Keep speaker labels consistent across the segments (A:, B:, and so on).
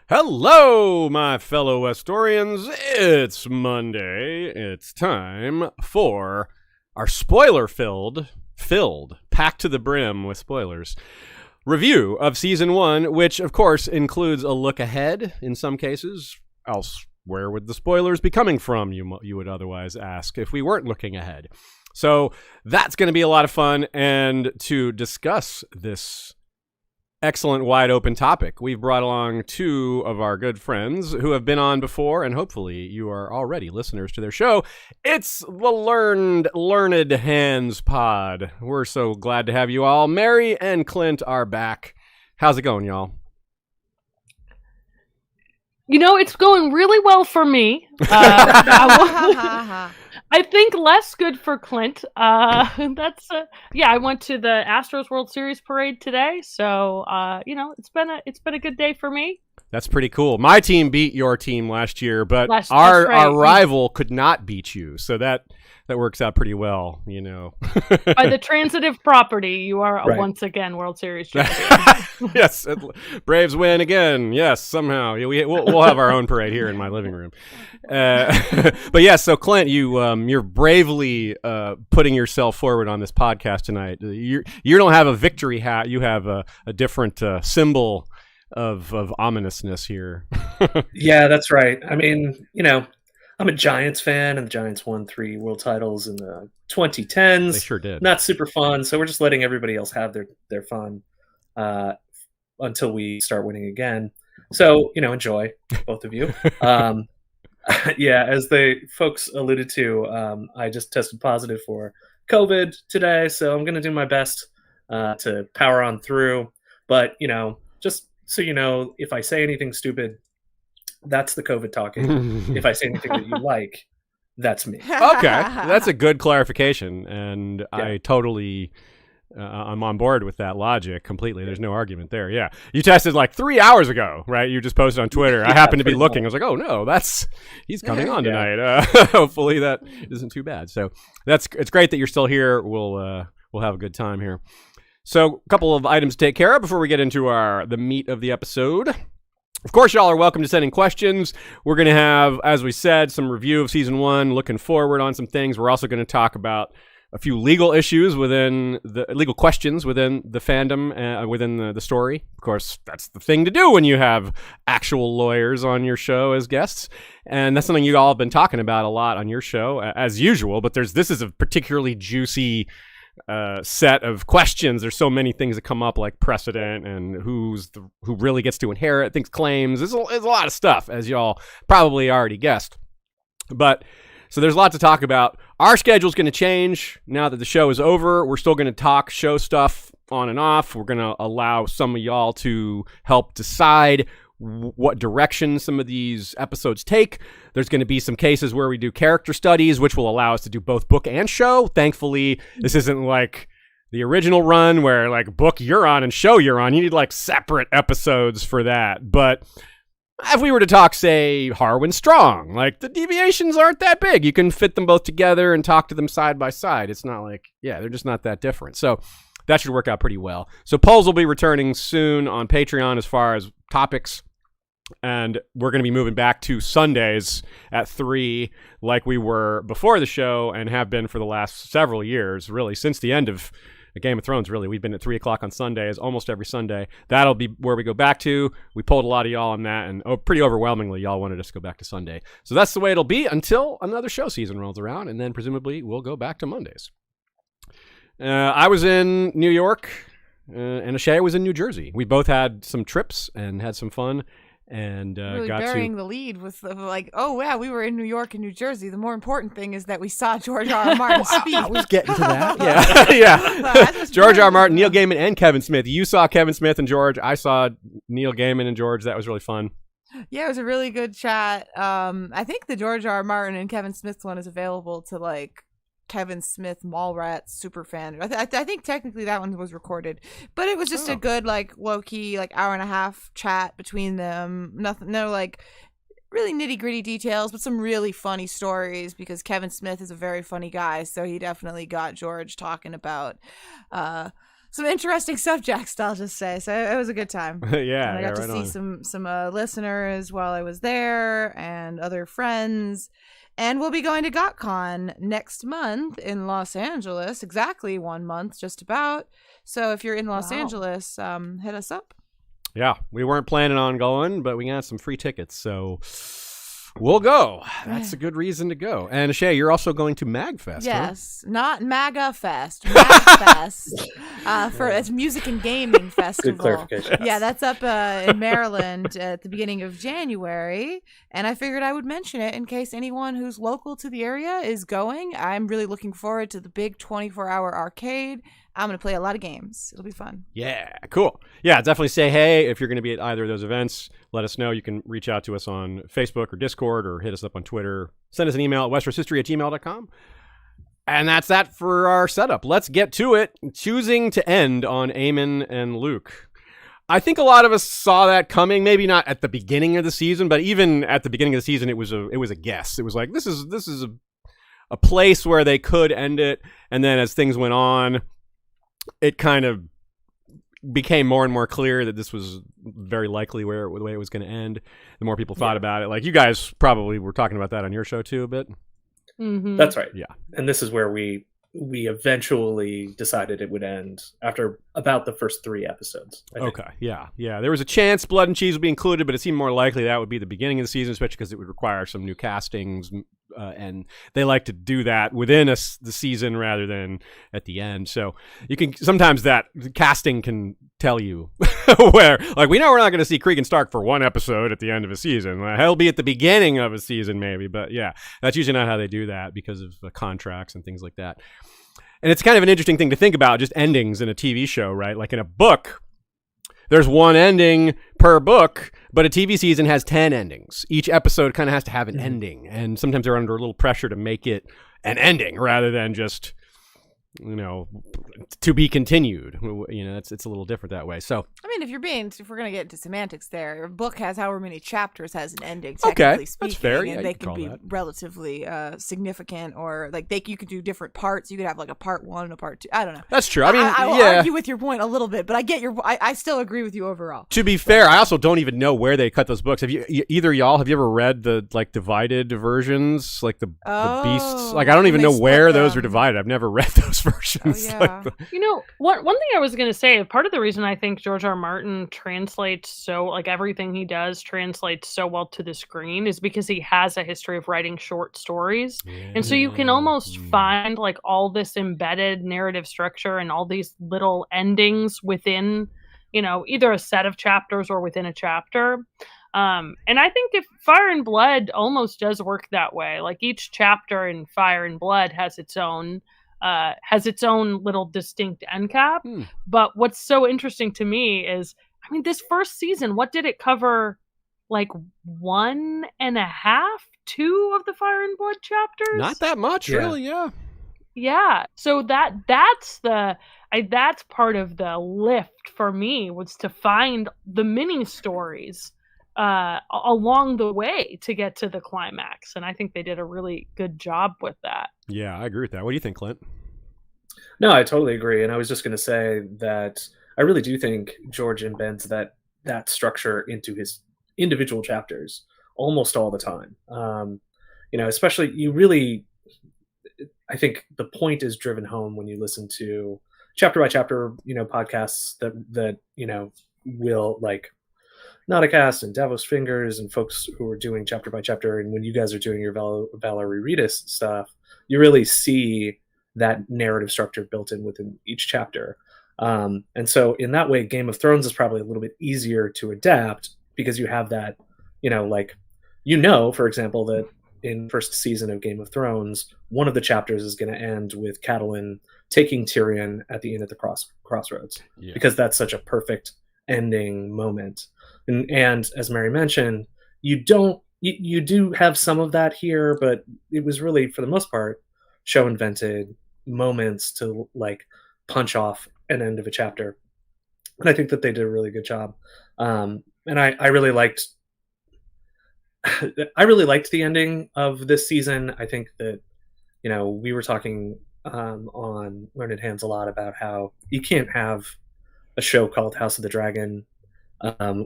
A: Hello, my fellow Westorians. It's Monday. It's time for our spoiler-filled, packed to the brim with spoilers, review of Season 1, which, of course, includes a look ahead in some cases. Else, where would the spoilers be coming from, you would otherwise ask, if we weren't looking ahead. So that's going to be a lot of fun, and to discuss this excellent wide open topic, we've brought along two of our good friends who have been on before, and hopefully you are already listeners to their show. It's the Learned Hands Pod. We're so glad to have you all. Mary and Clint are back. How's it going, y'all?
B: You know, it's going really well for me. I think less good for Clint. I went to the Astros World Series parade today, so it's been a good day for me. That's
A: pretty cool. My team beat your team last year, but our rival could not beat you, so that works out pretty well, you know.
B: By the transitive property, you are once again World Series champion.
A: Yes, Braves win again. Yes, somehow we'll have our own parade here in my living room. But yes, so Clint, you're bravely putting yourself forward on this podcast tonight. You don't have a victory hat; you have a different symbol of ominousness here.
C: Yeah, that's right. I mean, I'm a Giants fan, and the Giants won 3 world titles in the 2010s.
A: They sure did.
C: Not super fun, so we're just letting everybody else have their fun until we start winning again. So, enjoy, both of you. Yeah, as the folks alluded to, I just tested positive for COVID today, so I'm going to do my best to power on through. But, just so you know, if I say anything stupid, that's the COVID talking. If I say anything that you like, that's me.
A: Okay, that's a good clarification, and yeah. I totally, I'm on board with that logic completely. There's no argument there. Yeah, you tested like 3 hours ago, right? You just posted on Twitter. Yeah, I happened to be looking. I was like, oh no, he's coming on tonight. Hopefully that isn't too bad. So it's great that you're still here. We'll have a good time here. So a couple of items to take care of before we get into the meat of the episode. Of course, y'all are welcome to send in questions. We're going to have, as we said, some review of Season 1, looking forward on some things. We're also going to talk about a few legal issues legal questions within the fandom, within the story. Of course, that's the thing to do when you have actual lawyers on your show as guests. And that's something you all have been talking about a lot on your show, as usual. But this is a particularly juicy set of questions. There's so many things that come up, like precedent and who really gets to inherit things, claims. There's a lot of stuff, as y'all probably already guessed. But so there's a lot to talk about. Our schedule's going to change now that the show is over. We're still going to talk show stuff on and off. We're going to allow some of y'all to help decide what direction some of these episodes take. There's going to be some cases where we do character studies, which will allow us to do both book and show. Thankfully, this isn't like the original run where like book you're on and show you're on. You need like separate episodes for that. But if we were to talk, say, Harwin Strong, like the deviations aren't that big. You can fit them both together and talk to them side by side. It's not like, they're just not that different. So that should work out pretty well. So polls will be returning soon on Patreon as far as topics. And we're going to be moving back to Sundays at 3 like we were before the show and have been for the last several years, really, since the end of Game of Thrones, really. We've been at 3 o'clock on Sundays almost every Sunday. That'll be where we go back to. We polled a lot of y'all on that, and pretty overwhelmingly, y'all wanted us to go back to Sunday. So that's the way it'll be until another show season rolls around, and then presumably we'll go back to Mondays. I was in New York, and Ashay was in New Jersey. We both had some trips and had some fun. And
D: really burying the lead with we were in New York and New Jersey. The more important thing is that we saw George R. Martin speak.
A: I was getting to that. Yeah. George R. Martin, Neil Gaiman, and Kevin Smith. You saw Kevin Smith and George. I saw Neil Gaiman and George. That was really fun.
D: Yeah, it was a really good chat. I think the George R. Martin and Kevin Smith one is available to Kevin Smith Mallrats super fan. I think technically that one was recorded, but it was just a good low key hour and a half chat between them. Nothing, no really nitty gritty details, but some really funny stories because Kevin Smith is a very funny guy, so he definitely got George talking about some interesting subjects, I'll just say. So it was a good time.
A: Yeah,
D: and I got to see some listeners while I was there and other friends. And we'll be going to GotCon next month in Los Angeles, exactly 1 month, just about. So if you're in Los Angeles, hit us up.
A: Yeah, we weren't planning on going, but we got some free tickets, so we'll go. That's a good reason to go. And Shay, you're also going to MagFest.
D: Yes, huh? Not MAGA Fest. MagFest. For it's music and gaming festival.
C: Good clarification.
D: Yeah, that's up in Maryland at the beginning of January, and I figured I would mention it in case anyone who's local to the area is going. I'm really looking forward to the big 24-hour arcade. I'm going to play a lot of games. It'll be fun.
A: Yeah, cool. Yeah, definitely say hey if you're going to be at either of those events. Let us know. You can reach out to us on Facebook or Discord or hit us up on Twitter. Send us an email at westroshistory@gmail.com. And that's that for our setup. Let's get to it. Choosing to end on Aemon and Luke. I think a lot of us saw that coming, maybe not at the beginning of the season, but even at the beginning of the season, it was a guess. It was like, this is a place where they could end it. And then as things went on, it kind of became more and more clear that this was very likely the way it was going to end. The more people thought about it, like you guys probably were talking about that on your show too a bit.
B: Mm-hmm.
C: That's right.
A: Yeah,
C: and this is where we eventually decided it would end after about the first 3 episodes. I think.
A: Okay. Yeah. There was a chance Blood and Cheese would be included, but it seemed more likely that would be the beginning of the season, especially because it would require some new castings, and they like to do that within the season rather than at the end. So you can sometimes that casting can tell you where, like, we know we're not going to see Cregan Stark for 1 episode at the end of a season. He'll be at the beginning of a season maybe, but yeah, that's usually not how they do that because of contracts and things like that. And it's kind of an interesting thing to think about, just endings in a TV show, right? Like in a book, there's 1 ending per book, but a TV season has 10 endings. Each episode kind of has to have an ending, and sometimes they're under a little pressure to make it an ending rather than just, to be continued. It's a little different that way. So
D: I mean, if we're gonna get into semantics, there, a book has however many chapters has an ending.
A: Okay,
D: technically speaking,
A: that's fair. Yeah,
D: and they
A: you can
D: can be
A: call that.
D: relatively significant, or like you could do different parts. You could have like a part 1 and a part 2. I don't know.
A: That's true. I mean,
D: I will
A: yeah.
D: argue with your point a little bit, but I get I still agree with you overall.
A: To be fair, I also don't even know where they cut those books. Have either y'all have you ever read the like divided versions, like the beasts? Like I don't even know where those are divided. I've never read those versions.
D: Oh, yeah.
B: One thing I was going to say, part of the reason I think George R. R. Martin translates so, like, everything he does translates so well to the screen is because he has a history of writing short stories. Yeah. And so you can almost find, like, all this embedded narrative structure and all these little endings within, either a set of chapters or within a chapter. And I think if Fire and Blood almost does work that way, like each chapter in Fire and Blood has its own little distinct end cap. But what's so interesting to me is, I mean, this first season, what did it cover? Like 1.5, 2 of the Fire and Blood chapters?
A: Not that much, really. Yeah.
B: Yeah. So that's part of the lift for me, was to find the mini stories along the way to get to the climax, and I think they did a really good job with that.
A: Yeah, I agree with that. What do you think, Clint?
C: No, I totally agree, and I was just going to say that I really do think George embeds that structure into his individual chapters almost all the time. Especially I think the point is driven home when you listen to chapter by chapter, podcasts that will, like, Nauticast and Davos Fingers and folks who are doing chapter by chapter, and when you guys are doing your Valerie Reedus stuff, you really see that narrative structure built in within each chapter. And so in that way, Game of Thrones is probably a little bit easier to adapt because you have that, for example, that in first season of Game of Thrones, one of the chapters is going to end with Catelyn taking Tyrion at the inn at the crossroads, because that's such a perfect ending moment. And as Mary mentioned, you do have some of that here, but it was really, for the most part, show invented moments to, like, punch off an end of a chapter. And I think that they did a really good job. And I really liked the ending of this season. I think that, we were talking on Learned Hands a lot about how you can't have a show called House of the Dragon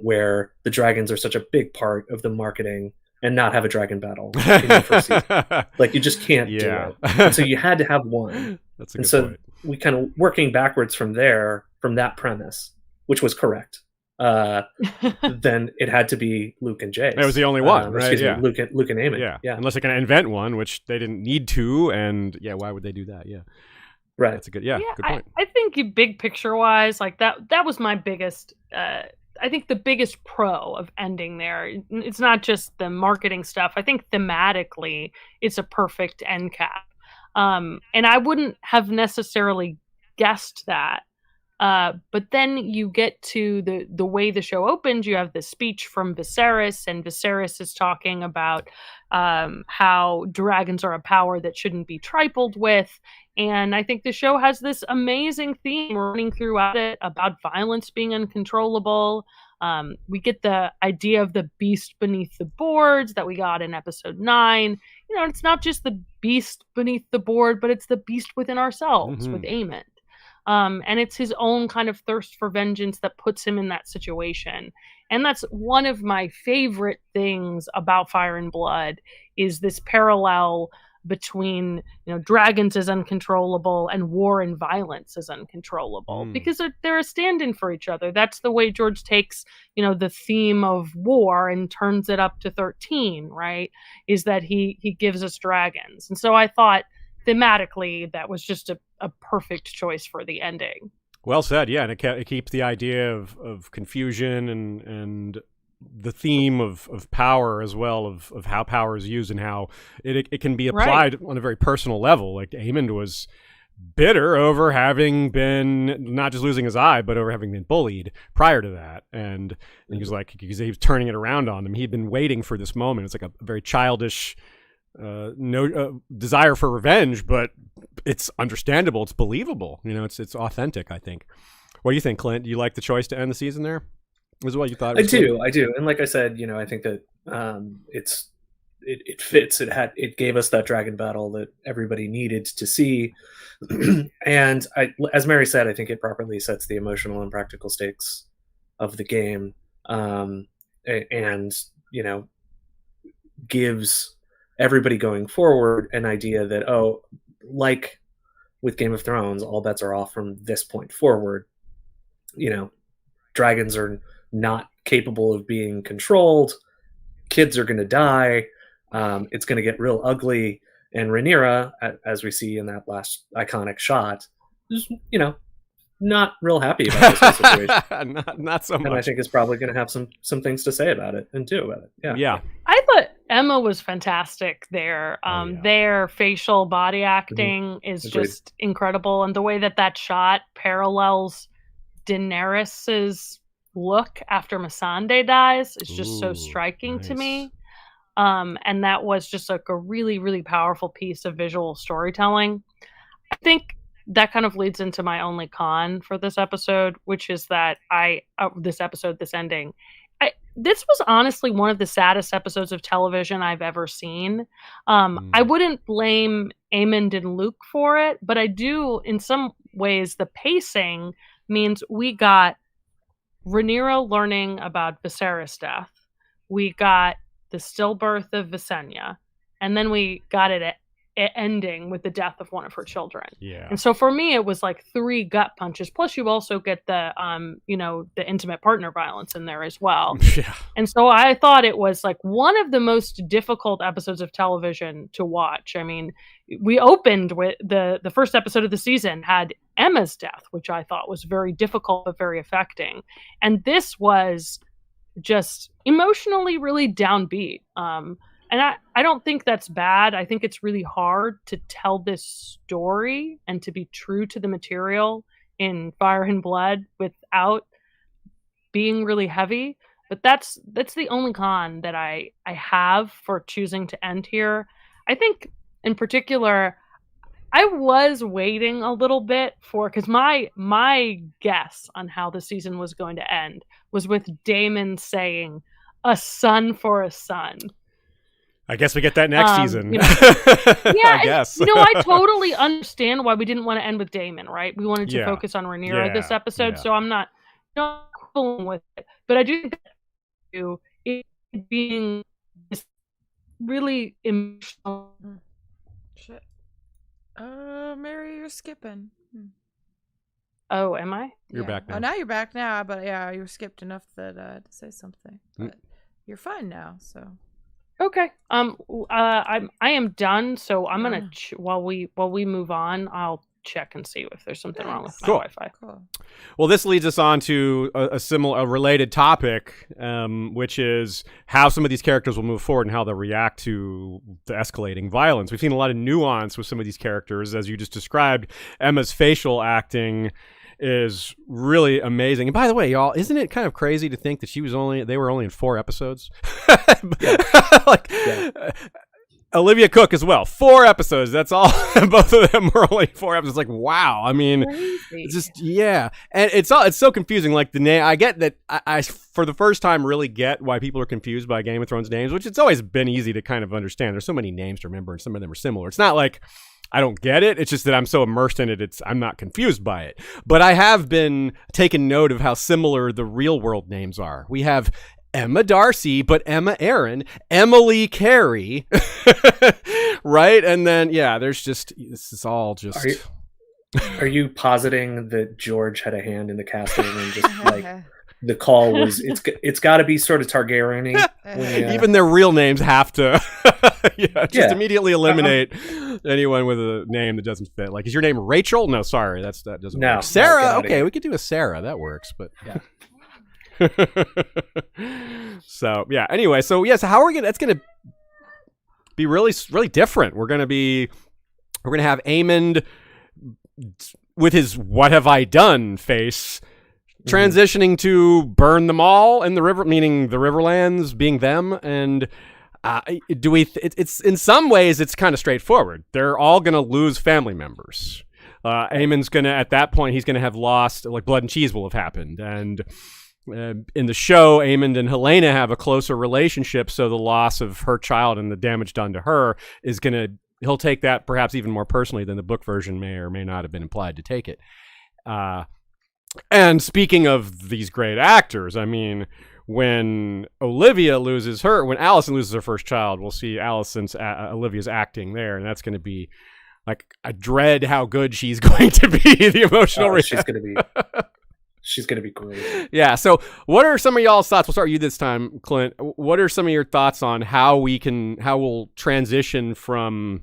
C: where the dragons are such a big part of the marketing and not have a dragon battle in the first season. Like, you just can't do it. And so you had to have one.
A: That's a
C: and
A: good
C: so
A: point.
C: we kind of working backwards from there, from that premise, which was correct. Then it had to be Luke and Jace.
A: That was the only one, right?
C: Excuse
A: Yeah.
C: me, Luke and Aemon.
A: Yeah. Unless they're going to invent one, which they didn't need to, and why would they do that? Yeah.
C: Right.
A: That's a good good point.
B: I think big picture wise, like that was my biggest I think the biggest pro of ending there. It's not just the marketing stuff. I think thematically it's a perfect end cap. And I wouldn't have necessarily guessed that. But then you get to the way the show opens. You have the speech from Viserys, and Viserys is talking about how dragons are a power that shouldn't be trifled with. And I think the show has this amazing theme running throughout it about violence being uncontrollable. We get the idea of the beast beneath the boards that we got in episode 9. You know, it's not just the beast beneath the board, but it's the beast within ourselves with Aemon. And it's his own kind of thirst for vengeance that puts him in that situation. And that's one of my favorite things about Fire and Blood, is this parallel between, you know, dragons as uncontrollable and war and violence as uncontrollable, because they're a stand-in for each other. That's the way George takes, you know, the theme of war and turns it up to 13, right? Is that he gives us dragons. And so I thought thematically that was just a perfect choice for the ending.
A: Well said. Yeah, and it keeps the idea of confusion and the theme of power as well, of how power is used and how it can be applied on a very personal level. Like Aemond was bitter over having been not just losing his eye, but over having been bullied prior to that, and he was like, because he was turning it around on him. He'd been waiting for this moment. It's like a very childish desire for revenge, but it's understandable. It's believable. You know, it's authentic, I think. What do you think, Clint? Do you like the choice to end the season there? Was what you thought?
C: I do. And like I said, you know, I think that it fits. It gave us that dragon battle that everybody needed to see, and as Mary said, I think it properly sets the emotional and practical stakes of the game, and you know, gives everybody going forward an idea that, oh, like with Game of Thrones, all bets are off from this point forward. You know, dragons are not capable of being controlled. Kids are going to die. It's going to get real ugly. And Rhaenyra, as we see in that last iconic shot, is, you know, not real happy about this whole situation.
A: not so much.
C: And I think it's probably going to have some things to say about it and do about it. Yeah.
B: I thought Emma was fantastic there. Their facial body acting is just incredible. And the way that shot parallels Daenerys's look after Missandei dies is just so striking to me. And that was just like a really, really powerful piece of visual storytelling. I think that kind of leads into my only con for this episode, which is that this ending, this was honestly one of the saddest episodes of television I've ever seen. I wouldn't blame Aemond and Luke for it, but I do, in some ways, the pacing means we got Rhaenyra learning about Viserys' death. We got the stillbirth of Visenya, and then we got it ending with the death of one of her children. Yeah. And so for me, it was like 3 gut punches. Plus, you also get the the intimate partner violence in there as well. Yeah. And so I thought it was like one of the most difficult episodes of television to watch. I mean, we opened with the first episode of the season had Emma's death, which I thought was very difficult but very affecting. And this was just emotionally really downbeat. And I don't think that's bad. I think it's really hard to tell this story and to be true to the material in Fire and Blood without being really heavy. But that's the only con that I have for choosing to end here. I think in particular, I was waiting a little bit because my guess on how the season was going to end was with Daemon saying, "A son for a son."
A: I guess we get that next season.
B: Yeah,
A: I guess.
B: I totally understand why we didn't want to end with Daemon, right? We wanted to focus on Rhaenyra this episode, so I'm not quibbling with it. But I do think that it being this really emotional.
D: Shit. Mary, you're skipping.
B: Oh, am I?
A: You're back now.
D: Oh, now you're back now, but yeah, you were skipped enough that I had to say something. But you're fine now, so.
B: Okay. I am done. So I'm gonna while we move on, I'll check and see if there's something wrong with my Wi-Fi.
D: Cool.
A: Well, this leads us on to a related topic, which is how some of these characters will move forward and how they'll react to the escalating violence. We've seen a lot of nuance with some of these characters, as you just described. Emma's facial acting is really amazing. And by the way, y'all, isn't it kind of crazy to think that they were only in 4 episodes? Olivia Cook as well. 4 episodes. That's all. Both of them were only 4 episodes. Like, wow. I mean, it's just, yeah. And it's so confusing. Like the name, I get that I for the first time really get why people are confused by Game of Thrones names, which it's always been easy to kind of understand. There's so many names to remember and some of them are similar. It's not like I don't get it. It's just that I'm so immersed in it. I'm not confused by it. But I have been taking note of how similar the real world names are. We have Emma Darcy, but Emma Aaron, Emily Carey, right? And then, this is all just...
C: Are you positing that George had a hand in the casting and just like the call was, it's got to be sort of Targaryen-y?
A: Even their real names have to immediately eliminate anyone with a name that doesn't fit. Like, is your name Rachel? No, sorry, that doesn't work. Sarah? Okay, we could do a Sarah. That works, but yeah. So anyway, so how are we that's gonna be really different. We're gonna have Aemond with his "what have I done" face transitioning to burn them all in the river, meaning the Riverlands being them. And it's in some ways it's kind of straightforward. They're all gonna lose family members. Aemond's gonna, at that point, he's gonna have lost, like, blood and cheese will have happened. And in the show, Aemond and Helena have a closer relationship, so the loss of her child and the damage done to her he'll take that perhaps even more personally than the book version may or may not have been implied to take it. And speaking of these great actors, I mean, when Allison loses her first child, we'll see Olivia's acting there, and that's going to be like, I dread how good she's going to be. The emotional reaction.
C: She's going to be great.
A: Yeah. So what are some of y'all's thoughts? We'll start with you this time, Clint. What are some of your thoughts on how we'll transition from,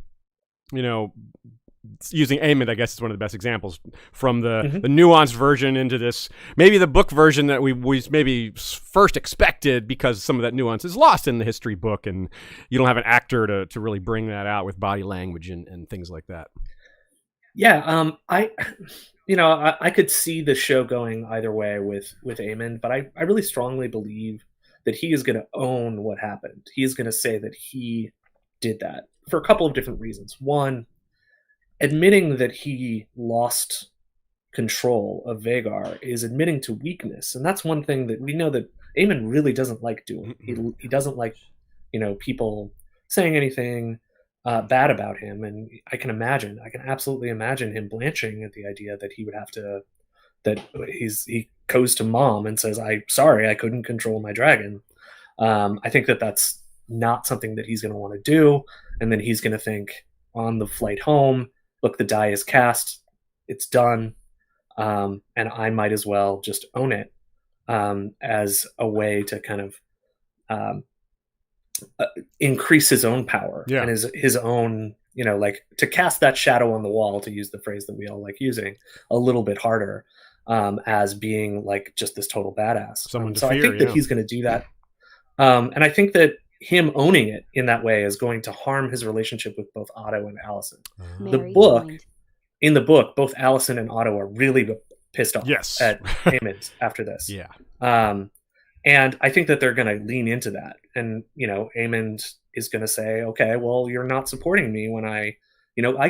A: using Aemond, I guess, is one of the best examples, from the nuanced version into this, maybe the book version that we maybe first expected, because some of that nuance is lost in the history book and you don't have an actor to really bring that out with body language and things like that.
C: Yeah. I could see the show going either way with Aemond, but I really strongly believe that he is going to own what happened. He is going to say that he did that for a couple of different reasons. One, admitting that he lost control of Vhagar is admitting to weakness, and that's one thing that we know that Aemond really doesn't like doing. He doesn't like, people saying anything bad about him, and I can absolutely imagine him blanching at the idea that he would have to, he goes to mom and says, "I'm sorry, I couldn't control my dragon." I think that that's not something that he's going to want to do, and then he's going to think on the flight home, look, the die is cast, it's done, and I might as well just own it, as a way to kind of increase his own power and his own, to cast that shadow on the wall, to use the phrase that we all like using, a little bit harder, as being like just this total badass. So I think that he's going to do that. And I think that him owning it in that way is going to harm his relationship with both Otto and Allison. In the book, both Allison and Otto are really pissed off at Aemond after this. And I think that they're going to lean into that. And, Aemond is going to say, okay, well, you're not supporting me when I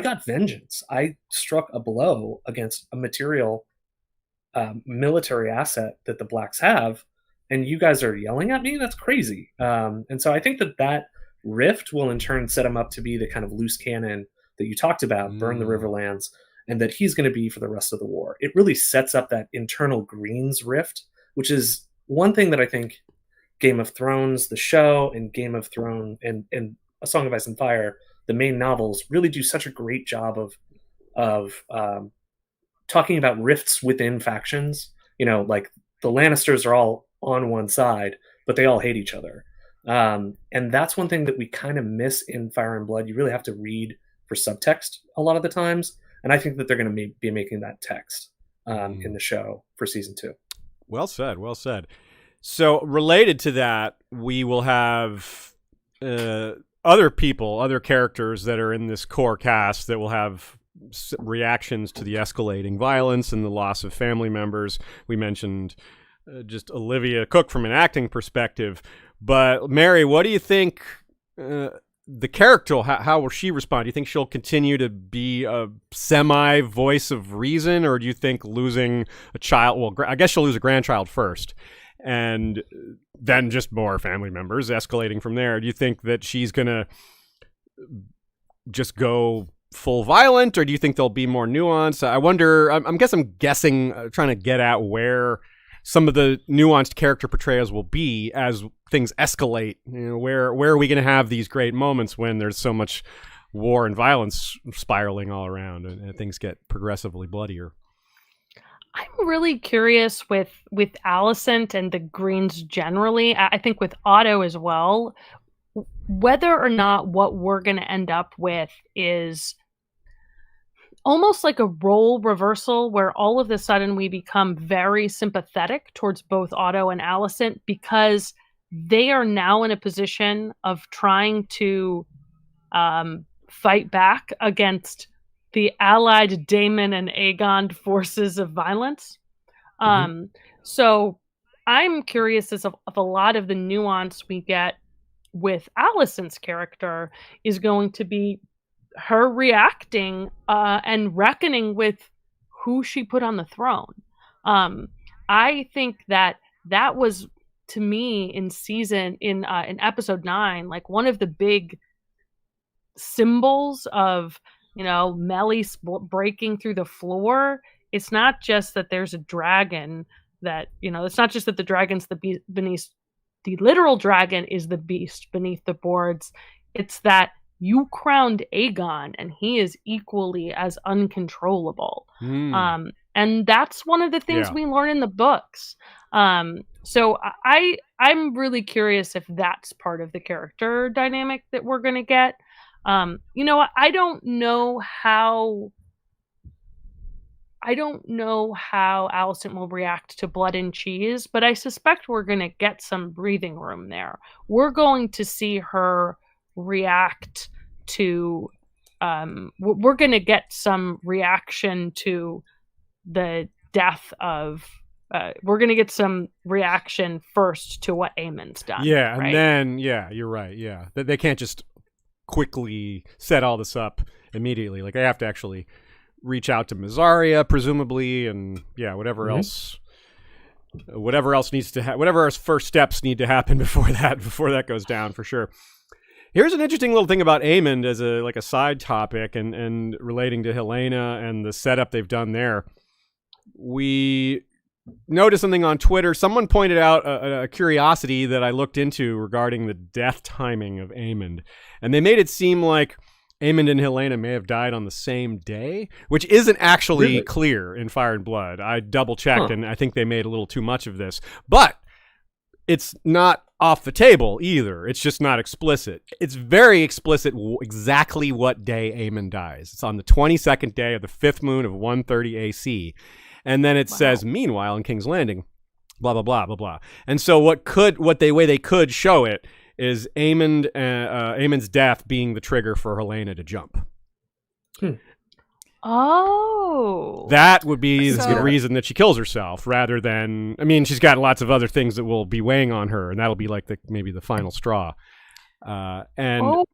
C: got vengeance. I struck a blow against a material military asset that the Blacks have, and you guys are yelling at me? That's crazy. And so I think that rift will in turn set him up to be the kind of loose cannon that you talked about, burn the Riverlands, and that he's going to be for the rest of the war. It really sets up that internal Greens rift, which is one thing that I think Game of Thrones, the show, and Game of Thrones, and A Song of Ice and Fire, the main novels, really do such a great job of talking about rifts within factions. Like the Lannisters are all on one side, but they all hate each other. And that's one thing that we kind of miss in Fire and Blood. You really have to read for subtext a lot of the times. And I think that they're going to be making that text in the show for season 2.
A: Well said. Well said. So related to that, we will have other people, other characters that are in this core cast that will have reactions to the escalating violence and the loss of family members. We mentioned just Olivia Cook from an acting perspective. But Mary, what do you think the character, how will she respond? Do you think she'll continue to be a semi-voice of reason, or do you think losing a child, well, I guess she'll lose a grandchild first, and then just more family members escalating from there? Do you think that she's going to just go full violent, or do you think there'll be more nuance? I wonder, I'm guessing, trying to get at where some of the nuanced character portrayals will be as things escalate. Where are we going to have these great moments when there's so much war and violence spiraling all around and things get progressively bloodier?
B: I'm really curious with Allison and the Greens generally. I think with Otto as well, whether or not what we're going to end up with is almost like a role reversal where all of a sudden we become very sympathetic towards both Otto and Allison because they are now in a position of trying to fight back against the allied Daemon and Aegon forces of violence. So I'm curious as of a lot of the nuance we get with Allison's character is going to be her reacting and reckoning with who she put on the throne. I think that was, to me, in episode 9, like one of the big symbols of, Melis breaking through the floor. It's not just that there's a dragon that, it's not just that the dragon's beneath the literal dragon is the beast beneath the boards. It's that you crowned Aegon and he is equally as uncontrollable. And that's one of the things we learn in the books. So I'm really curious if that's part of the character dynamic that we're going to get. I don't know how Allison will react to Blood and Cheese, but I suspect we're going to get some breathing room there. We're going to see her react to we're going to get some reaction to the death of we're going to get some reaction first to what Aemon's done.
A: Right?
B: And
A: then you're right. They can't just quickly set all this up immediately. Like, they have to actually reach out to Mysaria, presumably, and whatever else needs to whatever our first steps need to happen before that goes down, for sure. Here's an interesting little thing about Aemond as a side topic and relating to Helena and the setup they've done there. We noticed something on Twitter. Someone pointed out a curiosity that I looked into regarding the death timing of Aemond, and they made it seem like Aemond and Helena may have died on the same day, which isn't actually clear in Fire and Blood. I double-checked, and I think they made a little too much of this. But it's not off the table either. It's just not explicit. It's very explicit exactly what day Aemond dies. It's on the 22nd day of the 5th moon of 130 AC. And then it says, meanwhile, in King's Landing, blah, blah, blah, blah, blah. And so the way they could show it is Aemond's death being the trigger for Helena to jump.
B: Oh.
A: That would be the reason that she kills herself, rather than, she's got lots of other things that will be weighing on her, and that'll be like maybe the final straw. But they're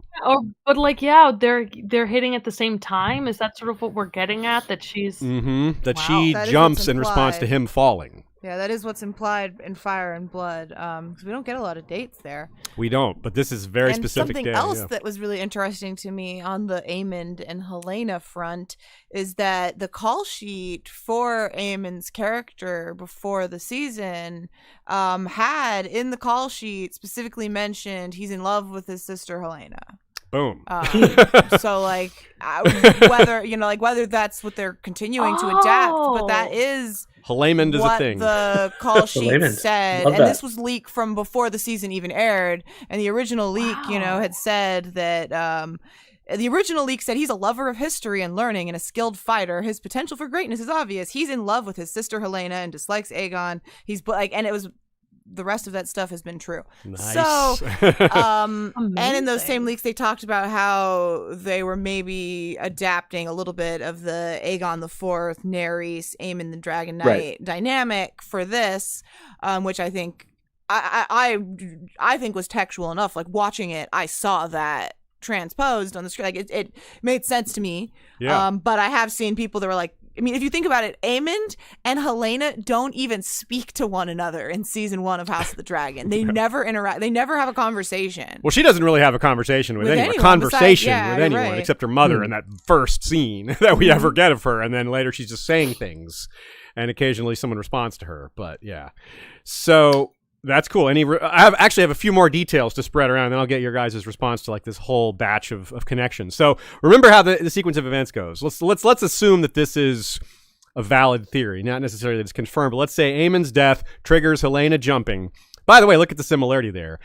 A: hitting at the same time. Is that sort of what we're getting at? That she's she jumps in response to him falling.
D: Yeah, that is what's implied in Fire and Blood. 'Cause we don't get a lot of dates there.
A: We don't, but this is very
D: And
A: specific.
D: something else that was really interesting to me on the Aemond and Helena front is that the call sheet for Aemond's character before the season had in the call sheet specifically mentioned he's in love with his sister Helena.
A: Boom.
D: So like whether that's what they're continuing to adapt, but that is
A: Halemond is
D: what
A: a thing.
D: the call sheet
C: Halemond.
D: said,
C: Love
D: and
C: that.
D: this was leaked from before the season even aired. And the original leak, had said that the original leak said he's a lover of history and learning and a skilled fighter. His potential for greatness is obvious. He's in love with his sister Helena and dislikes Aegon. And it was. The rest of that stuff has been true.
A: Nice.
D: So, and in those same leaks, they talked about how they were maybe adapting a little bit of the Aegon IV, Nerys, Aemon the Dragon Knight dynamic for this, which I think I think was textual enough. Like watching it, I saw that transposed on the screen. Like it made sense to me.
A: Yeah.
D: But I have seen people that were like, I mean, if you think about it, Aemond and Helena don't even speak to one another in season 1 of House of the Dragon. They never interact. They never have a conversation.
A: Well, she doesn't really have a conversation with anyone. With anyone except her mother in that first scene that we ever get of her. And then later she's just saying things and occasionally someone responds to her. But yeah. So that's cool. I actually have a few more details to spread around, and then I'll get your guys' response to like this whole batch of connections. So remember how the sequence of events goes. Let's assume that this is a valid theory, not necessarily that it's confirmed, but let's say Aemon's death triggers Helena jumping. By the way, look at the similarity there.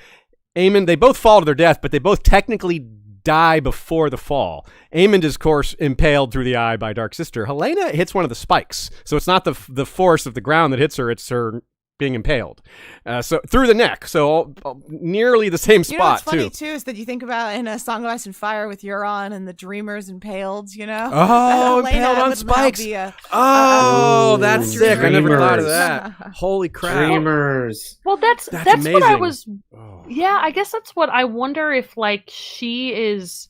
A: Aemond, they both fall to their death, but they both technically die before the fall. Aemond is, of course, impaled through the eye by Dark Sister. Helena hits one of the spikes, so it's not the force of the ground that hits her; it's her being impaled, so through the neck, so nearly the same spot.
D: What's funny too is that you think about in A Song of Ice and Fire with Euron and the Dreamers impaled.
A: Impaled on spikes. That's sick. I never thought of that. Holy crap!
C: Dreamers.
B: Well, that's
A: amazing.
B: what I was. Yeah, I guess that's what I wonder if like she is,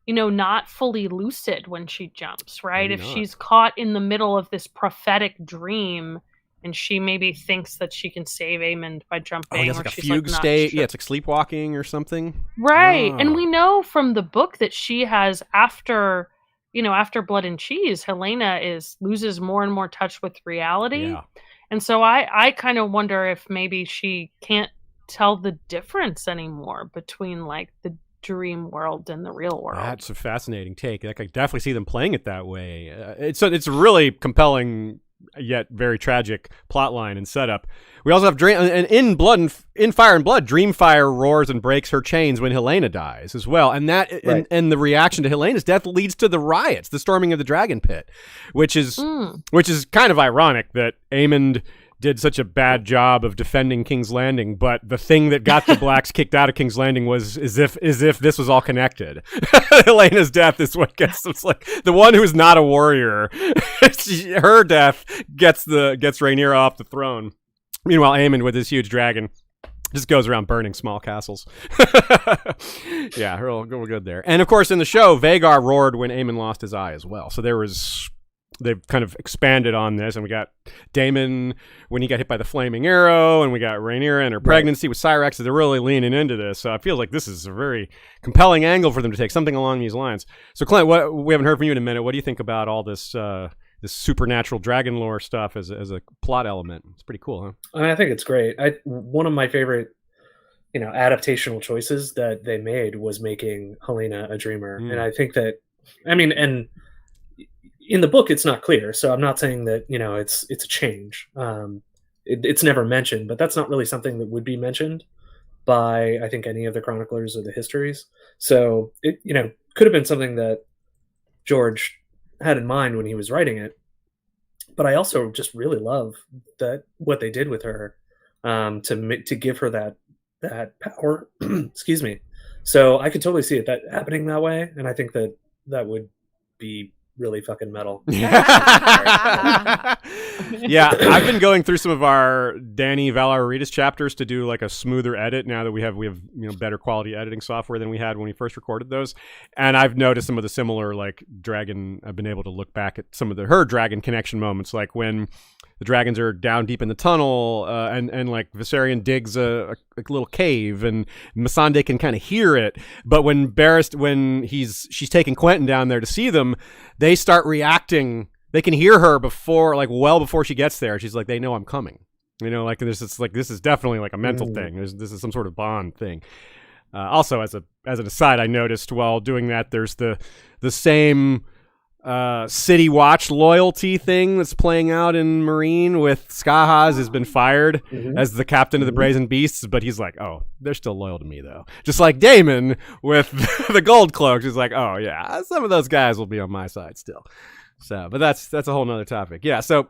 B: not fully lucid when she jumps, right?
A: Maybe
B: if
A: not.
B: she's caught in the middle of this prophetic dream. And she maybe thinks that she can save Aemond by jumping.
A: Oh, it's
B: or
A: like a
B: she's
A: fugue
B: not
A: state.
B: sure.
A: Yeah, it's like sleepwalking or something.
B: Right.
A: Oh.
B: And we know from the book that she has after Blood and Cheese, Helena loses more and more touch with reality.
A: Yeah.
B: And so I kind of wonder if maybe she can't tell the difference anymore between like the dream world and the real world.
A: That's a fascinating take. I could definitely see them playing it that way. It's a really compelling yet very tragic plot line and setup. We also have in Fire and Blood, Dreamfire roars and breaks her chains when Helena dies as well, and that and the reaction to Helena's death leads to the riots, the storming of the Dragon Pit, which is kind of ironic that Aemond did such a bad job of defending King's Landing, but the thing that got the blacks kicked out of King's Landing was as if this was all connected. Helena's death is what gets it's like the one who's not a warrior. Her death gets Rhaenyra off the throne. Meanwhile, Aemond with his huge dragon just goes around burning small castles. Yeah, we're good there. And of course, in the show, Vhagar roared when Aemond lost his eye as well. So they've kind of expanded on this, and we got Daemon when he got hit by the flaming arrow, and we got Rhaenyra and her pregnancy with Syrax. So they're really leaning into this. So I feel like this is a very compelling angle for them to take, something along these lines. So Clint, we haven't heard from you in a minute. What do you think about all this this supernatural dragon lore stuff as a plot element? It's pretty cool, huh?
C: I mean, I think it's great. One of my favorite, adaptational choices that they made was making Helena a dreamer, and I think that, and in the book, it's not clear, so I'm not saying that it's a change. It's never mentioned, but that's not really something that would be mentioned by I think any of the chroniclers or the histories. So it could have been something that George had in mind when he was writing it. But I also just really love that what they did with her to give her that power. Excuse me. So I could totally see that happening that way, and I think that would be really fucking metal.
A: Yeah, I've been going through some of our Danny Valaritas chapters to do like a smoother edit now that we have better quality editing software than we had when we first recorded those. And I've noticed some of the similar like dragon. I've been able to look back at some of her dragon connection moments, like when the dragons are down deep in the tunnel, and like Viserion digs a little cave, and Missandei can kind of hear it. But when she's taking Quentyn down there to see them, they start reacting. They can hear her well before she gets there. She's like, they know I'm coming. Like this is definitely like a mental thing. This is some sort of bond thing. Also, as an aside, I noticed while doing that, there's the same City Watch loyalty thing that's playing out in Meereen with Skahaz has been fired as the captain of the Brazen Beasts, but he's like, oh, they're still loyal to me though. Just like Daemon with the Gold Cloaks, he's like, oh yeah, some of those guys will be on my side still. So, but that's a whole nother topic. Yeah. So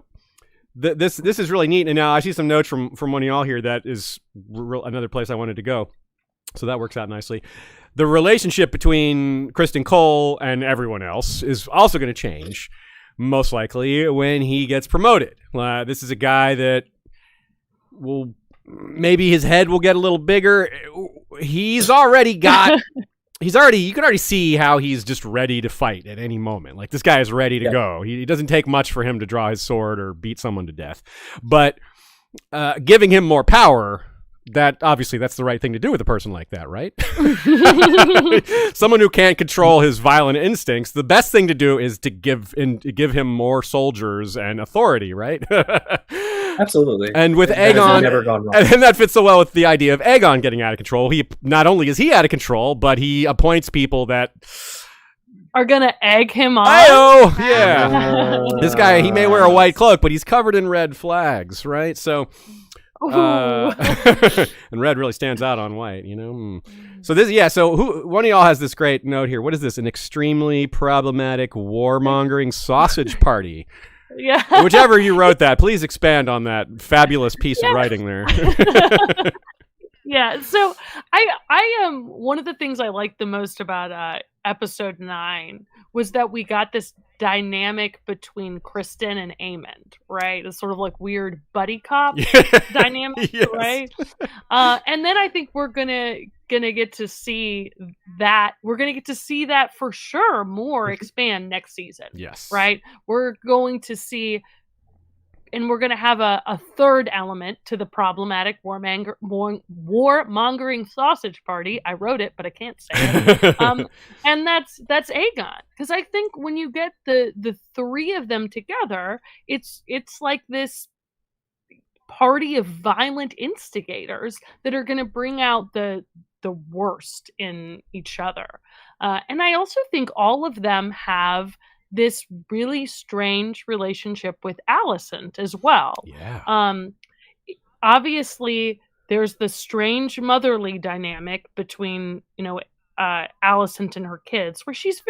A: this is really neat. And now I see some notes from one of y'all here that is another place I wanted to go. So that works out nicely. The relationship between Criston Cole and everyone else is also going to change, most likely, when he gets promoted. This is a guy that maybe his head will get a little bigger. You can already see how he's just ready to fight at any moment. Like, this guy is ready to go. He doesn't take much for him to draw his sword or beat someone to death. But giving him more power, that's the right thing to do with a person like that, right? Someone who can't control his violent instincts, the best thing to do is to give him more soldiers and authority, right?
C: Absolutely.
A: And with Aegon, never gone wrong. And that fits so well with the idea of Aegon getting out of control. He not only is he out of control, but he appoints people that
B: are gonna egg him on.
A: Oh, yeah. This guy, he may wear a white cloak, but he's covered in red flags, right? So. And red really stands out on white, So one of y'all has this great note here. What is this? An extremely problematic warmongering sausage party.
B: Yeah.
A: Whichever you wrote that, please expand on that fabulous piece of writing there.
B: Yeah. So I one of the things I liked the most about episode 9 was that we got this dynamic between Criston and Aemond, right? It's sort of like weird buddy cop dynamic, right? And then I think we're gonna get to see that. We're gonna get to see that for sure more expand next season.
A: Yes.
B: Right? We're going to see, and we're going to have a third element to the problematic warmongering sausage party. I wrote it, but I can't say it. And that's Aegon. Because I think when you get the three of them together, it's like this party of violent instigators that are going to bring out the worst in each other. And I also think all of them have this really strange relationship with Alicent as well.
A: Yeah.
B: Obviously, there's the strange motherly dynamic between, Alicent and her kids, where she's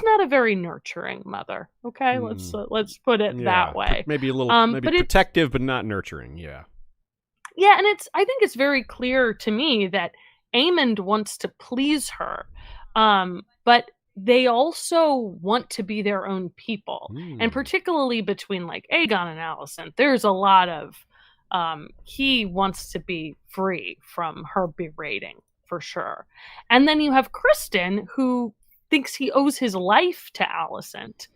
B: not a very nurturing mother. Okay, let's put it that way.
A: Maybe a little, protective, but not nurturing. Yeah.
B: Yeah, and I think it's very clear to me that Aemond wants to please her, but they also want to be their own people. And particularly between like Aegon and Alicent, there's a lot of he wants to be free from her berating for sure. And then you have Criston, who thinks he owes his life to Alicent.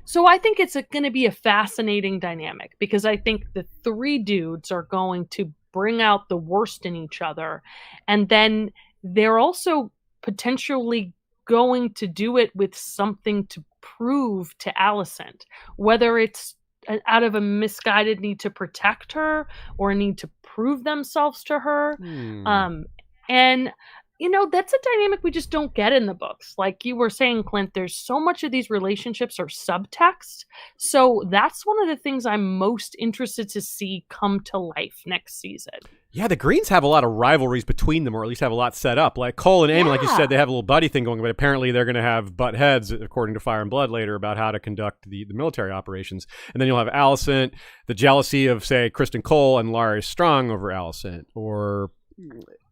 B: So I think it's going to be a fascinating dynamic, because I think the three dudes are going to bring out the worst in each other. And then they're also potentially going to do it with something to prove to Alicent, whether it's out of a misguided need to protect her or a need to prove themselves to her. And that's a dynamic we just don't get in the books. Like you were saying, Clint, there's so much of these relationships are subtext. So that's one of the things I'm most interested to see come to life next season.
A: Yeah, the Greens have a lot of rivalries between them, or at least have a lot set up. Like Cole and Aemon, like you said, they have a little buddy thing going, but apparently they're going to have butt heads, according to Fire and Blood later, about how to conduct the military operations. And then you'll have Alicent, the jealousy of, say, Criston Cole and Larys Strong over Alicent, or...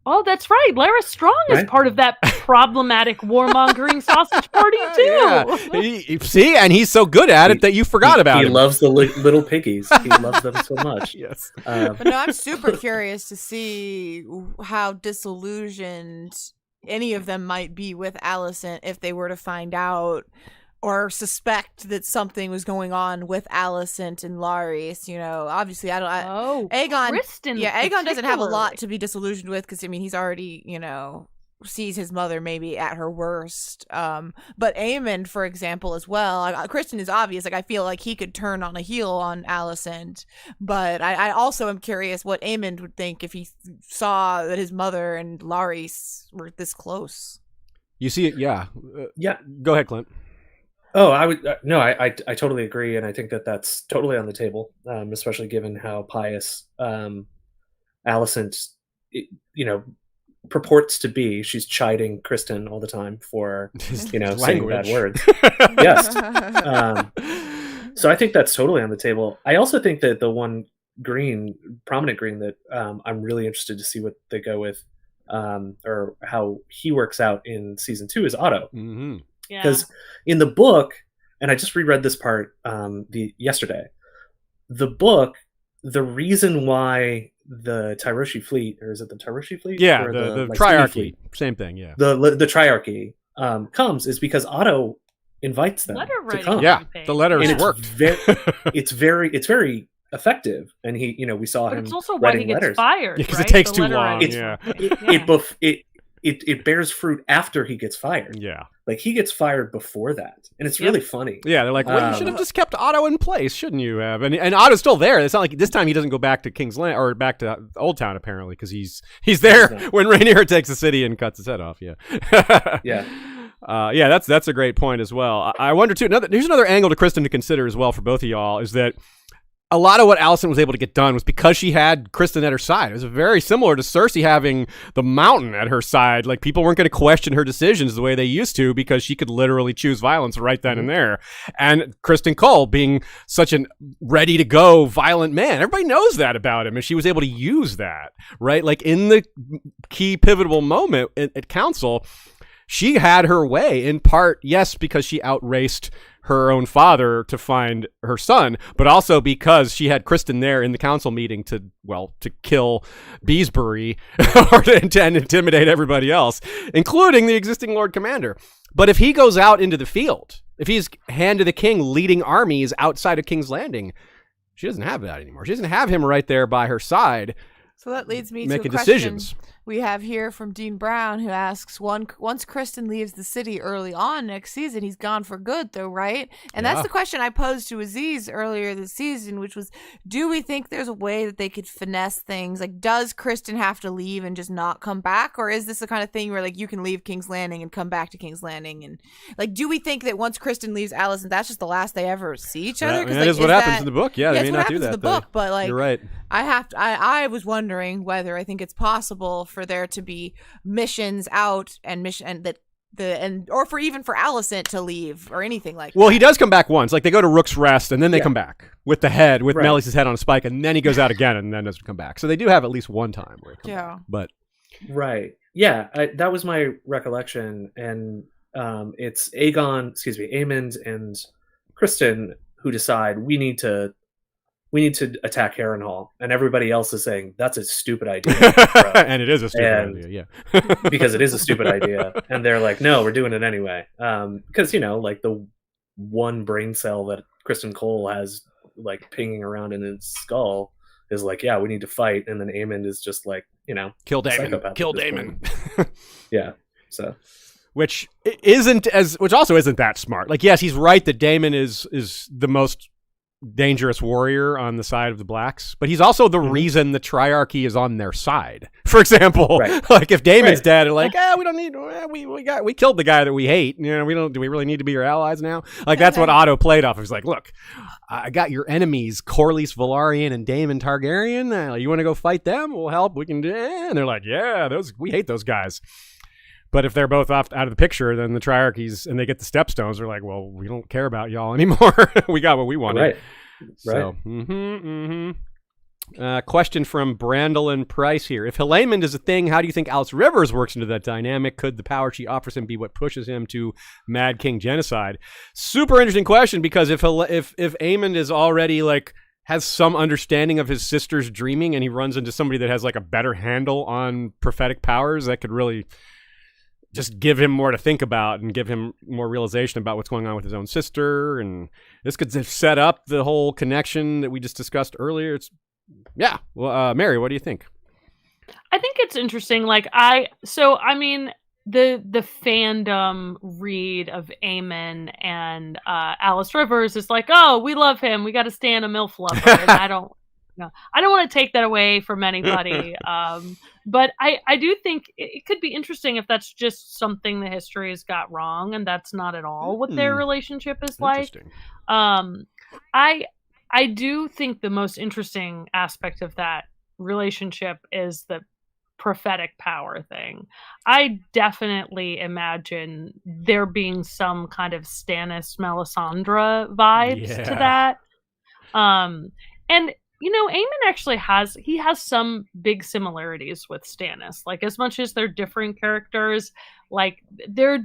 B: Oh, that's right. Larys Strong is part of that problematic warmongering sausage party, too.
A: Yeah. See, and he's so good at it that you forgot about him.
C: He loves the little piggies. He loves them so much.
A: Yes.
D: But no, I'm super curious to see how disillusioned any of them might be with Alicent if they were to find out or suspect that something was going on with Alicent and Larys. You know, obviously, Aegon.
B: Kristen,
D: Aegon doesn't have a lot to be disillusioned with because, I mean, he's already, you know, sees his mother maybe at her worst. But Aemond, for example, as well. Kristen is obvious. Like, I feel like he could turn on a heel on Alicent. But I also am curious what Aemond would think if he saw that his mother and Larys were this close.
A: You see it, yeah.
C: Yeah.
A: Go ahead, Clint.
C: Oh, I would no. I totally agree, and I think that that's totally on the table, especially given how pious Alicent, you know, purports to be. She's chiding Kristen all the time for, you know, saying bad words. Yes. So I think that's totally on the table. I also think that the one prominent green that I'm really interested to see what they go with, or how he works out in season 2 is Otto.
A: Mm-hmm.
C: Because in the book, and I just reread this part yesterday, the book, the reason why the Tyroshi fleet, or is it the Tyroshi fleet?
A: Yeah,
C: or
A: the
C: like,
A: triarchy,
C: fleet,
A: same thing. Yeah,
C: the triarchy comes is because Otto invites them to come.
A: Yeah, the letter has worked.
C: It's very effective, and he, you know, we saw
B: but
C: him.
B: It's also why he gets fired
A: because
B: right?
A: it takes
B: the
A: too long.
C: It bears fruit after he gets fired.
A: Yeah.
C: Like, he gets fired before that. And it's really funny.
A: Yeah, they're like, well, you should have just kept Otto in place, shouldn't you have? And Otto's still there. It's not like this time he doesn't go back to King's Land or back to Old Town, apparently, because he's there when Rhaenyra takes the city and cuts his head off. Yeah.
C: Yeah.
A: That's a great point as well. I wonder, too, here's another angle to Kristen to consider as well for both of y'all, is that a lot of what Alicent was able to get done was because she had Kristen at her side. It was very similar to Cersei having the Mountain at her side. Like, people weren't going to question her decisions the way they used to because she could literally choose violence right then and there. And Kristen Cole being such an ready-to-go violent man. Everybody knows that about him, and she was able to use that, right? Like, in the key pivotal moment at Council, she had her way, in part, yes, because she outraced her own father to find her son, but also because she had Kristen there in the council meeting to kill Beesbury or to intimidate everybody else, including the existing Lord Commander. But if he goes out into the field, if he's Hand to the King leading armies outside of King's Landing, she doesn't have that anymore. She doesn't have him right there by her side.
D: So that leads me to
A: making
D: a question
A: decisions.
D: We have here from Dean Brown, who asks, once Kristen leaves the city early on next season, he's gone for good, though, right? And that's the question I posed to Aziz earlier this season, which was, do we think there's a way that they could finesse things? Like, does Kristen have to leave and just not come back? Or is this the kind of thing where, like, you can leave King's Landing and come back to King's Landing? And, like, do we think that once Kristen leaves Allison, that's just the last they ever see each other?
A: That is what happens in the book. Yeah, they may not do that.
D: In the book, but, like,
A: you're right.
D: I was wondering whether I think it's possible for there to be missions out or for Alicent to leave or anything like that.
A: Well, he does come back once. Like, they go to Rook's Rest and then they come back with the head, with Melis's head on a spike, and then he goes out again and then doesn't come back. So they do have at least one time where he comes back. But
C: right. Yeah, that was my recollection, and it's Aemond and Kristen who decide we need to attack Harrenhal, and everybody else is saying that's a stupid idea.
A: And it is a stupid idea, yeah.
C: Because it is a stupid idea, and they're like, no, we're doing it anyway. Because, you know, like, the one brain cell that Kristen Cole has, like, pinging around in his skull is like, yeah, we need to fight, and then Aemond is just like, you know,
A: kill Daemon.
C: Yeah. So,
A: which also isn't that smart. Like, yes, he's right that Daemon is the most dangerous warrior on the side of the Blacks, but he's also the reason the Triarchy is on their side. For example, like, if Daemon's dead, they're like, we don't need, we killed the guy that we hate. You know, do we really need to be your allies now? Like, that's what Otto played off. He's like, look, I got your enemies, Corlys Velaryon and Daemon Targaryen. You want to go fight them? We'll help. We can do. And they're like, yeah, we hate those guys. But if they're both out of the picture, then the Triarchies, and they get the Stepstones, they're like, well, we don't care about y'all anymore. We got what we wanted.
C: Right.
A: So, question from Brandolin Price here. If Helaemond is a thing, how do you think Alice Rivers works into that dynamic? Could the power she offers him be what pushes him to Mad King genocide? Super interesting question, because if Aemond is already, like, has some understanding of his sister's dreaming, and he runs into somebody that has, like, a better handle on prophetic powers, that could really just give him more to think about and give him more realization about what's going on with his own sister. And this could set up the whole connection that we just discussed earlier. Well, Mary, what do you think?
B: I think it's interesting. The fandom read of Aemon and Alice Rivers is like, oh, we love him. We got to stand a MILF lover. And I don't want to take that away from anybody. But I do think it could be interesting if that's just something the history has got wrong, and that's not at all what their relationship is like. I do think the most interesting aspect of that relationship is the prophetic power thing. I definitely imagine there being some kind of Stannis Melisandre vibes to that. And Aemon actually has some big similarities with Stannis. Like, as much as they're different characters, like they're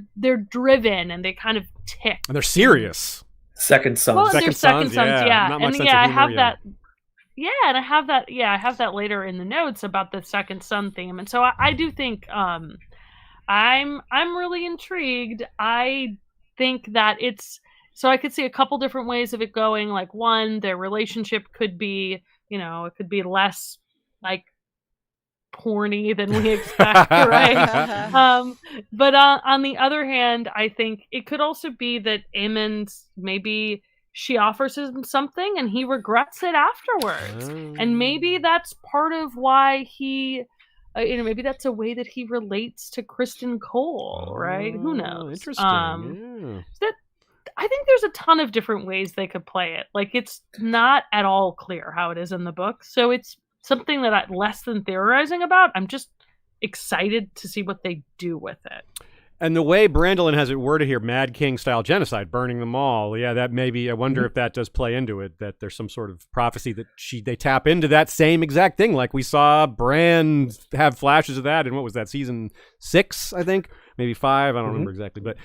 B: driven and they kind of tick.
A: And they're serious.
C: Second sons.
B: Well, they're second sons, yeah.
A: Not much
B: And
A: sense of
B: I
A: humor,
B: have that. Yeah, and I have that later in the notes about the second son theme. And so I do think I'm really intrigued. I think that so I could see a couple different ways of it going. Like, one, their relationship could be, it could be less like porny than we expect, right? But on the other hand, I think it could also be that Aemon's maybe she offers him something and he regrets it afterwards. And maybe that's part of why he, maybe that's a way that he relates to Kristen Cole, right? Who knows?
A: Interesting.
B: I think there's a ton of different ways they could play it. Like, it's not at all clear how it is in the book. So it's something that I'm less than theorizing about. I'm just excited to see what they do with it.
A: And the way Brandolin has it worded here, Mad King style genocide, burning them all. Yeah, that maybe, I wonder if that does play into it, that there's some sort of prophecy that they tap into that same exact thing. Like we saw Bran have flashes of that in, what was that, season 6, I think? Maybe 5, I don't remember exactly. But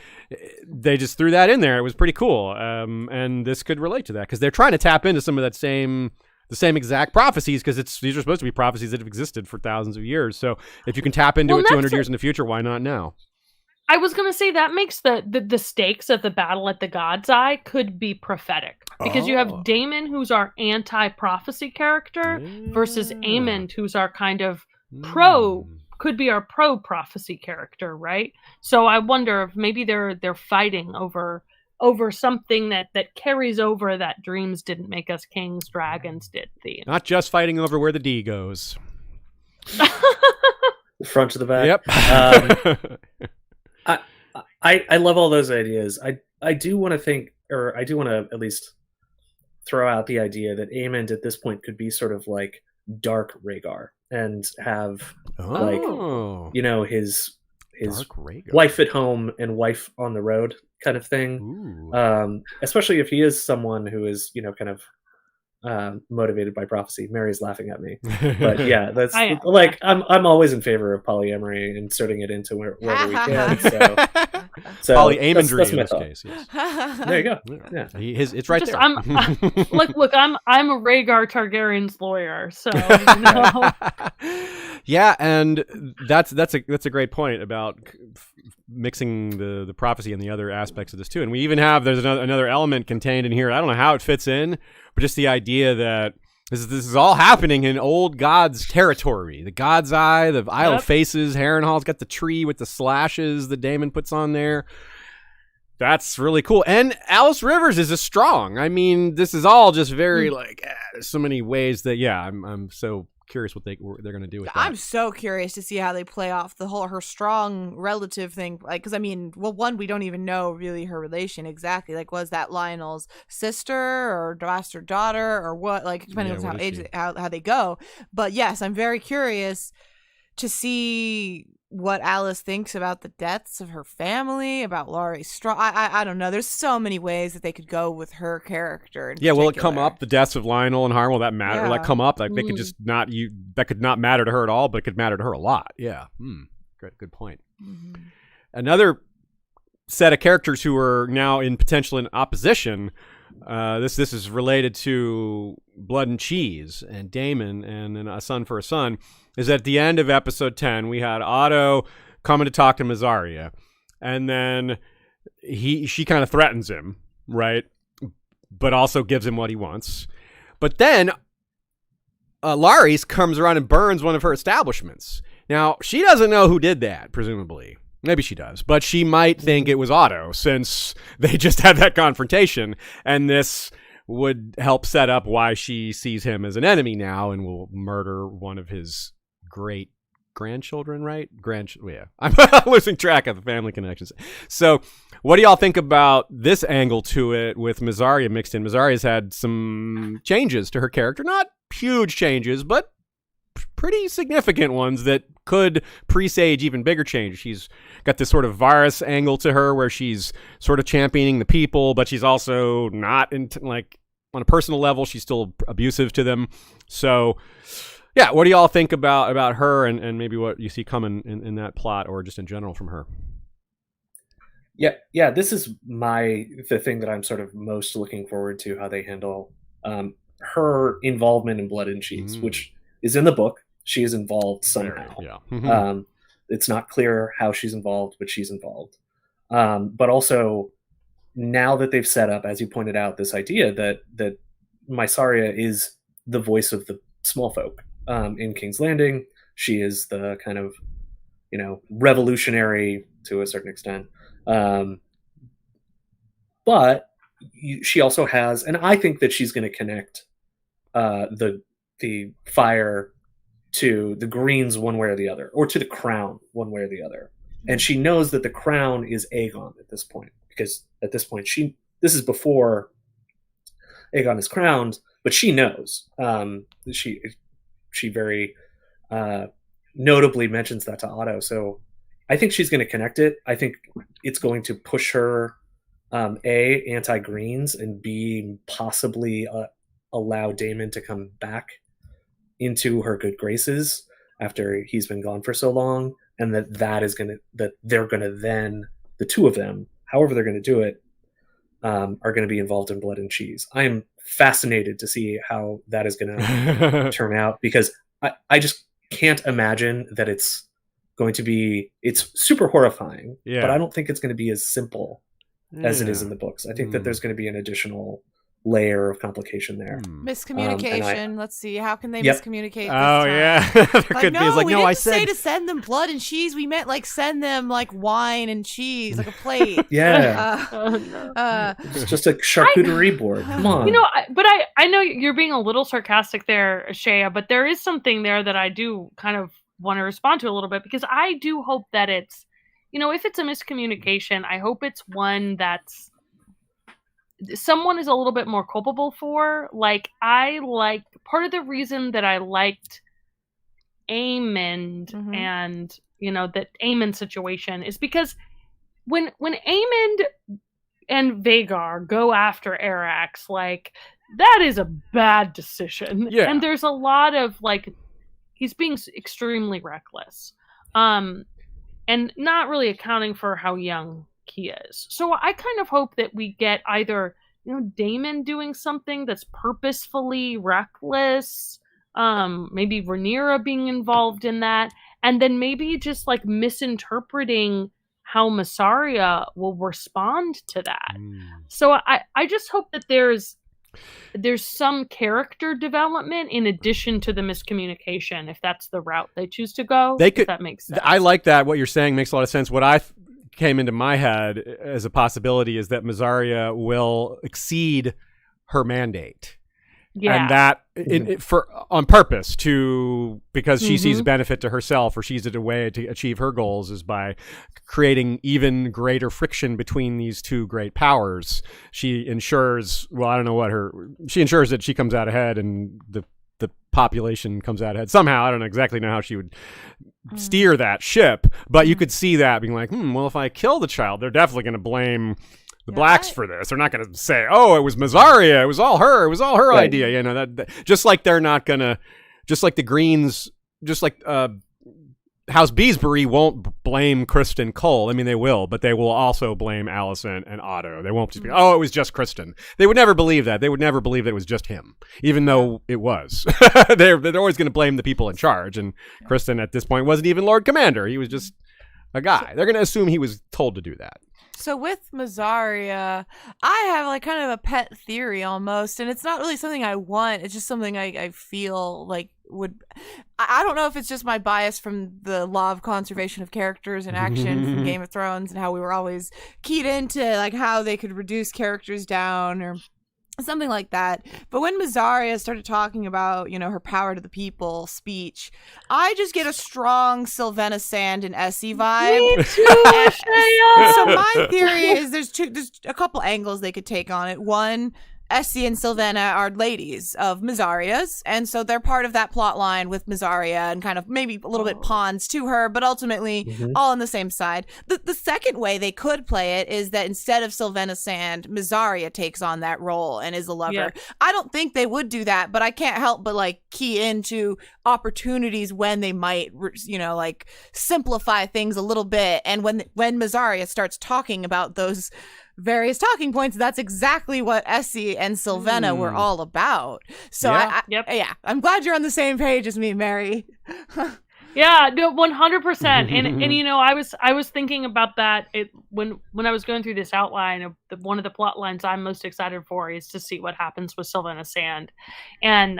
A: they just threw that in there. It was pretty cool. And this could relate to that because they're trying to tap into some of that the same exact prophecies, because these are supposed to be prophecies that have existed for thousands of years. So if you can tap into it 200 years in the future, why not now?
B: I was going to say that makes the stakes of the battle at the God's Eye could be prophetic, because you have Daemon, who's our anti-prophecy character, versus Aemon, who's our kind of could be our pro-prophecy character, right? So I wonder if maybe they're fighting over something that carries over that dreams didn't make us kings, dragons did.
A: Not just fighting over where the D goes.
C: The front to the back.
A: Yep.
C: I love all those ideas. I do want to think, or I do want to at least throw out the idea that Aemon at this point could be sort of like dark Rhaegar and have his wife at home and wife on the road kind of thing. Especially if he is someone who is kind of motivated by prophecy. Mary's laughing at me, but yeah, that's like I'm always in favor of polyamory, inserting it into wherever we can. So
A: polyamory in this case. Yes.
C: There you go.
A: Yeah, it's right there.
B: Look, I'm a Rhaegar Targaryen's lawyer, so
A: yeah, and that's a great point about mixing the prophecy and the other aspects of this too. And we even have there's another element contained in here. I don't know how it fits in, but just the idea that this is all happening in old God's territory. The God's Eye, the Isle of Faces, Harrenhal's got the tree with the slashes that Daemon puts on there. That's really cool. And Alice Rivers is a strong. I mean, this is all just very there's so many ways that I'm so curious what they're going to do with that.
D: I'm so curious to see how they play off the whole her strong relative thing, like, because I mean, well, one, we don't even know really her relation exactly, like, was that Lionel's sister or bastard daughter or what, like, depending on how they go. But yes, I'm very curious to see what Alice thinks about the deaths of her family, about Laurie Strong. I don't know. There's so many ways that they could go with her character.
A: Will it come up, the deaths of Lionel and Harm? Will that matter? Will that come up? Like, they could just that could not matter to her at all, but it could matter to her a lot. Yeah. Great. Good point. Mm-hmm. Another set of characters who are now in opposition. This is related to Blood and Cheese and Daemon and A Son for a Son. Is at the end of episode 10, we had Otto coming to talk to Mysaria, and then she kind of threatens him, right? But also gives him what he wants. But then Larys comes around and burns one of her establishments. Now, she doesn't know who did that, presumably. Maybe she does, but she might think it was Otto, since they just had that confrontation, and this would help set up why she sees him as an enemy now and will murder one of his great grandchildren, right? Yeah. I'm losing track of the family connections. So what do y'all think about this angle to it with Mysaria mixed in? Mysaria's had some changes to her character, not huge changes, but pretty significant ones that could presage even bigger change. She's got this sort of virus angle to her where she's sort of championing the people, but she's also not like on a personal level, she's still abusive to them. So yeah, what do y'all think about her and maybe what you see coming in that plot or just in general from her?
C: Yeah, this is the thing that I'm sort of most looking forward to, how they handle her involvement in Blood and Cheese, which is in the book. She is involved somehow.
A: Yeah.
C: It's not clear how she's involved, but she's involved. But also, now that they've set up, as you pointed out, this idea that Mysaria is the voice of the small folk in King's Landing. She is the kind of, revolutionary to a certain extent. But she also has, and I think that she's going to connect the fire to the Greens one way or the other, or to the crown one way or the other. And she knows that the crown is Aegon at this point, because at this point this is before Aegon is crowned, but she knows. She very notably mentions that to Otto. So I think she's going to connect it. I think it's going to push her A, anti-Greens, and B, possibly allow Daemon to come back into her good graces after he's been gone for so long, and that they're going to then, the two of them, however they're going to do it, are going to be involved in Blood and Cheese. I am fascinated to see how that is going to turn out, because I just can't imagine that it's super horrifying, but I don't think it's going to be as simple as it is in the books. I think that there's going to be an additional layer of complication there.
D: Miscommunication. Let's see. How can they miscommunicate this
A: time?
D: Yeah.
A: There could be. It's like,
D: we
A: no,
D: didn't
A: I said
D: say to send them blood and cheese. We meant like send them like wine and cheese, like a plate.
C: Yeah. It's just a charcuterie board. Come on.
B: I know you're being a little sarcastic there, Shea, but there is something there that I do kind of want to respond to a little bit, because I do hope that it's, if it's a miscommunication, I hope it's one that's someone is a little bit more culpable for. Like, part of the reason that I liked Aemond and, that Aemond situation is because when Aemond and Vhagar go after Arax, like, that is a bad decision.
A: Yeah.
B: And there's a lot of, like, he's being extremely reckless. And not really accounting for how young he is. So I kind of hope that we get either, Daemon doing something that's purposefully reckless, maybe Rhaenyra being involved in that, and then maybe just like misinterpreting how Mysaria will respond to that. So I just hope that there's some character development in addition to the miscommunication, if that's the route they choose to go. If that makes sense.
A: I like that. What you're saying makes a lot of sense. What I came into my head as a possibility is that Mysaria will exceed her mandate.
B: Yeah.
A: And that on purpose, because she sees a benefit to herself, or she's a way to achieve her goals is by creating even greater friction between these two great powers. She ensures, she ensures that she comes out ahead and the population comes out ahead somehow. I don't exactly know how she would steer that ship, but you could see that being like, well, if I kill the child, they're definitely going to blame the blacks for this. They're not going to say, oh, it was Mysaria, it was all her idea. That just like they're not going to, just like the Greens, just like House Beesbury won't blame Kristen Cole. I mean, they will, but they will also blame Allison and Otto. They won't just be, oh, it was just Kristen. They would never believe that. They would never believe that it was just him, even though it was. They're always going to blame the people in charge. And Kristen at this point wasn't even Lord Commander. He was just a guy. They're going to assume he was told to do that.
D: So with Mysaria, I have like kind of a pet theory almost, and it's not really something I want. It's just something I feel like would. I don't know if it's just my bias from the law of conservation of characters and action from Game of Thrones and how we were always keyed into like how they could reduce characters down or something like that. But when Mysaria started talking about, her power to the people speech, I just get a strong Sylvana Sand and Essie vibe.
B: Me too,
D: So my theory is there's a couple angles they could take on it. One, Essie and Sylvana are ladies of Mysaria's, and so they're part of that plot line with Mysaria and kind of maybe a little bit pawns to her, but ultimately all on the same side. The second way they could play it is that instead of Sylvana Sand, Mysaria takes on that role and is a lover. Yeah. I don't think they would do that, but I can't help but like key into opportunities when they might, like simplify things a little bit. And when Mysaria starts talking about those various talking points, that's exactly what Essie and Sylvana were all about. So I'm glad you're on the same page as me, Mary.
B: Yeah, no, 100%. And I was thinking about that when I was going through this outline. One of the plot lines I'm most excited for is to see what happens with Sylvana Sand, and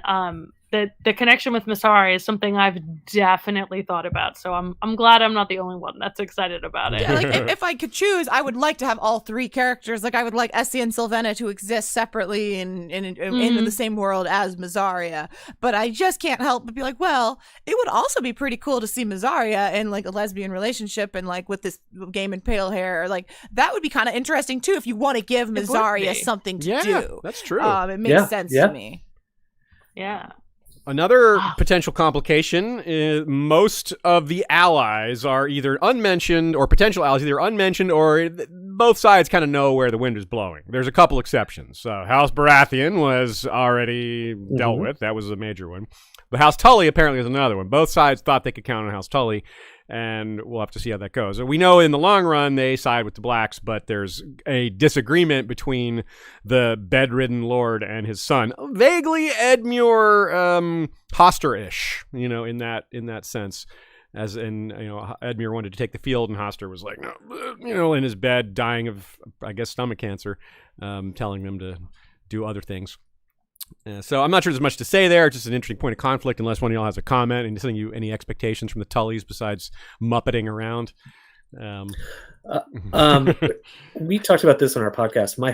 B: the connection with Mysaria is something I've definitely thought about. So I'm glad I'm not the only one that's excited about it.
D: Yeah, like if I could choose, I would like to have all three characters. Like I would like Essie and Sylvana to exist separately in the same world as Mysaria. But I just can't help but be like, well, it would also be pretty cool to see Mysaria in like a lesbian relationship and like with this game and pale hair. Like that would be kind of interesting too if you want to give Mysaria something to do.
A: Yeah, that's true.
D: It makes sense to me.
B: Yeah.
A: Another potential complication is most of the allies are either unmentioned, or potential allies either unmentioned, or both sides kind of know where the wind is blowing. There's a couple exceptions. House Baratheon was already dealt with. That was a major one. But House Tully apparently is another one. Both sides thought they could count on House Tully, and we'll have to see how that goes. We know in the long run they side with the blacks, but there's a disagreement between the bedridden lord and his son. Vaguely Edmure Hoster-ish, in that sense. As in, Edmure wanted to take the field, and Hoster was like, no, in his bed, dying of, I guess, stomach cancer, telling them to do other things. So I'm not sure there's much to say there. It's just an interesting point of conflict, unless one of y'all has a comment and any expectations from the Tullys besides muppeting around.
C: We talked about this on our podcast. My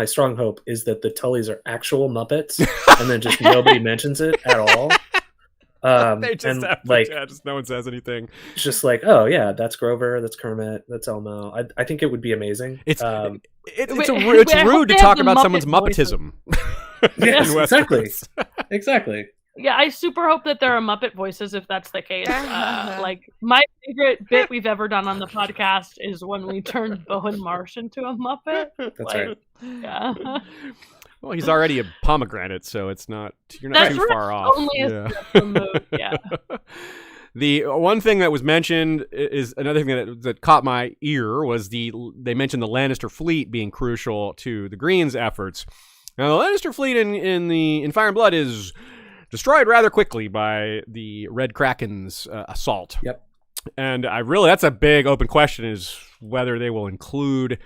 C: strong hope is that the Tullys are actual Muppets, and then just nobody mentions it at all.
A: They just
C: and
A: have just no one says anything.
C: It's just like, oh yeah, that's Grover, that's Kermit, that's Elmo. I think it would be amazing.
A: It's rude to talk about someone's Muppetism.
C: Yes, exactly.
B: Yeah, I super hope that there are Muppet voices if that's the case. Like my favorite bit we've ever done on the podcast is when we turned Bowen Marsh into a Muppet.
C: That's right.
B: Yeah.
A: Well, he's already a pomegranate, so you're not too far off.
B: Yeah.
A: The one thing that was mentioned is another thing that caught my ear was they mentioned the Lannister fleet being crucial to the Greens' efforts. Now, the Lannister fleet in Fire and Blood is destroyed rather quickly by the Red Kraken's assault.
C: Yep.
A: And that's a big open question, is whether they will include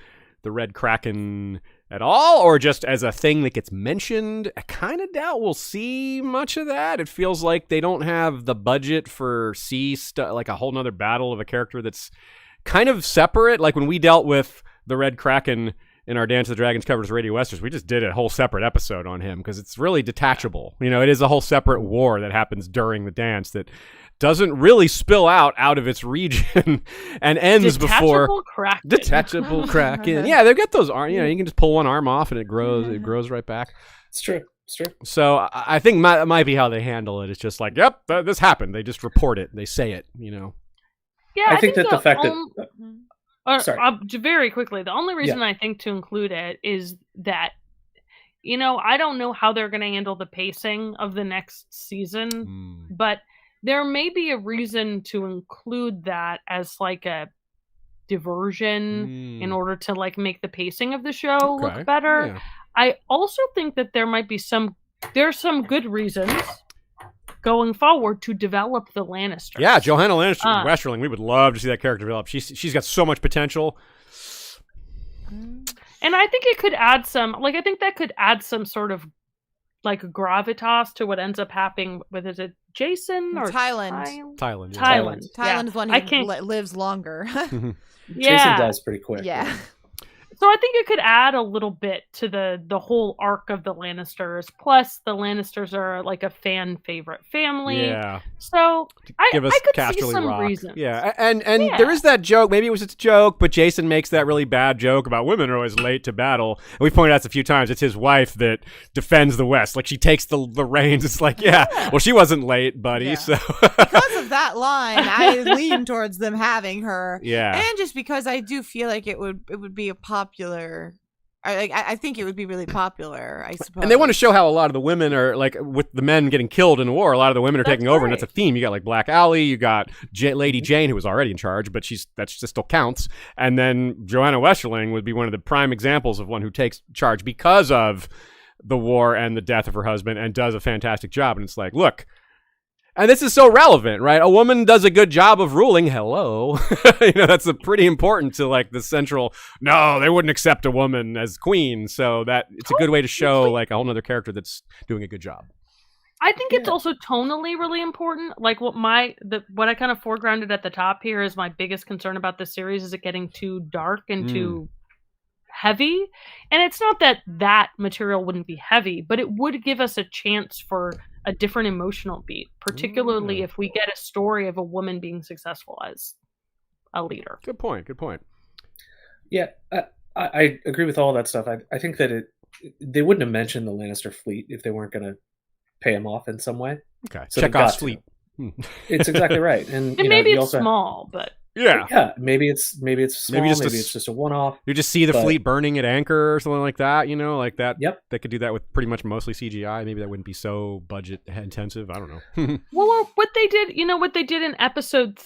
A: the Red Kraken at all, or just as a thing that gets mentioned. I kind of doubt we'll see much of that. It feels like they don't have the budget for like a whole nother battle of a character that's kind of separate. Like when we dealt with the Red Kraken in our Dance of the Dragons covers Radio Westeros, we just did a whole separate episode on him because it's really detachable. It is a whole separate war that happens during the dance that doesn't really spill out of its region and ends before detachable Kraken. Yeah, they've got those arms. You can just pull one arm off and it grows right back.
C: It's true.
A: So I think that might be how they handle it. It's just like, yep, this happened. They just report it. They say it.
B: Yeah,
C: I think that the fact that
B: very quickly, the only reason I think to include it is that I don't know how they're going to handle the pacing of the next season, but there may be a reason to include that as like a diversion in order to like make the pacing of the show look better. Yeah. I also think that there might be there's some good reasons going forward to develop the Lannisters.
A: Yeah, Johanna Lannister, Westerling. We would love to see that character develop. She's got so much potential.
B: And I think it could add some, like, I think that could add some sort of, like, gravitas to what ends up happening with, is it Jason or
D: Tyland?
A: Tyland. Yeah.
D: Tyland is one who lives longer.
C: Jason dies pretty quick.
D: Yeah.
B: So I think it could add a little bit to the whole arc of the Lannisters. Plus, the Lannisters are like a fan favorite family.
A: Yeah.
B: So I could see
A: Casterly
B: some
A: Rock.
B: reasons.
A: Yeah, and there is that joke. Maybe it was a joke, but Jason makes that really bad joke about women are always late to battle. And we've pointed out this a few times. It's his wife that defends the West. Like, she takes the reins. It's like, well, she wasn't late, buddy.
D: Yeah.
A: So
D: because of that line, I lean towards them having her.
A: Yeah.
D: And just because I do feel like it would be a popular. I think it would be really popular, I suppose.
A: And they want to show how a lot of the women are, like, with the men getting killed in the war, a lot of the women are taking over, and that's a theme. You got, like, Black Aly, you got Lady Jane, who was already in charge, but that still counts. And then Johanna Westerling would be one of the prime examples of one who takes charge because of the war and the death of her husband and does a fantastic job. And it's like, look, and this is so relevant, right? A woman does a good job of ruling. Hello. That's pretty important to, like, the central, no, they wouldn't accept a woman as queen. So that it's a good way to show, like, a whole nother character that's doing a good job.
B: I think it's also tonally really important. Like, what I kind of foregrounded at the top here is my biggest concern about this series is it getting too dark and too heavy. And it's not that material wouldn't be heavy, but it would give us a chance for a different emotional beat, particularly if we get a story of a woman being successful as a leader.
A: Good point.
C: Yeah, I agree with all that stuff. I think that they wouldn't have mentioned the Lannister fleet if they weren't going to pay him off in some way.
A: Okay,
C: so
A: Chekhov's fleet.
C: It's exactly right. And
B: maybe it's small, but
C: yeah, maybe it's small, maybe it's just a one-off.
A: You just see the fleet burning at anchor or something like that, like that.
C: Yep.
A: They could do that with pretty much mostly CGI. Maybe that wouldn't be so budget intensive. I don't know.
B: Well, what they did in episode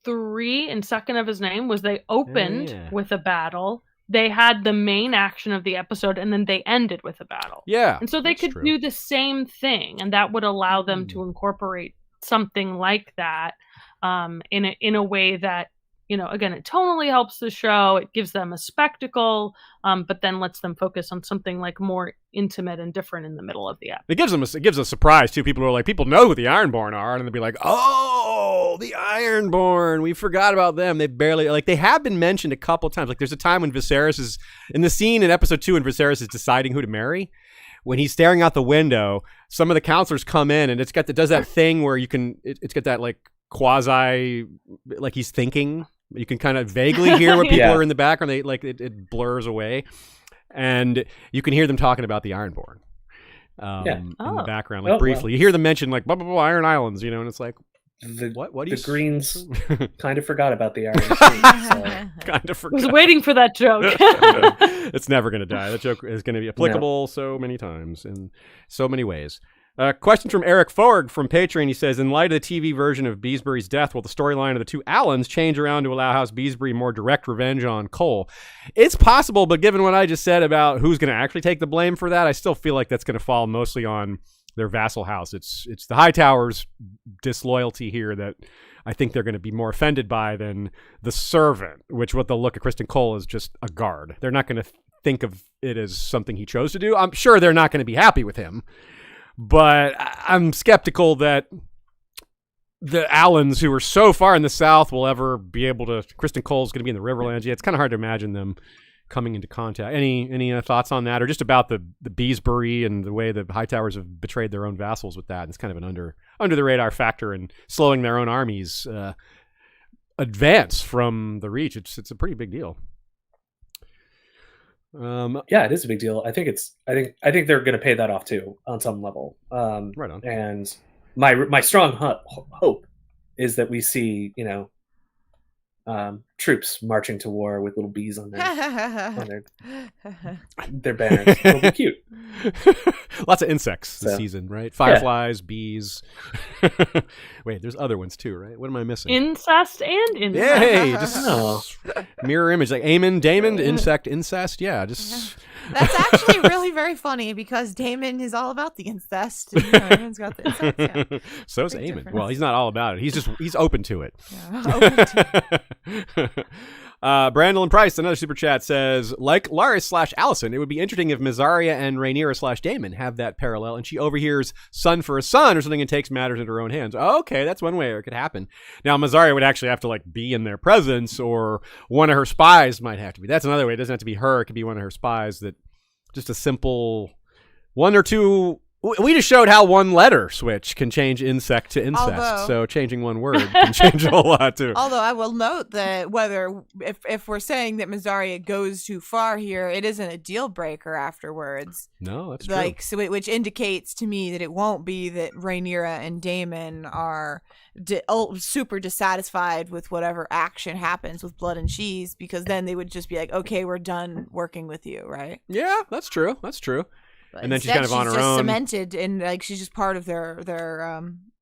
B: 3 in Second of His Name was they opened with a battle. They had the main action of the episode, and then they ended with a battle.
A: Yeah.
B: And so they could do the same thing, and that would allow them to incorporate something like that in a way that, again, it tonally helps the show. It gives them a spectacle, but then lets them focus on something like more intimate and different in the middle of the episode.
A: It gives a surprise too. People know who the Ironborn are, and they'll be like, "Oh, the Ironborn! We forgot about them." They have been mentioned a couple times. Like, there's a time when Viserys is in the scene in episode 2 when Viserys is deciding who to marry. When he's staring out the window, some of the counselors come in, and it does that thing where it's got that, like, quasi, like, he's thinking. You can kind of vaguely hear what people are in the background. They it blurs away, and you can hear them talking about the Ironborn in the background, like briefly. You hear them mention, like, blah blah blah, Iron Islands, and it's like, what?
C: The Greens kind of forgot about the Iron.
A: Kind of forgot.
B: I was waiting for that joke.
A: It's never going to die. That joke is going to be applicable so many times in so many ways. Question from Eric Forg from Patreon. He says, in light of the TV version of Beesbury's death, will the storyline of the two Allens change around to allow House Beesbury more direct revenge on Cole? It's possible, but given what I just said about who's going to actually take the blame for that, I still feel like that's going to fall mostly on their vassal house. It's the Hightowers' disloyalty here that I think they're going to be more offended by than the servant, which what they'll look at Kristen Cole as just a guard. They're not going to think of it as something he chose to do. I'm sure they're not going to be happy with him. But I'm skeptical that the Allens, who are so far in the South, will ever be able to. Kristen Cole's going to be in the Riverlands. Yeah, it's kind of hard to imagine them coming into contact. Any thoughts on that, or just about the Beesbury and the way the Hightowers have betrayed their own vassals with that? It's kind of an under the radar factor in slowing their own armies advance from the Reach. It's a pretty big deal.
C: Yeah, it is a big deal. I think they're going to pay that off too on some level.
A: Right on.
C: And my strong hope is that we see, troops marching to war with little bees on their banners. It'll be cute.
A: Lots of insects this season, right? Fireflies, bees. Wait, there's other ones too, right? What am I missing?
B: Incest and incest.
A: Yay! Just mirror image, like Damon, insect, incest. Yeah, just
D: That's actually really very funny because Daemon is all about the incest. And, everyone's got the incest. Yeah.
A: So's
D: Big
A: Aemon.
D: difference.
A: Well, he's not all about it. He's open to it.
D: Yeah. Open to-
A: Brandon Price, another super chat, says, like Laris/Allison, it would be interesting if Mysaria and Rhaenyra/Daemon have that parallel and she overhears son for a son or something and takes matters into her own hands. Okay, that's one way it could happen. Now, Mysaria would actually have to like be in their presence, or one of her spies might have to be. That's another way. It doesn't have to be her. It could be one of her spies. That just a simple one or two. We just showed how one letter switch can change insect to incest. So changing one word can change a whole lot too.
D: Although I will note that if we're saying that Mysaria goes too far here, it isn't a deal breaker afterwards.
A: No, that's true.
D: Like, so which indicates to me that it won't be that Rhaenyra and Daemon are super dissatisfied with whatever action happens with Blood and Cheese, because then they would just be like, okay, we're done working with you, right?
A: Yeah, that's true. That's true.
D: But
A: and then she's kind of on her own.
D: Cemented, and like she's just part of their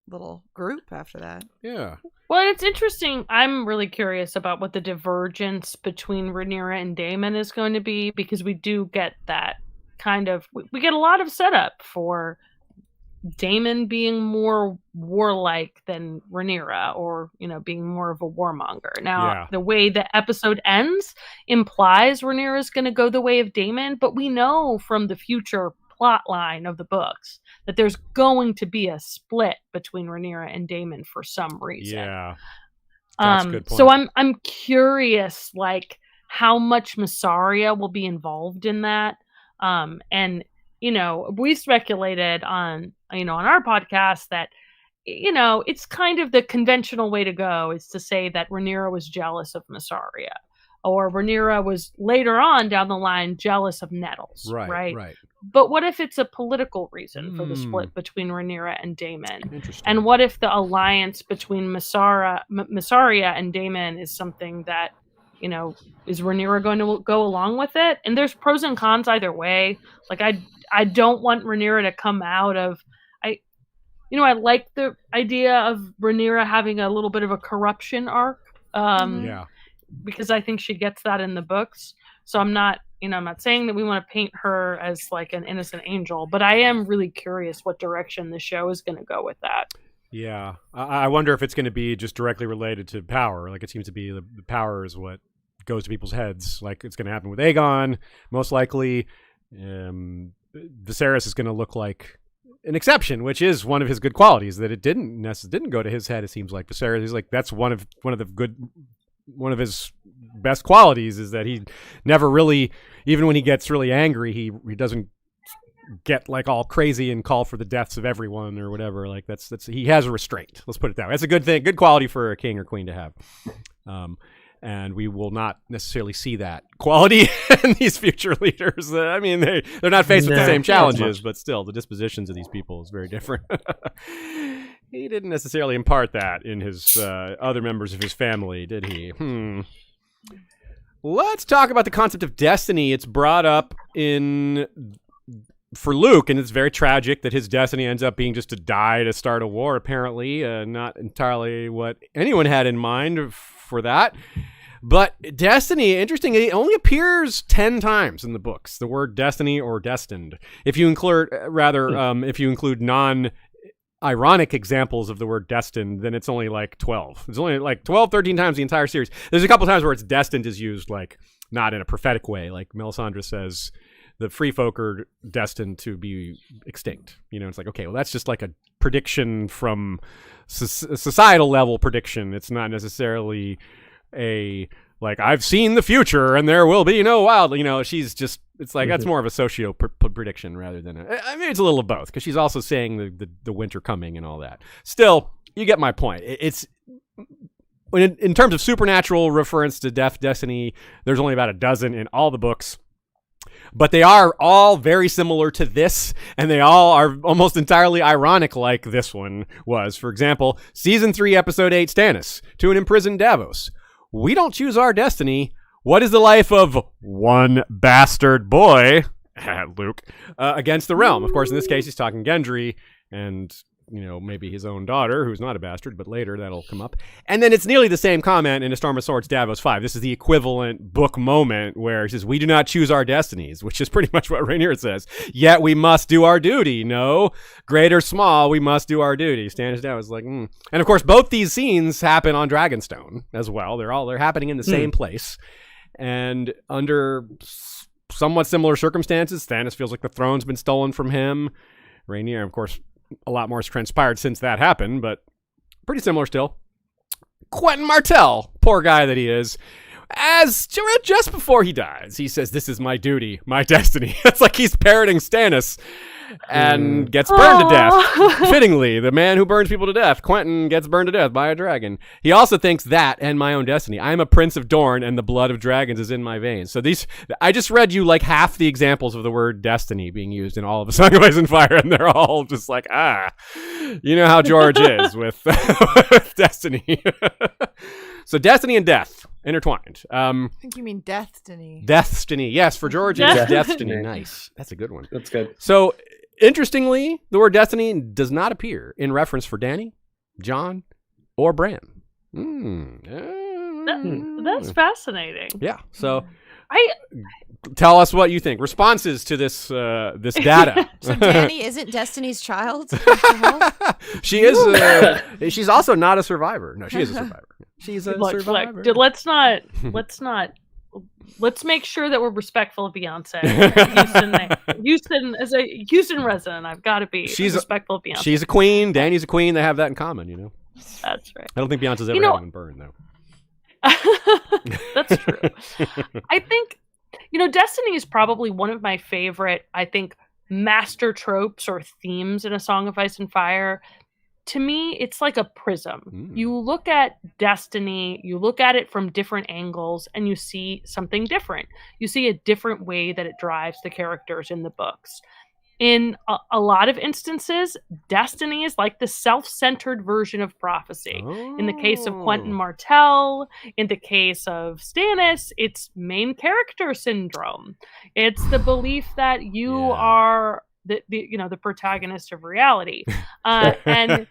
D: little group after that.
A: Yeah.
B: Well, it's interesting. I'm really curious about what the divergence between Rhaenyra and Daemon is going to be, because we do get that kind of we get a lot of setup for Daemon being more warlike than Rhaenyra, or being more of a warmonger. Now, The way the episode ends implies Rhaenyra is going to go the way of Daemon, but we know from the future plot line of the books that there's going to be a split between Rhaenyra and Daemon for some reason.
A: Yeah, that's a good point.
B: So I'm curious, like, how much Mysaria will be involved in that, and we speculated on our podcast that it's kind of the conventional way to go is to say that Rhaenyra was jealous of Mysaria, or Rhaenyra was later on down the line jealous of Nettles, right? But what if it's a political reason for the split between Rhaenyra and Daemon?
A: Interesting.
B: And what if the alliance between Mysaria and Daemon is something that, is Rhaenyra going to go along with it? And there's pros and cons either way. Like, I don't want Rhaenyra to come out of... I like the idea of Rhaenyra having a little bit of a corruption arc. Because I think she gets that in the books. So I'm not saying that we want to paint her as like an innocent angel, but I am really curious what direction the show is going to go with that.
A: Yeah. I wonder if it's going to be just directly related to power. Like, it seems to be the power is what goes to people's heads. Like, it's going to happen with Aegon, most likely. Viserys is going to look like an exception, which is one of his good qualities, that it didn't go to his head. It seems like Viserys is like, that's one of his best qualities is that he never really, even when he gets really angry, he doesn't get like all crazy and call for the deaths of everyone or whatever. Like, that's he has a restraint. Let's put it that way. That's a good thing, good quality for a king or queen to have. And we will not necessarily see that quality in these future leaders. I mean, they're not faced with the same challenges, but still, the dispositions of these people is very different. He didn't necessarily impart that in his other members of his family, did he? Let's talk about the concept of destiny. It's brought up for Luke, and it's very tragic that his destiny ends up being just to die to start a war, apparently. Not entirely what anyone had in mind for that. But destiny, interesting, it only appears 10 times in the books, the word destiny or destined. If you include non-ironic examples of the word destined, then it's only like 12. It's only like 12, 13 times the entire series. There's a couple times where it's destined is used like not in a prophetic way. Like Melisandre says, the free folk are destined to be extinct. It's like, okay, well, that's just like a prediction from societal level prediction. It's not necessarily like, I've seen the future and there will be no wild, she's just, it's like, that's more of a socio prediction rather than it's a little of both, because she's also saying the winter coming and all that. Still, you get my point. It's in terms of supernatural reference to destiny, there's only about a dozen in all the books. But they are all very similar to this, and they all are almost entirely ironic like this one was. For example, Season 3, Episode 8, Stannis, to an imprisoned Davos. We don't choose our destiny. What is the life of one bastard boy, Luke, against the realm? Of course, in this case, he's talking Gendry, and maybe his own daughter, who's not a bastard, but later that'll come up. And then it's nearly the same comment in A Storm of Swords, Davos 5. This is the equivalent book moment where he says, we do not choose our destinies, which is pretty much what Rhaenyra says. Yet we must do our duty. No, great or small, we must do our duty. Stannis Davos is like, And of course, both these scenes happen on Dragonstone as well. They're happening in the same place. And under somewhat similar circumstances, Stannis feels like the throne's been stolen from him. Rhaenyra, of course, a lot more has transpired since that happened, but pretty similar still. Quentin Martell, poor guy that he is, as just before he dies, he says, this is my duty, my destiny. It's like he's parroting Stannis and gets burned to death. Fittingly, the man who burns people to death, Quentin, gets burned to death by a dragon. He also thinks that and my own destiny. I am a prince of Dorne and the blood of dragons is in my veins. So I just read you like half the examples of the word destiny being used in all of A Song of Ice and Fire, and they're all just like, you know how George is with, with destiny. So destiny and death intertwined.
D: I think you mean destiny.
A: Destiny, yes, for George it's destiny. Nice, that's a good one.
C: That's good.
A: So interestingly, the word destiny does not appear in reference for Dany, Jon, or Bran.
B: That's fascinating.
A: Yeah. So tell us what you think. Responses to this this data.
D: So Dany isn't Destiny's child?
A: She is. She's also not a survivor. No, she is a survivor. She's a survivor.
B: Let's make sure that we're respectful of Beyonce. Houston resident. I've got to be respectful of Beyonce.
A: She's a queen. Dany's a queen. They have that in common,
B: That's right.
A: I don't think Beyonce's ever had one burned, though.
B: That's true. I think, Destiny is probably one of my favorite, master tropes or themes in A Song of Ice and Fire. To me, it's like a prism. You look at destiny, you look at it from different angles, and you see something different. You see a different way that it drives the characters in the books. In a lot of instances, destiny is like the self-centered version of prophecy. In the case of Quentin Martell, in the case of Stannis, it's main character syndrome. It's the belief that you are the protagonist of reality. And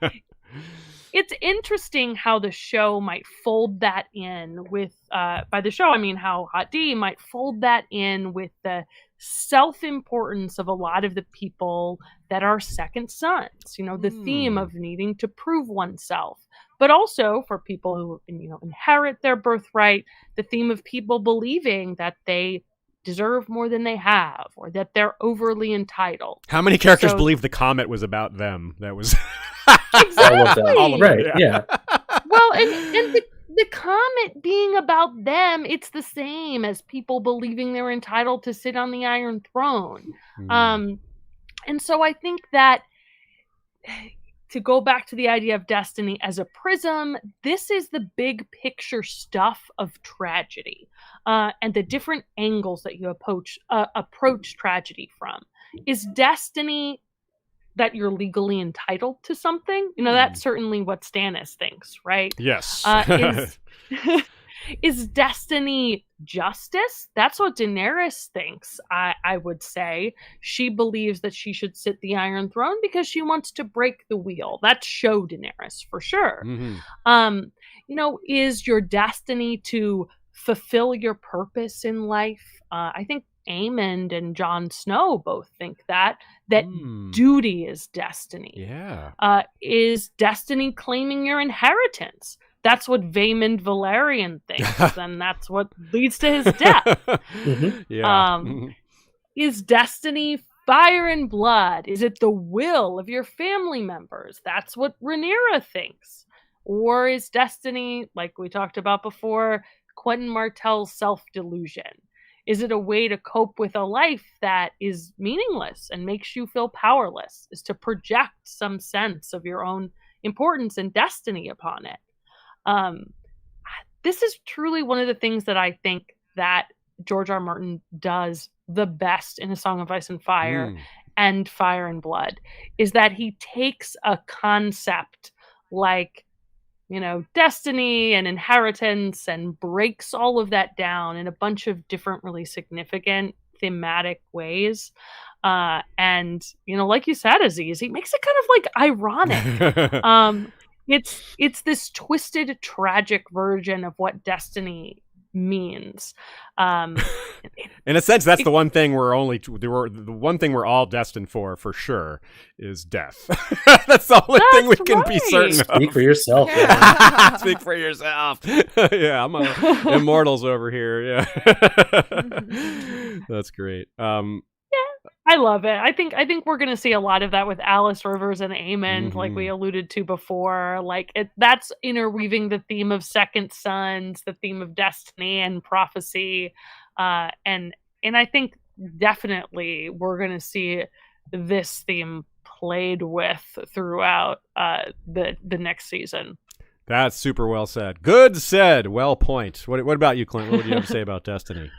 B: it's interesting how the show might fold that in with, by the show, I mean how Hot D might fold that in with the self-importance of a lot of the people that are second sons, the theme of needing to prove oneself, but also for people who, inherit their birthright, the theme of people believing that they deserve more than they have, or that they're overly entitled.
A: How many characters believe the comet was about them? That was
B: exactly
C: all of them. Right. Yeah.
B: Well, and the comet being about them, it's the same as people believing they're entitled to sit on the Iron Throne. And so I think that, to go back to the idea of destiny as a prism, this is the big picture stuff of tragedy, and the different angles that you approach tragedy from. Is destiny that you're legally entitled to something? That's certainly what Stannis thinks, right?
A: Yes.
B: Is destiny justice? That's what Daenerys thinks, I would say. She believes that she should sit the Iron Throne because she wants to break the wheel. That's show Daenerys, for sure. Is your destiny to fulfill your purpose in life? I think Aemond and Jon Snow both think that duty is destiny.
A: Yeah.
B: Is destiny claiming your inheritance? That's what Vaemond Valerian thinks, and that's what leads to his death.
A: Yeah.
B: Is destiny fire and blood? Is it the will of your family members? That's what Rhaenyra thinks. Or is destiny, like we talked about before, Quentin Martell's self-delusion? Is it a way to cope with a life that is meaningless and makes you feel powerless? Is to project some sense of your own importance and destiny upon it? This is truly one of the things that I think that George R. R. Martin does the best in A Song of Ice and Fire and Fire and Blood, is that he takes a concept like, destiny and inheritance and breaks all of that down in a bunch of different, really significant thematic ways. And like you said, Aziz, he makes it kind of like ironic. It's this twisted, tragic version of what destiny means.
A: In a sense, that's the one thing the one thing we're all destined for sure, is death. That's the only thing we can be certain of.
C: Speak for yourself.
D: Yeah.
A: Speak for yourself. Yeah, I'm immortals over here. Yeah, that's great.
B: I love it. I think we're going to see a lot of that with Alice Rivers and Aemond, like we alluded to before. Like that's interweaving the theme of second sons, the theme of destiny and prophecy, and I think definitely we're going to see this theme played with throughout the next season.
A: That's super well said. Good said. Well point. What about you, Clint? What would you have to say about destiny?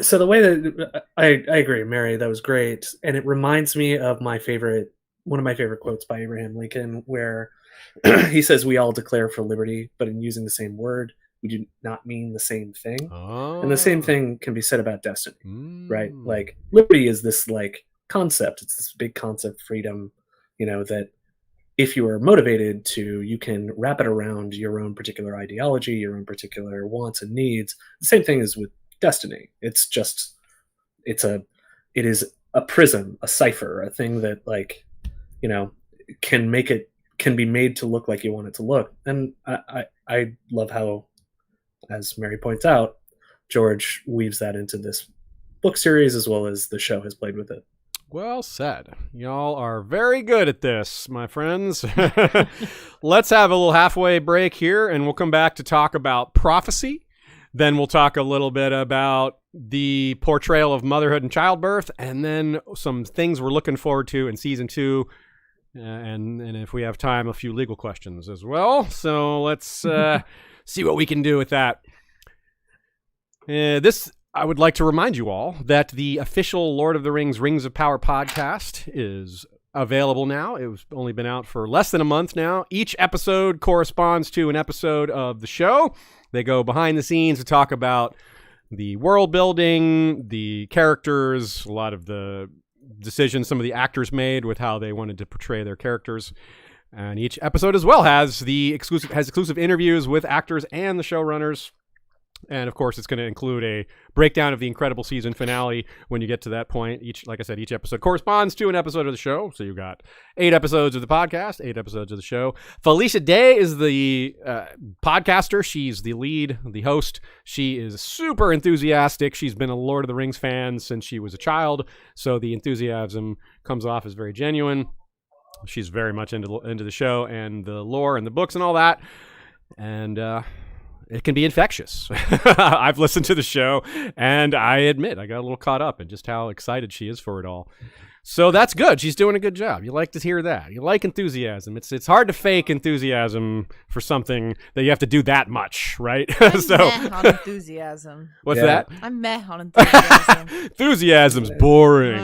C: So the way that I agree, Mary, that was great, and it reminds me of one of my favorite quotes by Abraham Lincoln, where he says, "We all declare for liberty, but in using the same word, we do not mean the same thing."
A: Oh.
C: And the same thing can be said about destiny, right? Like liberty is this like concept; it's this big concept, freedom, that if you are motivated to, you can wrap it around your own particular ideology, your own particular wants and needs. The same thing is with destiny. It is a prism, a cipher, a thing that can be made to look like you want it to look. And I love how, as Mary points out, George weaves that into this book series as well as the show has played with it.
A: Well said. Y'all are very good at this, my friends. Let's have a little halfway break here, and we'll come back to talk about prophecy. Then we'll talk a little bit about the portrayal of motherhood and childbirth, and then some things we're looking forward to in season 2. And if we have time, a few legal questions as well. So let's see what we can do with that. I would like to remind you all that the official Lord of the Rings Rings of Power podcast is available now. It's only been out for less than a month now. Each episode corresponds to an episode of the show. They go behind the scenes to talk about the world building, the characters, a lot of the decisions some of the actors made with how they wanted to portray their characters. And each episode as well has exclusive interviews with actors and the showrunners. And of course, it's going to include a breakdown of the incredible season finale when you get to that point. Like I said, each episode corresponds to an episode of the show. So you got 8 episodes of the podcast, 8 episodes of the show. Felicia Day is the podcaster. She's the lead, the host. She is super enthusiastic. She's been a Lord of the Rings fan since she was a child. So the enthusiasm comes off as very genuine. She's very much into the show and the lore and the books and all that. And it can be infectious. I've listened to the show, and I admit I got a little caught up in just how excited she is for it all. So that's good. She's doing a good job. You like to hear that. You like enthusiasm. It's hard to fake enthusiasm for something that you have to do that much, right?
D: I'm meh on enthusiasm.
A: What's that?
D: I'm meh on enthusiasm.
A: Enthusiasm's boring.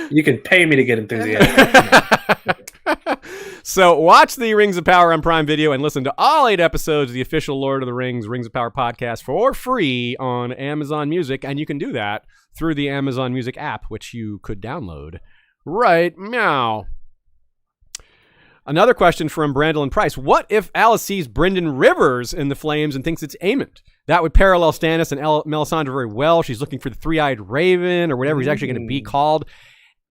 C: You can pay me to get enthusiastic.
A: So watch the Rings of Power on Prime Video and listen to all 8 episodes of the official Lord of the Rings Rings of Power podcast for free on Amazon Music. And you can do that through the Amazon Music app, which you could download right now. Another question from Brandolyn Price. What if Alice sees Brynden Rivers in the flames and thinks it's Aemond? That would parallel Stannis and Melisandre very well. She's looking for the three-eyed raven or whatever he's actually going to be called.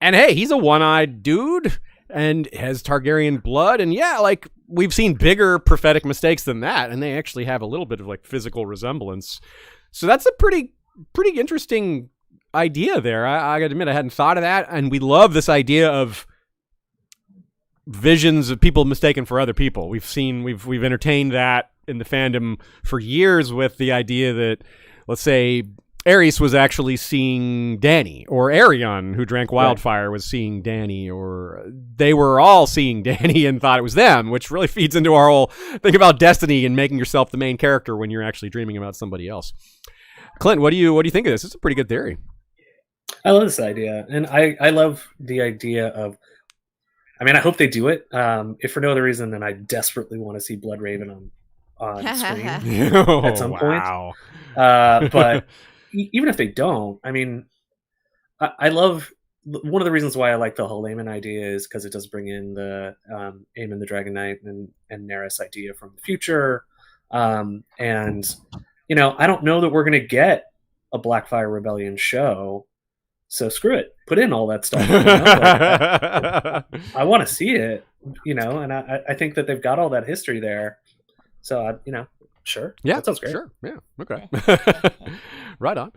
A: And hey, he's a one-eyed dude and has Targaryen blood. And yeah, like we've seen bigger prophetic mistakes than that. And they actually have a little bit of like physical resemblance. So that's a pretty interesting idea there. I gotta admit, I hadn't thought of that. And we love this idea of visions of people mistaken for other people. We've entertained that in the fandom for years with the idea that, let's say, Aerys was actually seeing Dany, or Aerion, who drank wildfire, was seeing Dany, or they were all seeing Dany and thought it was them, which really feeds into our whole thing about destiny and making yourself the main character when you're actually dreaming about somebody else. Clint, what do you think of this? It's a pretty good theory.
C: I love this idea, and I love the idea of. I mean, I hope they do it. If for no other reason than I desperately want to see Bloodraven on screen at some point. But even if they don't, I mean, I love one of the reasons why I like the whole Aemon idea is because it does bring in the Aemon the Dragon Knight and Nerys idea from the future, and I don't know that we're gonna get a Blackfire Rebellion show, so screw it, put in all that stuff. I want to see it, and I think that they've got all that history there, so sure,
A: yeah,
C: that sounds great.
A: Sure, yeah, okay. Right on.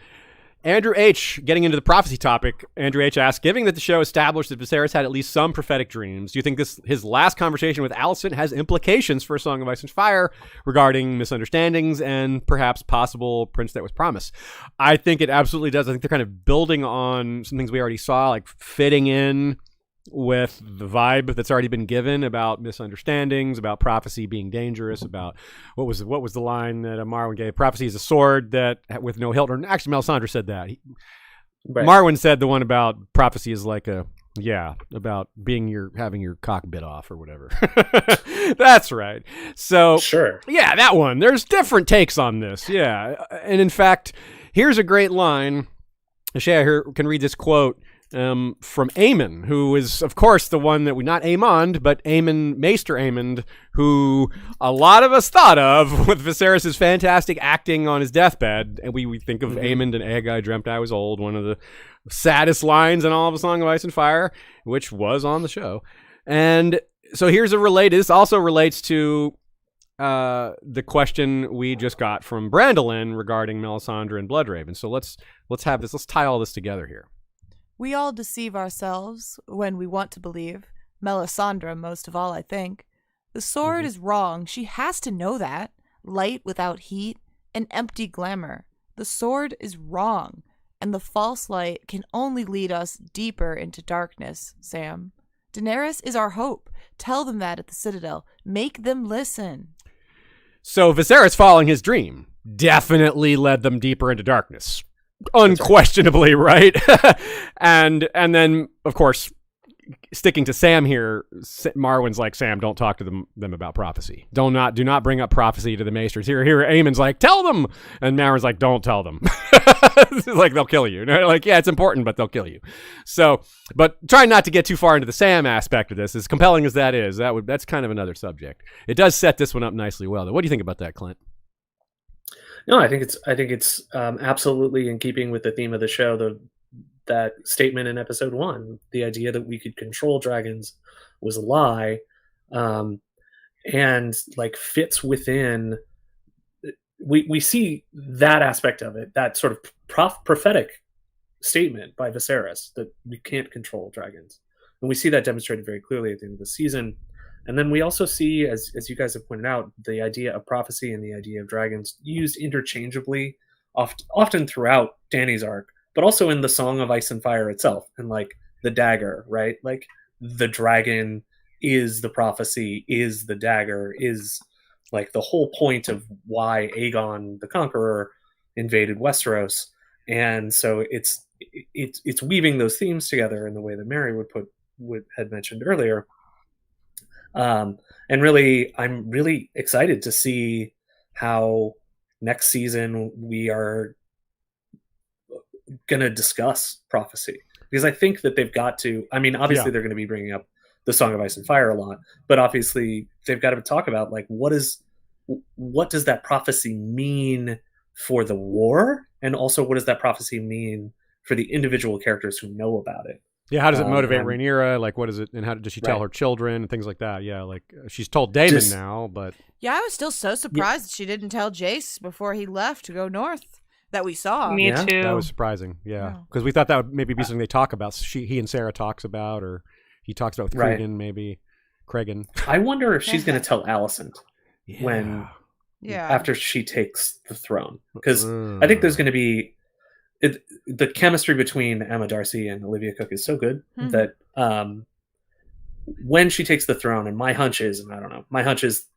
A: Andrew H., getting into the prophecy topic, Andrew H. asks, given that the show established that Viserys had at least some prophetic dreams, do you think his last conversation with Allison has implications for A Song of Ice and Fire regarding misunderstandings and perhaps possible prince that was promised? I think it absolutely does. I think they're kind of building on some things we already saw, like fitting in with the vibe that's already been given about misunderstandings, about prophecy being dangerous, about what was the line that Marwyn gave? Prophecy is a sword that with no hilt. Or actually, Melisandre said that.
C: Right.
A: Marwyn said the one about prophecy is like about having your cock bit off or whatever. That's right. So
C: sure,
A: yeah, that one. There's different takes on this. Yeah, and in fact, here's a great line. Shay, I can read this quote. From Aemon, who is, of course, the one that not Aemond, but Maester Aemond, who a lot of us thought of with Viserys' fantastic acting on his deathbed. And we think of Aemond and Egg, I dreamt I was old, one of the saddest lines in all of A Song of Ice and Fire, which was on the show. And so here's this also relates to the question we just got from Brandolin regarding Melisandre and Bloodraven. So let's tie all this together here.
D: We all deceive ourselves when we want to believe. Melisandre, most of all, I think. The sword is wrong. She has to know that. Light without heat, an empty glamour. The sword is wrong, and the false light can only lead us deeper into darkness, Sam. Daenerys is our hope. Tell them that at the Citadel. Make them listen.
A: So Viserys following his dream definitely led them deeper into darkness. Unquestionably, right? and then, of course, sticking to Sam here, Marwyn's like, Sam, don't talk to them about prophecy. Do not bring up prophecy to the maesters. Here, Aemon's like, tell them. And Marwyn's like, don't tell them. Like, they'll kill you. Like, yeah, it's important, but they'll kill you. So, but try not to get too far into the Sam aspect of this. As compelling as that is, that's kind of another subject. It does set this one up nicely well, though. What do you think about that, Clint?
C: No, I think it's absolutely in keeping with the theme of the show. That statement in episode 1, the idea that we could control dragons was a lie, and like fits within. We see that aspect of it, that sort of prophetic statement by Viserys that we can't control dragons, and we see that demonstrated very clearly at the end of the season. And then we also see, as you guys have pointed out, the idea of prophecy and the idea of dragons used interchangeably, often throughout Dany's arc, but also in the Song of Ice and Fire itself, and like the dagger, right? Like the dragon is the prophecy, is the dagger, is like the whole point of why Aegon the Conqueror invaded Westeros. And so it's weaving those themes together in the way that Mary had mentioned earlier. And really, I'm really excited to see how next season we are going to discuss prophecy, because I think that they've got to. I mean, obviously, they're going to be bringing up the Song of Ice and Fire a lot, but obviously, they've got to talk about like what does that prophecy mean for the war, and also what does that prophecy mean for the individual characters who know about it.
A: Yeah, how does it motivate Rhaenyra? Like, what is it, and how does she tell her children and things like that? Yeah, like she's told Daemon now, but
D: yeah, I was still so surprised that she didn't tell Jace before he left to go north that we saw.
B: Me too.
A: That was surprising. Yeah, because we thought that would maybe be something they talk about. He and Sarah talks about, or he talks about with Cregan, maybe Cregan.
C: I wonder if she's going to tell Allison when after she takes the throne, because I think there's going to be. The chemistry between Emma Darcy and Olivia Cook is so good that when she takes the throne, and my hunch is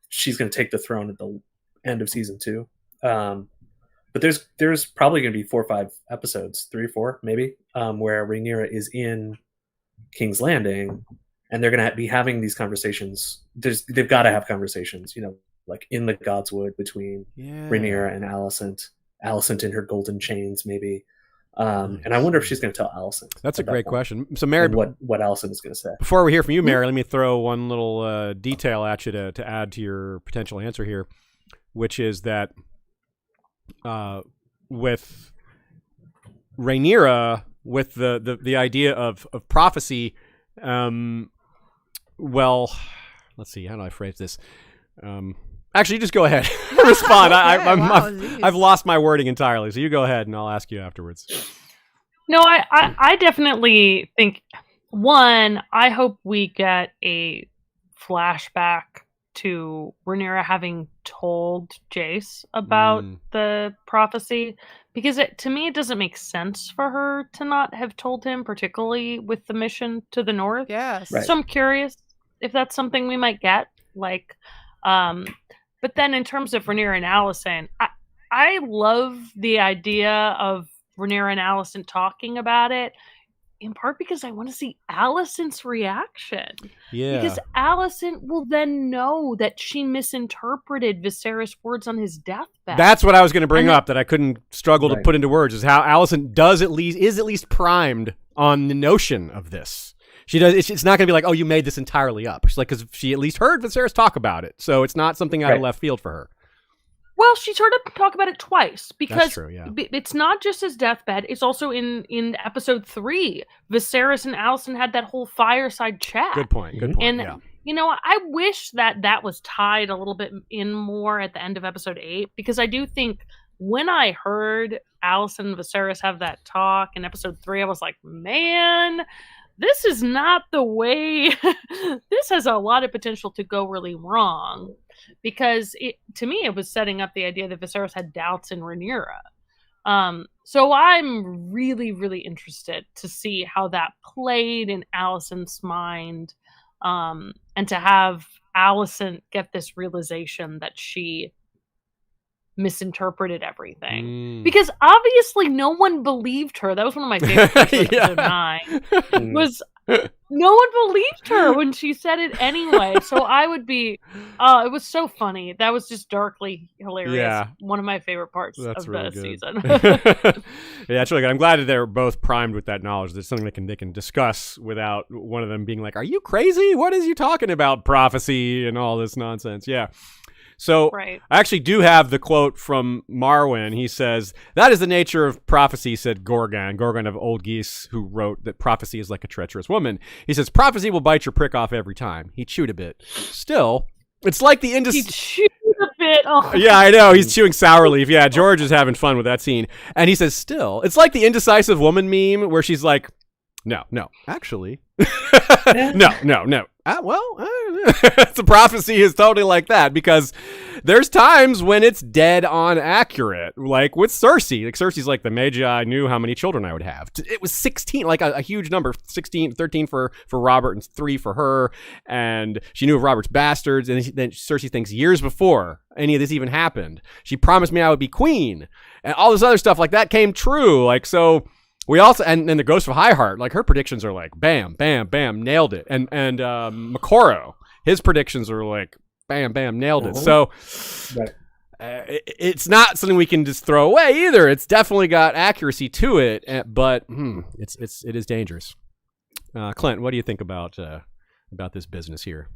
C: she's going to take the throne at the end of season 2. But there's probably going to be 4 or 5 episodes, 3 or 4 maybe, where Rhaenyra is in King's Landing, and they're going to be having these conversations. They've got to have conversations, like in the Godswood between Rhaenyra and Allison in her golden chains, maybe. And I wonder if she's going to tell Allison.
A: That's a great question. So, Mary,
C: what Allison is going to say.
A: Before we hear from you, Mary, let me throw one little detail at you to add to your potential answer here, which is that with Rhaenyra, with the idea of prophecy, well, let's see, how do I phrase this? Actually, just go ahead. Respond. I've lost my wording entirely, so you go ahead and I'll ask you afterwards.
B: No, I definitely think, one, I hope we get a flashback to Rhaenyra having told Jace about the prophecy, because to me it doesn't make sense for her to not have told him, particularly with the mission to the north.
D: Yes.
C: Right.
B: So I'm curious if that's something we might get. But then in terms of Rhaenyra and Allison, I love the idea of Rhaenyra and Allison talking about it, in part because I want to see Allison's reaction.
A: Yeah.
B: Because Allison will then know that she misinterpreted Viserys' words on his deathbed.
A: That's what I was going to bring up, that I couldn't struggle to
C: Right.
A: put into words, is how Allison is at least primed on the notion of this. She does. It's not going to be like, oh, you made this entirely up. She's like, because she at least heard Viserys talk about it, so it's not something out of left field for her.
B: Well, she's heard him talk about it twice, because
A: That's true, yeah.
B: it's not just his deathbed. It's also in episode 3. Viserys and Allison had that whole fireside chat.
A: Good point.
B: And
A: yeah.
B: I wish that was tied a little bit in more at the end of episode 8, because I do think when I heard Allison and Viserys have that talk in episode 3, I was like, man, this is not the way. This has a lot of potential to go really wrong, because to me, it was setting up the idea that Viserys had doubts in Rhaenyra. So I'm really, really interested to see how that played in Allison's mind, and to have Allison get this realization that she misinterpreted everything, because obviously no one believed her. That was one of my favorite parts of episode 9, was no one believed her when she said it anyway. So I would be it was so funny. That was just darkly hilarious.
A: Yeah.
B: One of my favorite parts of
A: really
B: the
A: good.
B: season.
A: Yeah, it's really good. I'm glad that they're both primed with that knowledge. There's something they can discuss without one of them being like, are you crazy? What is you talking about? Prophecy and all this nonsense. Yeah. So
B: Right.
A: I actually do have the quote from Marwyn. He says, that is the nature of prophecy, said Gorgon of Old Geese, who wrote that prophecy is like a treacherous woman. He says, prophecy will bite your prick off every time. He chewed a bit. Still, it's like the
B: He chewed a bit. Oh.
A: Yeah, I know. He's chewing sour leaf. Yeah, George is having fun with that scene. And he says, still, it's like the indecisive woman meme where she's like, no, actually. No. The prophecy is totally like that, because there's times when it's dead on accurate, like with Cersei. Like Cersei's like, the Magi knew how many children I would have. It was 16, like a huge number, 16, 13 for Robert and 3 for her. And she knew of Robert's bastards. And then Cersei thinks years before any of this even happened, she promised me I would be queen. And all this other stuff like that came true. Like, so... We also, and the Ghost of Highheart, like her predictions are like, bam, bam, bam, nailed it. And Makoro, his predictions are like, bam, bam, nailed it. So it's not something we can just throw away either. It's definitely got accuracy to it, but it is dangerous. Clint, what do you think about this business here?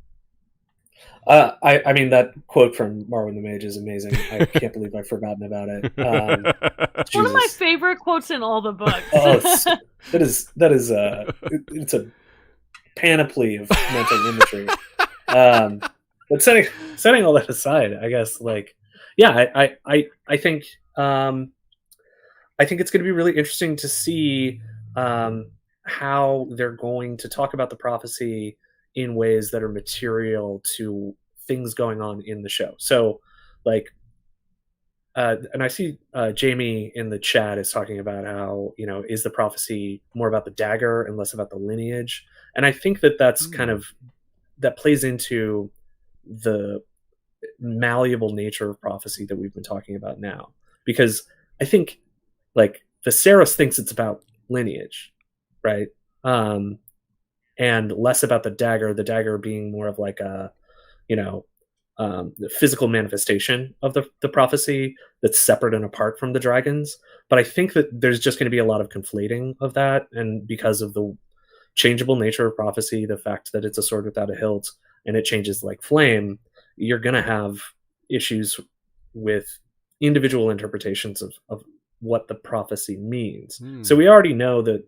C: I mean, that quote from Marwyn the Mage is amazing. I can't believe I've forgotten about it.
B: It's one of my favorite quotes in all the books.
C: It's a panoply of mental imagery. But setting all that aside, I guess, like, yeah, I think it's going to be really interesting to see how they're going to talk about the prophecy in ways that are material to things going on in the show. So, like, and I see Jamie in the chat is talking about how, is the prophecy more about the dagger and less about the lineage? And I think that's kind of, that plays into the malleable nature of prophecy that we've been talking about now. Because I think, like, Viserys thinks it's about lineage, right? And less about the dagger being more of like a, the physical manifestation of the prophecy that's separate and apart from the dragons. But I think that there's just going to be a lot of conflating of that, and because of the changeable nature of prophecy, the fact that it's a sword without a hilt and it changes like flame, you're going to have issues with individual interpretations of what the prophecy means. So we already know that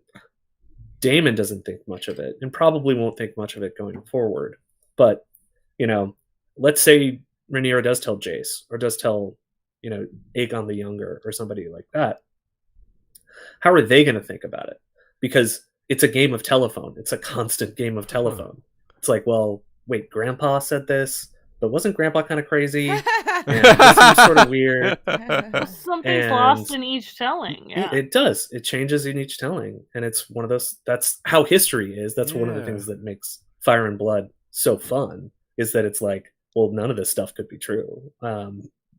C: Daemon doesn't think much of it and probably won't think much of it going forward. But, let's say Rhaenyra does tell Jace, or does tell, Aegon the Younger or somebody like that. How are they going to think about it? Because it's a game of telephone. It's a constant game of telephone. It's like, well, wait, Grandpa said this, but wasn't Grandpa kind of crazy? And this seems sort of weird.
B: Something's lost in each telling. Yeah.
C: It does. It changes in each telling. And it's one of those, that's how history is. That's one of the things that makes Fire and Blood so fun, is that it's like, well, none of this stuff could be true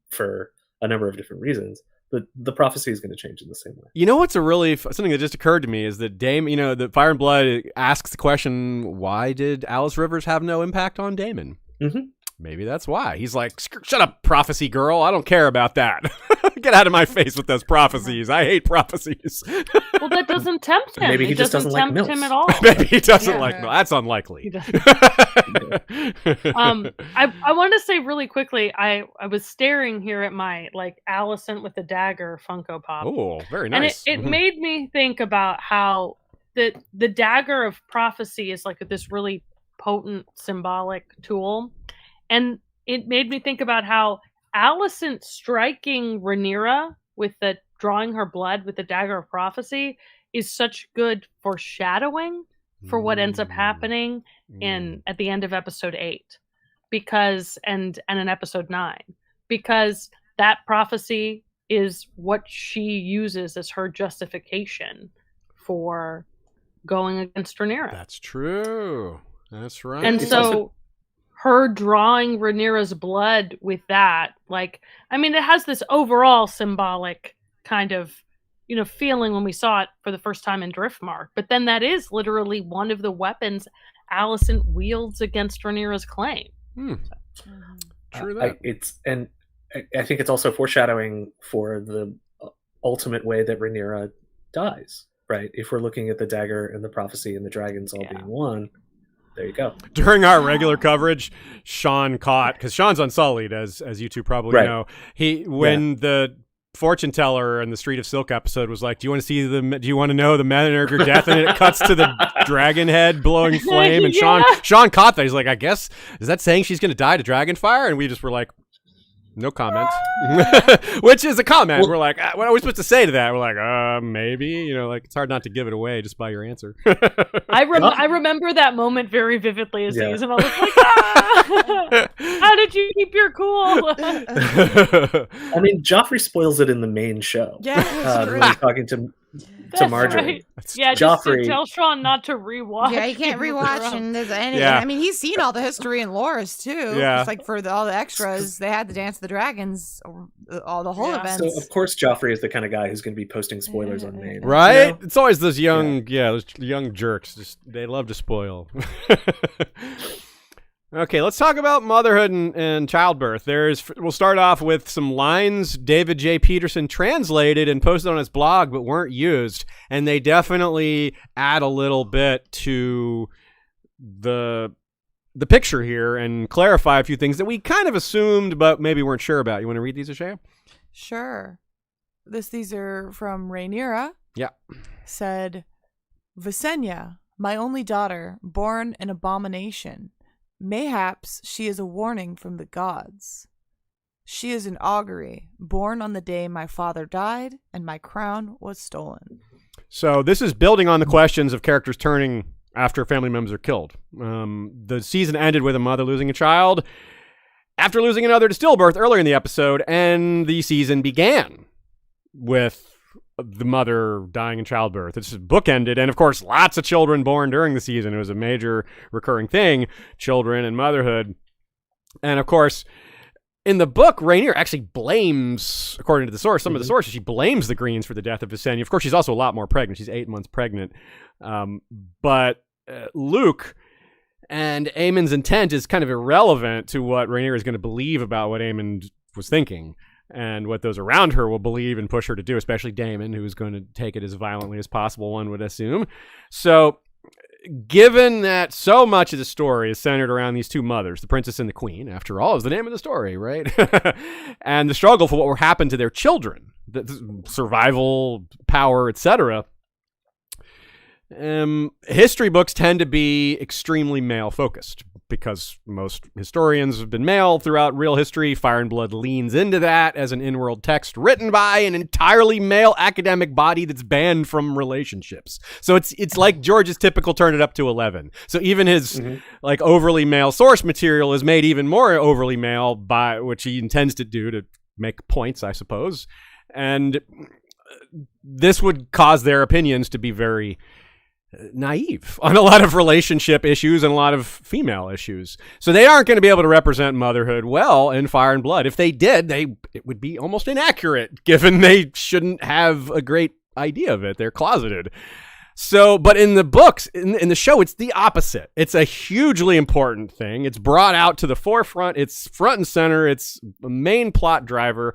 C: for a number of different reasons. But the prophecy is going to change in the same way.
A: You know what's something that just occurred to me is that Daemon, the Fire and Blood asks the question, why did Alice Rivers have no impact on Daemon? Mm-hmm. Maybe that's why. He's like, shut up, prophecy girl. I don't care about that. Get out of my face with those prophecies. I hate prophecies.
B: Well, that doesn't tempt him.
C: Maybe he just doesn't like
B: tempt him at all.
A: Maybe he doesn't like milk. That's unlikely.
B: I want to say really quickly, I was staring here at my Allison with the dagger Funko Pop.
A: Oh, very nice.
B: And it made me think about how the Dagger of Prophecy is like this really potent symbolic tool. And it made me think about how Allison striking Rhaenyra with drawing her blood with the Dagger of Prophecy is such good foreshadowing for what ends up happening at the end of episode 8, because and in episode 9, because that prophecy is what she uses as her justification for going against Rhaenyra.
A: That's true. That's right.
B: And so her drawing Rhaenyra's blood with that, it has this overall symbolic kind of, feeling when we saw it for the first time in Driftmark. But then that is literally one of the weapons Allison wields against Rhaenyra's claim.
A: True that.
C: I think it's also foreshadowing for the ultimate way that Rhaenyra dies, right? If we're looking at the dagger and the prophecy and the dragons all being one, there you go.
A: During our regular coverage, Sean caught, because Sean's unsullied, as you two probably know. When the fortune teller in the Street of Silk episode was like, "Do you want to know the manner of your death?" And it cuts to the dragon head blowing flame, and Sean caught that. He's like, "I guess, is that saying she's going to die to dragon fire?" And we just were like, no comment. Which is a comment. Well, we're like, what are we supposed to say to that? We're like, maybe. It's hard not to give it away just by your answer.
B: I remember that moment very vividly as season. I was like, how did you keep your cool?
C: Joffrey spoils it in the main show.
D: Yeah,
C: when he's talking to Marjorie.
B: Right. Yeah, Joffrey. Just tell Sean not to rewatch.
D: Yeah, you can't rewatch. And he's seen all the history and lores too.
A: Yeah.
D: Just for all the extras, they had the Dance of the Dragons, all the whole events.
C: So of course Joffrey is the kind of guy who's going to be posting spoilers on main.
A: Right? It's always those young jerks. Just they love to spoil. Okay, let's talk about motherhood and childbirth. We'll start off with some lines David J. Peterson translated and posted on his blog, but weren't used, and they definitely add a little bit to the picture here and clarify a few things that we kind of assumed, but maybe weren't sure about. You want to read these, Ashaya?
D: Sure. These are from Rhaenyra.
A: Yeah.
D: Said, Visenya, my only daughter, born an abomination. Mayhaps she is a warning from the gods. She is an augury, born on the day my father died and my crown was stolen.
A: So this is building on the questions of characters turning after family members are killed. The season ended with a mother losing a child after losing another to stillbirth earlier in the episode, and the season began with the mother dying in childbirth. It's just bookended, and of course, lots of children born during the season. It was a major recurring thing, children and motherhood. And of course, in the book, Rhaenyra actually blames, according to the source, some of the sources, she blames the Greens for the death of Visenya. Of course, she's also a lot more pregnant. She's 8 months pregnant. But Luke And Aemon's intent is kind of irrelevant to what Rhaenyra is going to believe about what Aemon was thinking and what those around her will believe and push her to do, especially Daemon, who is going to take it as violently as possible, one would assume. So given that so much of the story is centered around these two mothers, the princess and the queen, after all, is the name of the story, right? And the struggle for what will happen to their children, the survival, power, etc., history books tend to be extremely male-focused because most historians have been male throughout real history. Fire and Blood leans into that as an in-world text written by an entirely male academic body that's banned from relationships. So it's like George's typical turn it up to 11. So even his like overly male source material is made even more overly male by which he intends to do to make points, I suppose. And this would cause their opinions to be very naive on a lot of relationship issues and a lot of female issues. So they aren't going to be able to represent motherhood well in Fire and Blood. If they did, it would be almost inaccurate, given they shouldn't have a great idea of it. They're closeted. So, but in the books, in the show, it's the opposite. It's a hugely important thing. It's brought out to the forefront. It's front and center. It's a main plot driver.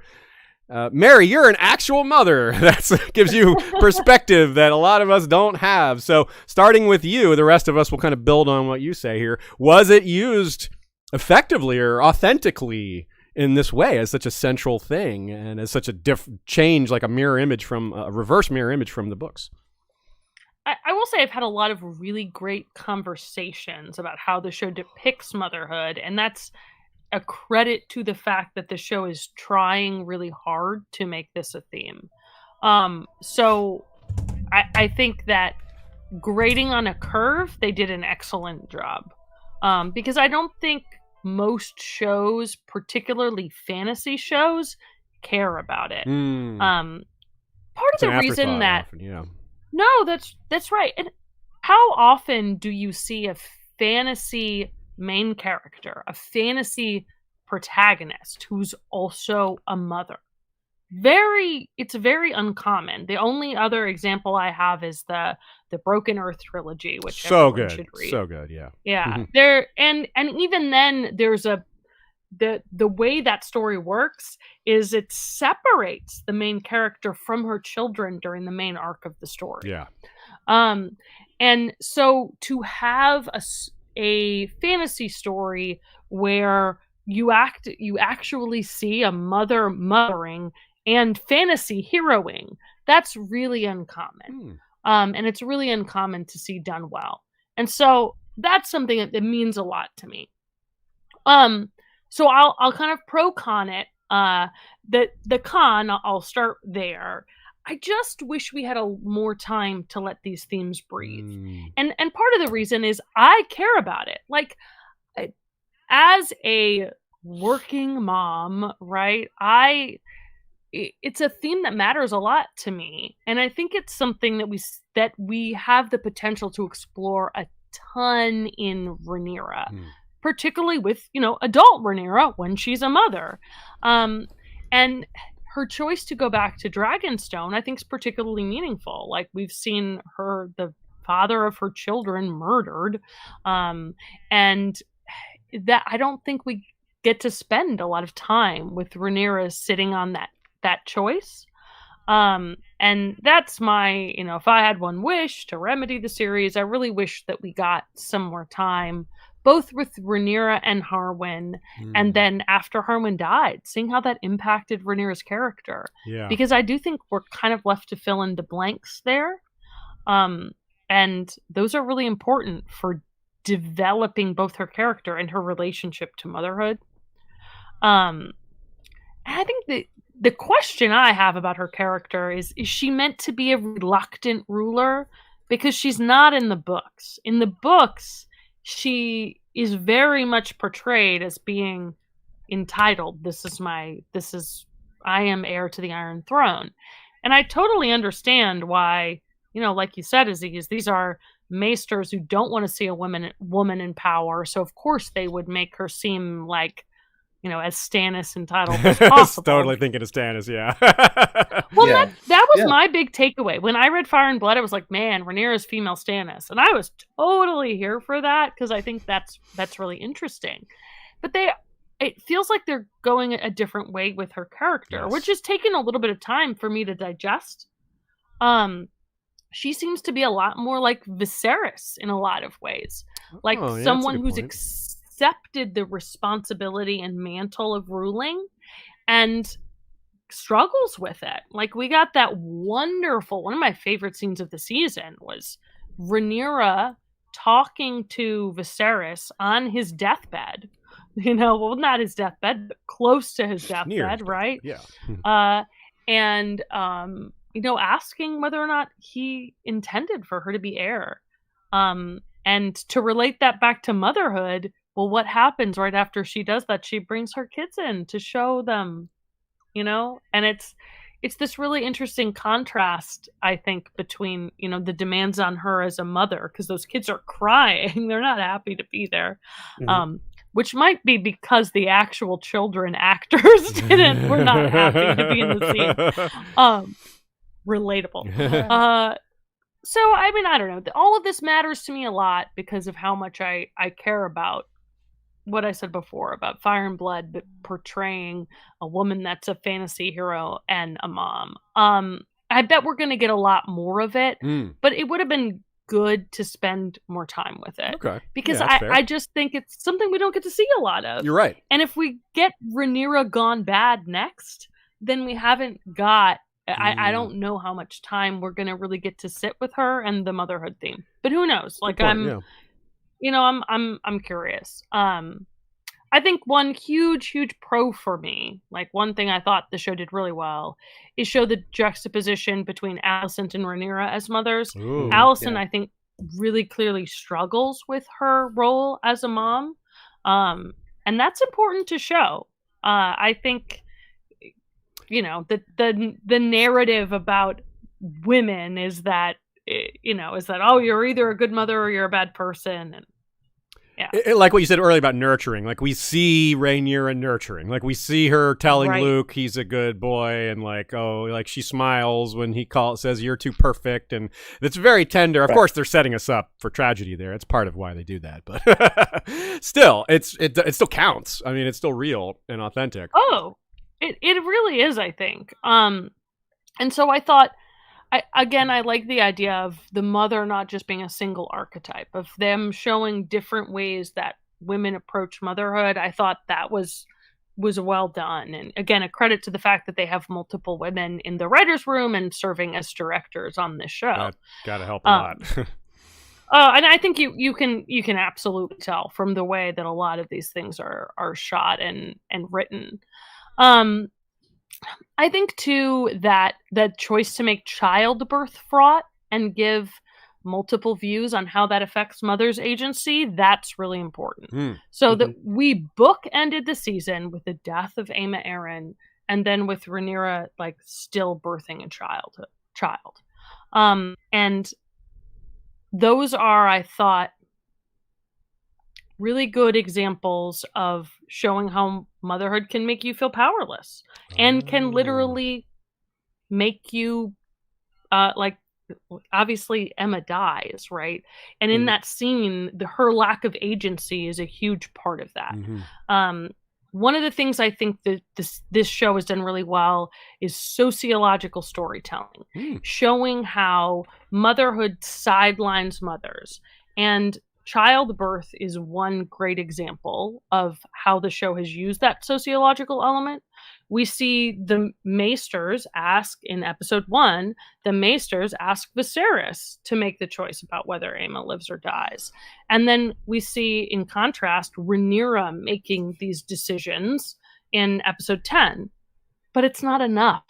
A: Mary, you're an actual mother. That gives you perspective that a lot of us don't have. So starting with you, the rest of us will kind of build on what you say here. Was it used effectively or authentically in this way as such a central thing and as such a change, like a mirror image from a reverse mirror image from the books?
B: I will say I've had a lot of really great conversations about how the show depicts motherhood, and that's a credit to the fact that the show is trying really hard to make this a theme. So I think that grading on a curve, they did an excellent job. Because I don't think most shows, particularly fantasy shows, care about it. Part of the reason that
A: often, yeah.
B: No, that's right. And how often do you see a fantasy main character, a fantasy protagonist who's also a mother? It's very uncommon. The only other example I have is the Broken Earth trilogy, which
A: so
B: everyone
A: good,
B: should read.
A: So good, yeah.
B: Yeah, there and even then there's the way that story works is it separates the main character from her children during the main arc of the story.
A: Yeah.
B: And so to have a fantasy story where you actually see a mother mothering and fantasy heroing, that's really uncommon. And it's really uncommon to see done well. And so that's something that means a lot to me. So I'll kind of pro-con it. The con, I'll start there. I just wish we had more time to let these themes breathe. And part of the reason is I care about it. Like, as a working mom, right? It's a theme that matters a lot to me. And I think it's something that we have the potential to explore a ton in Rhaenyra. Particularly with, adult Rhaenyra when she's a mother. And her choice to go back to Dragonstone, I think, is particularly meaningful. Like, we've seen the father of her children murdered. And that I don't think we get to spend a lot of time with Rhaenyra sitting on that choice. And that's my, if I had one wish to remedy the series, I really wish that we got some more time both with Rhaenyra and Harwin, and then after Harwin died, seeing how that impacted Rhaenyra's character.
A: Yeah.
B: Because I do think we're kind of left to fill in the blanks there. And those are really important for developing both her character and her relationship to motherhood. And I think the question I have about her character is she meant to be a reluctant ruler? Because she's not in the books. In the books, she is very much portrayed as being entitled. I am heir to the Iron Throne. And I totally understand why, like you said, Aziz, these are maesters who don't want to see a woman in power. So of course they would make her seem like as Stannis entitled as possible.
A: Totally thinking of Stannis, yeah.
B: Well, that was my big takeaway. When I read Fire and Blood, I was like, man, Rhaenyra's female Stannis. And I was totally here for that, because I think that's really interesting. But it feels like they're going a different way with her character, which is taking a little bit of time for me to digest. She seems to be a lot more like Viserys in a lot of ways. Like someone who's accepted the responsibility and mantle of ruling and struggles with it. Like, we got that wonderful, one of my favorite scenes of the season was Rhaenyra talking to Viserys on his deathbed. Well, not his deathbed, but close to his deathbed, right?
A: Yeah.
B: And asking whether or not he intended for her to be heir. And to relate that back to motherhood, well, what happens right after she does that? She brings her kids in to show them, and it's this really interesting contrast, I think, between, the demands on her as a mother, because those kids are crying. They're not happy to be there. Mm-hmm. Which might be because the actual children actors were not happy to be in the scene. Relatable. So, I mean, I don't know. All of this matters to me a lot because of how much I care about what I said before about Fire and Blood, but portraying a woman that's a fantasy hero and a mom. I bet we're going to get a lot more of it, but it would have been good to spend more time with it.
A: Okay.
B: Because I just think it's something we don't get to see a lot of.
A: You're right.
B: And if we get Rhaenyra gone bad next, then we haven't got... I don't know how much time we're going to really get to sit with her and the motherhood theme. But who knows? Like, I'm curious. I think one huge pro for me, like one thing I thought the show did really well, is show the juxtaposition between Allison and Rhaenyra as mothers.
A: Ooh,
B: Allison, I think, really clearly struggles with her role as a mom. And that's important to show. I think... the narrative about women is that you're either a good mother or you're a bad person. And
A: like what you said earlier about nurturing, like we see Rhaenyra nurturing, like we see her telling Luke he's a good boy, and like she smiles when he says you're too perfect, and it's very tender. Of course, they're setting us up for tragedy there. It's part of why they do that, but still, it still counts. I mean, it's still real and authentic.
B: Oh. It really is, I think. And so I thought, I like the idea of the mother not just being a single archetype, of them showing different ways that women approach motherhood. I thought that was well done. And again, a credit to the fact that they have multiple women in the writer's room and serving as directors on this show.
A: Gotta help a lot.
B: And I think you can absolutely tell from the way that a lot of these things are shot and written. I think too that the choice to make childbirth fraught and give multiple views on how that affects mother's agency, that's really important. So that we bookended the season with the death of Aemma Arryn, and then with Rhaenyra still birthing a child. And those are, I thought, really good examples of showing how motherhood can make you feel powerless and can literally make you obviously Aemma dies, right? And in that scene, her lack of agency is a huge part of that. One of the things I think that this show has done really well is sociological storytelling, showing how motherhood sidelines mothers. And childbirth is one great example of how the show has used that sociological element. We see the Maesters ask in episode 1, the Maesters ask Viserys to make the choice about whether Aemma lives or dies. And then we see, in contrast, Rhaenyra making these decisions in episode 10. But it's not enough.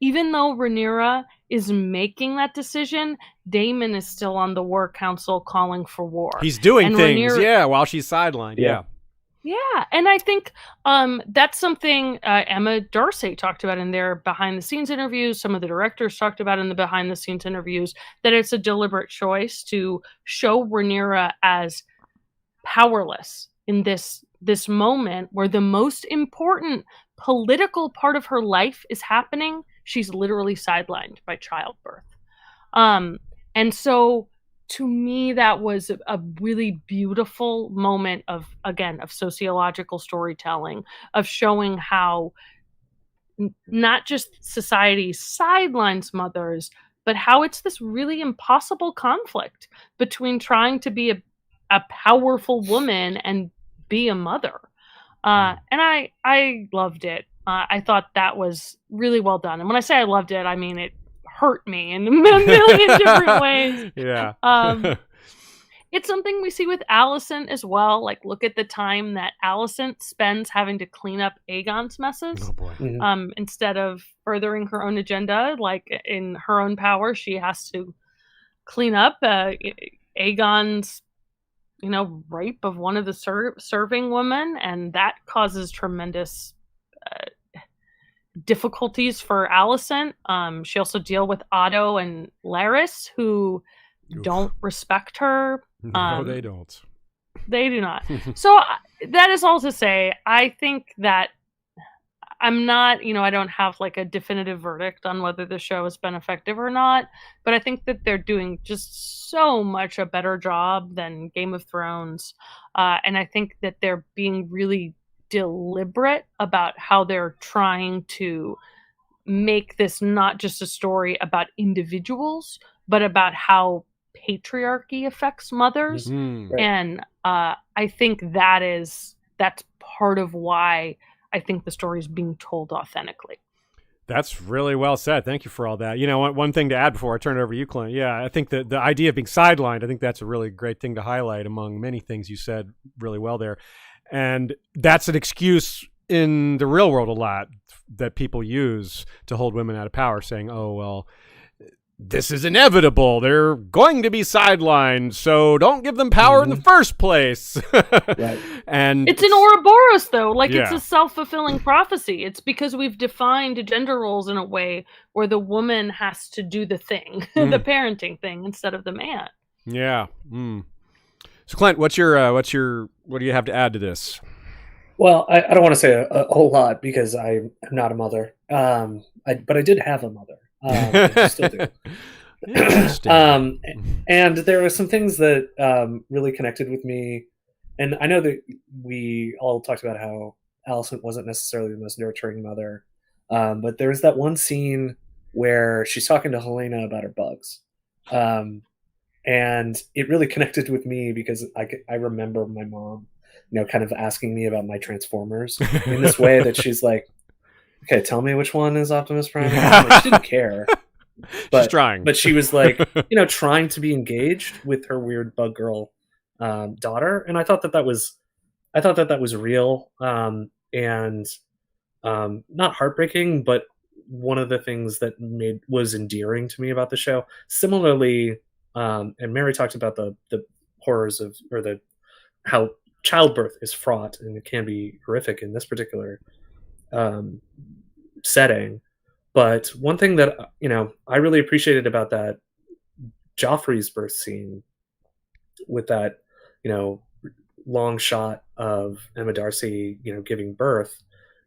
B: Even though Rhaenyra is making that decision, Daemon is still on the war council calling for war.
A: He's doing things, while she's sidelined.
B: Yeah, and I think that's something Emma Darcy talked about in their behind-the-scenes interviews. Some of the directors talked about in the behind-the-scenes interviews, that it's a deliberate choice to show Rhaenyra as powerless in this this moment where the most important political part of her life is happening, she's literally sidelined by childbirth. And so to me, that was a really beautiful moment of sociological storytelling, of showing how not just society sidelines mothers, but how it's this really impossible conflict between trying to be a powerful woman and be a mother. And I loved it. I thought that was really well done. And when I say I loved it, I mean it hurt me in a million different ways.
A: Yeah.
B: It's something we see with Allison as well. Like, look at the time that Allison spends having to clean up Aegon's messes.
A: Oh boy.
B: Instead of furthering her own agenda, like in her own power, she has to clean up Aegon's, rape of one of the serving women, and that causes tremendous difficulties for Allison. She also deals with Otto and Larys, who don't respect her.
A: No, they don't.
B: They do not. So that is all to say, I think that I'm not, I don't have like a definitive verdict on whether the show has been effective or not, but I think that they're doing just so much a better job than Game of Thrones. And I think that they're being really deliberate about how they're trying to make this not just a story about individuals, but about how patriarchy affects mothers.
A: Mm-hmm.
B: And I think that's part of why I think the story is being told authentically.
A: That's really well said. Thank you for all that. One thing to add before I turn it over to you, Clint. Yeah, I think the idea of being sidelined, I think that's a really great thing to highlight among many things you said really well there. And that's an excuse in the real world a lot that people use to hold women out of power, saying, oh, well, this is inevitable. They're going to be sidelined, so don't give them power in the first place.
C: Right.
B: And it's an Ouroboros, though. It's a self-fulfilling prophecy. It's because we've defined gender roles in a way where the woman has to do the thing, the parenting thing, instead of the man.
A: Yeah. So, Clint, what do you have to add to this?
C: Well, I don't want to say a whole lot because I'm not a mother, but I did have a mother. I still do. And there are some things that really connected with me, and I know that we all talked about how Allison wasn't necessarily the most nurturing mother, but there's that one scene where she's talking to Helena about her bugs, and it really connected with me because I remember my mom, kind of asking me about my Transformers in this way that she's like, okay, tell me which one is Optimus Prime. She didn't care. But,
A: she's trying.
C: But she was like, trying to be engaged with her weird bug girl daughter. And I thought that was real. And not heartbreaking, but one of the things that was endearing to me about the show. Similarly, and Mary talked about the horrors of, how childbirth is fraught and it can be horrific in this particular setting. But one thing that I really appreciated about that Joffrey's birth scene, with that long shot of Emma Darcy giving birth,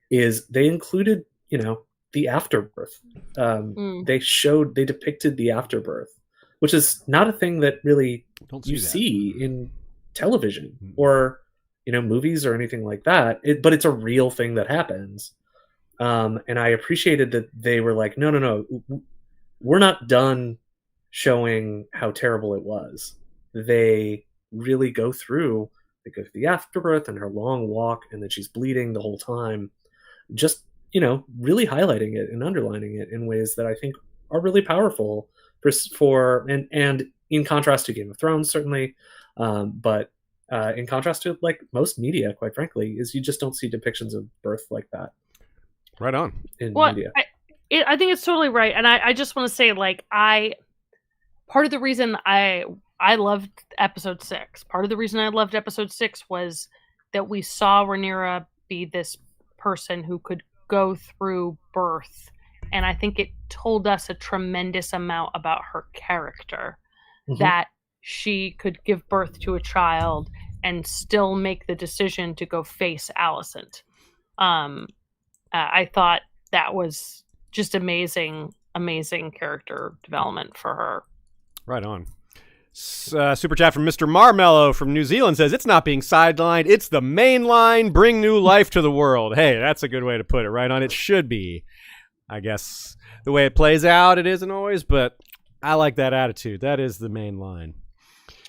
C: is they included the afterbirth. They depicted the afterbirth, which is not a thing that really you see in television or movies or anything like that. But it's a real thing that happens. And I appreciated that they were like, no, we're not done showing how terrible it was. They really go through the afterbirth and her long walk, and then she's bleeding the whole time, just really highlighting it and underlining it in ways that I think are really powerful for and in contrast to Game of Thrones, certainly, but in contrast to most media, quite frankly, is you just don't see depictions of birth like that.
A: Right on.
C: In media.
B: I think it's totally right. And I just want to say, part of the reason I loved episode 6, part of the reason I loved episode 6 was that we saw Rhaenyra be this person who could go through birth. And I think it told us a tremendous amount about her character, that she could give birth to a child and still make the decision to go face Alicent. I thought that was just amazing character development for her.
A: Right on. Super chat from Mr. Marmello from New Zealand says, it's not being sidelined, it's the main line, bring new life to the world. Hey, that's a good way to put it. Right on. It should be. I guess the way it plays out, it isn't always, but I like that attitude. That is the main line.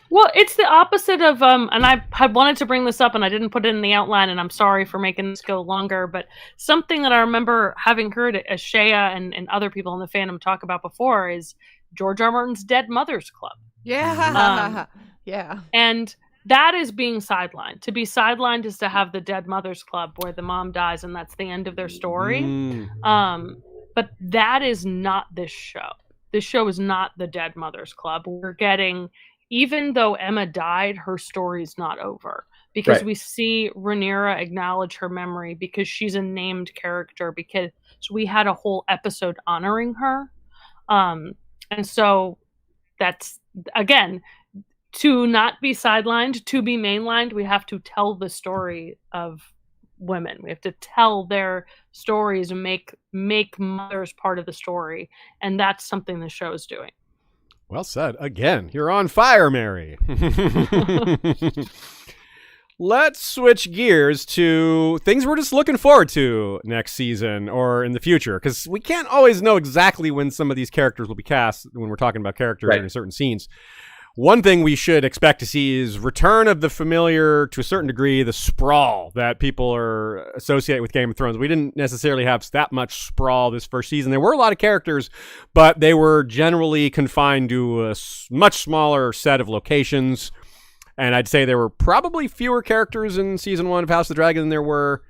B: Well, it's the opposite of, and I wanted to bring this up and I didn't put it in the outline, and I'm sorry for making this go longer, but something that I remember having heard Shea and other people in the fandom talk about before is George R. R. Martin's Dead Mothers Club.
D: Yeah. Yeah.
B: And that is being sidelined. To be sidelined is to have the Dead Mothers Club where the mom dies and that's the end of their story. But that is not this show. This show is not the Dead Mothers Club. We're getting... Even though Emma died, her story's not over because we see Rhaenyra acknowledge her memory because she's a named character, because we had a whole episode honoring her. And so that's, again, to not be sidelined, to be mainlined, we have to tell the story of women. We have to tell their stories and make mothers part of the story. And that's something the show is doing.
A: Well said. Again, you're on fire, Mary. Let's switch gears to things we're just looking forward to next season or in the future, because we can't always know exactly when some of these characters will be cast when we're talking about characters in certain scenes. One thing we should expect to see is return of the familiar, to a certain degree, the sprawl that people are associated with Game of Thrones. We didn't necessarily have that much sprawl this first season. There were a lot of characters, but they were generally confined to a much smaller set of locations. And I'd say there were probably fewer characters in season 1 of House of the Dragon than there were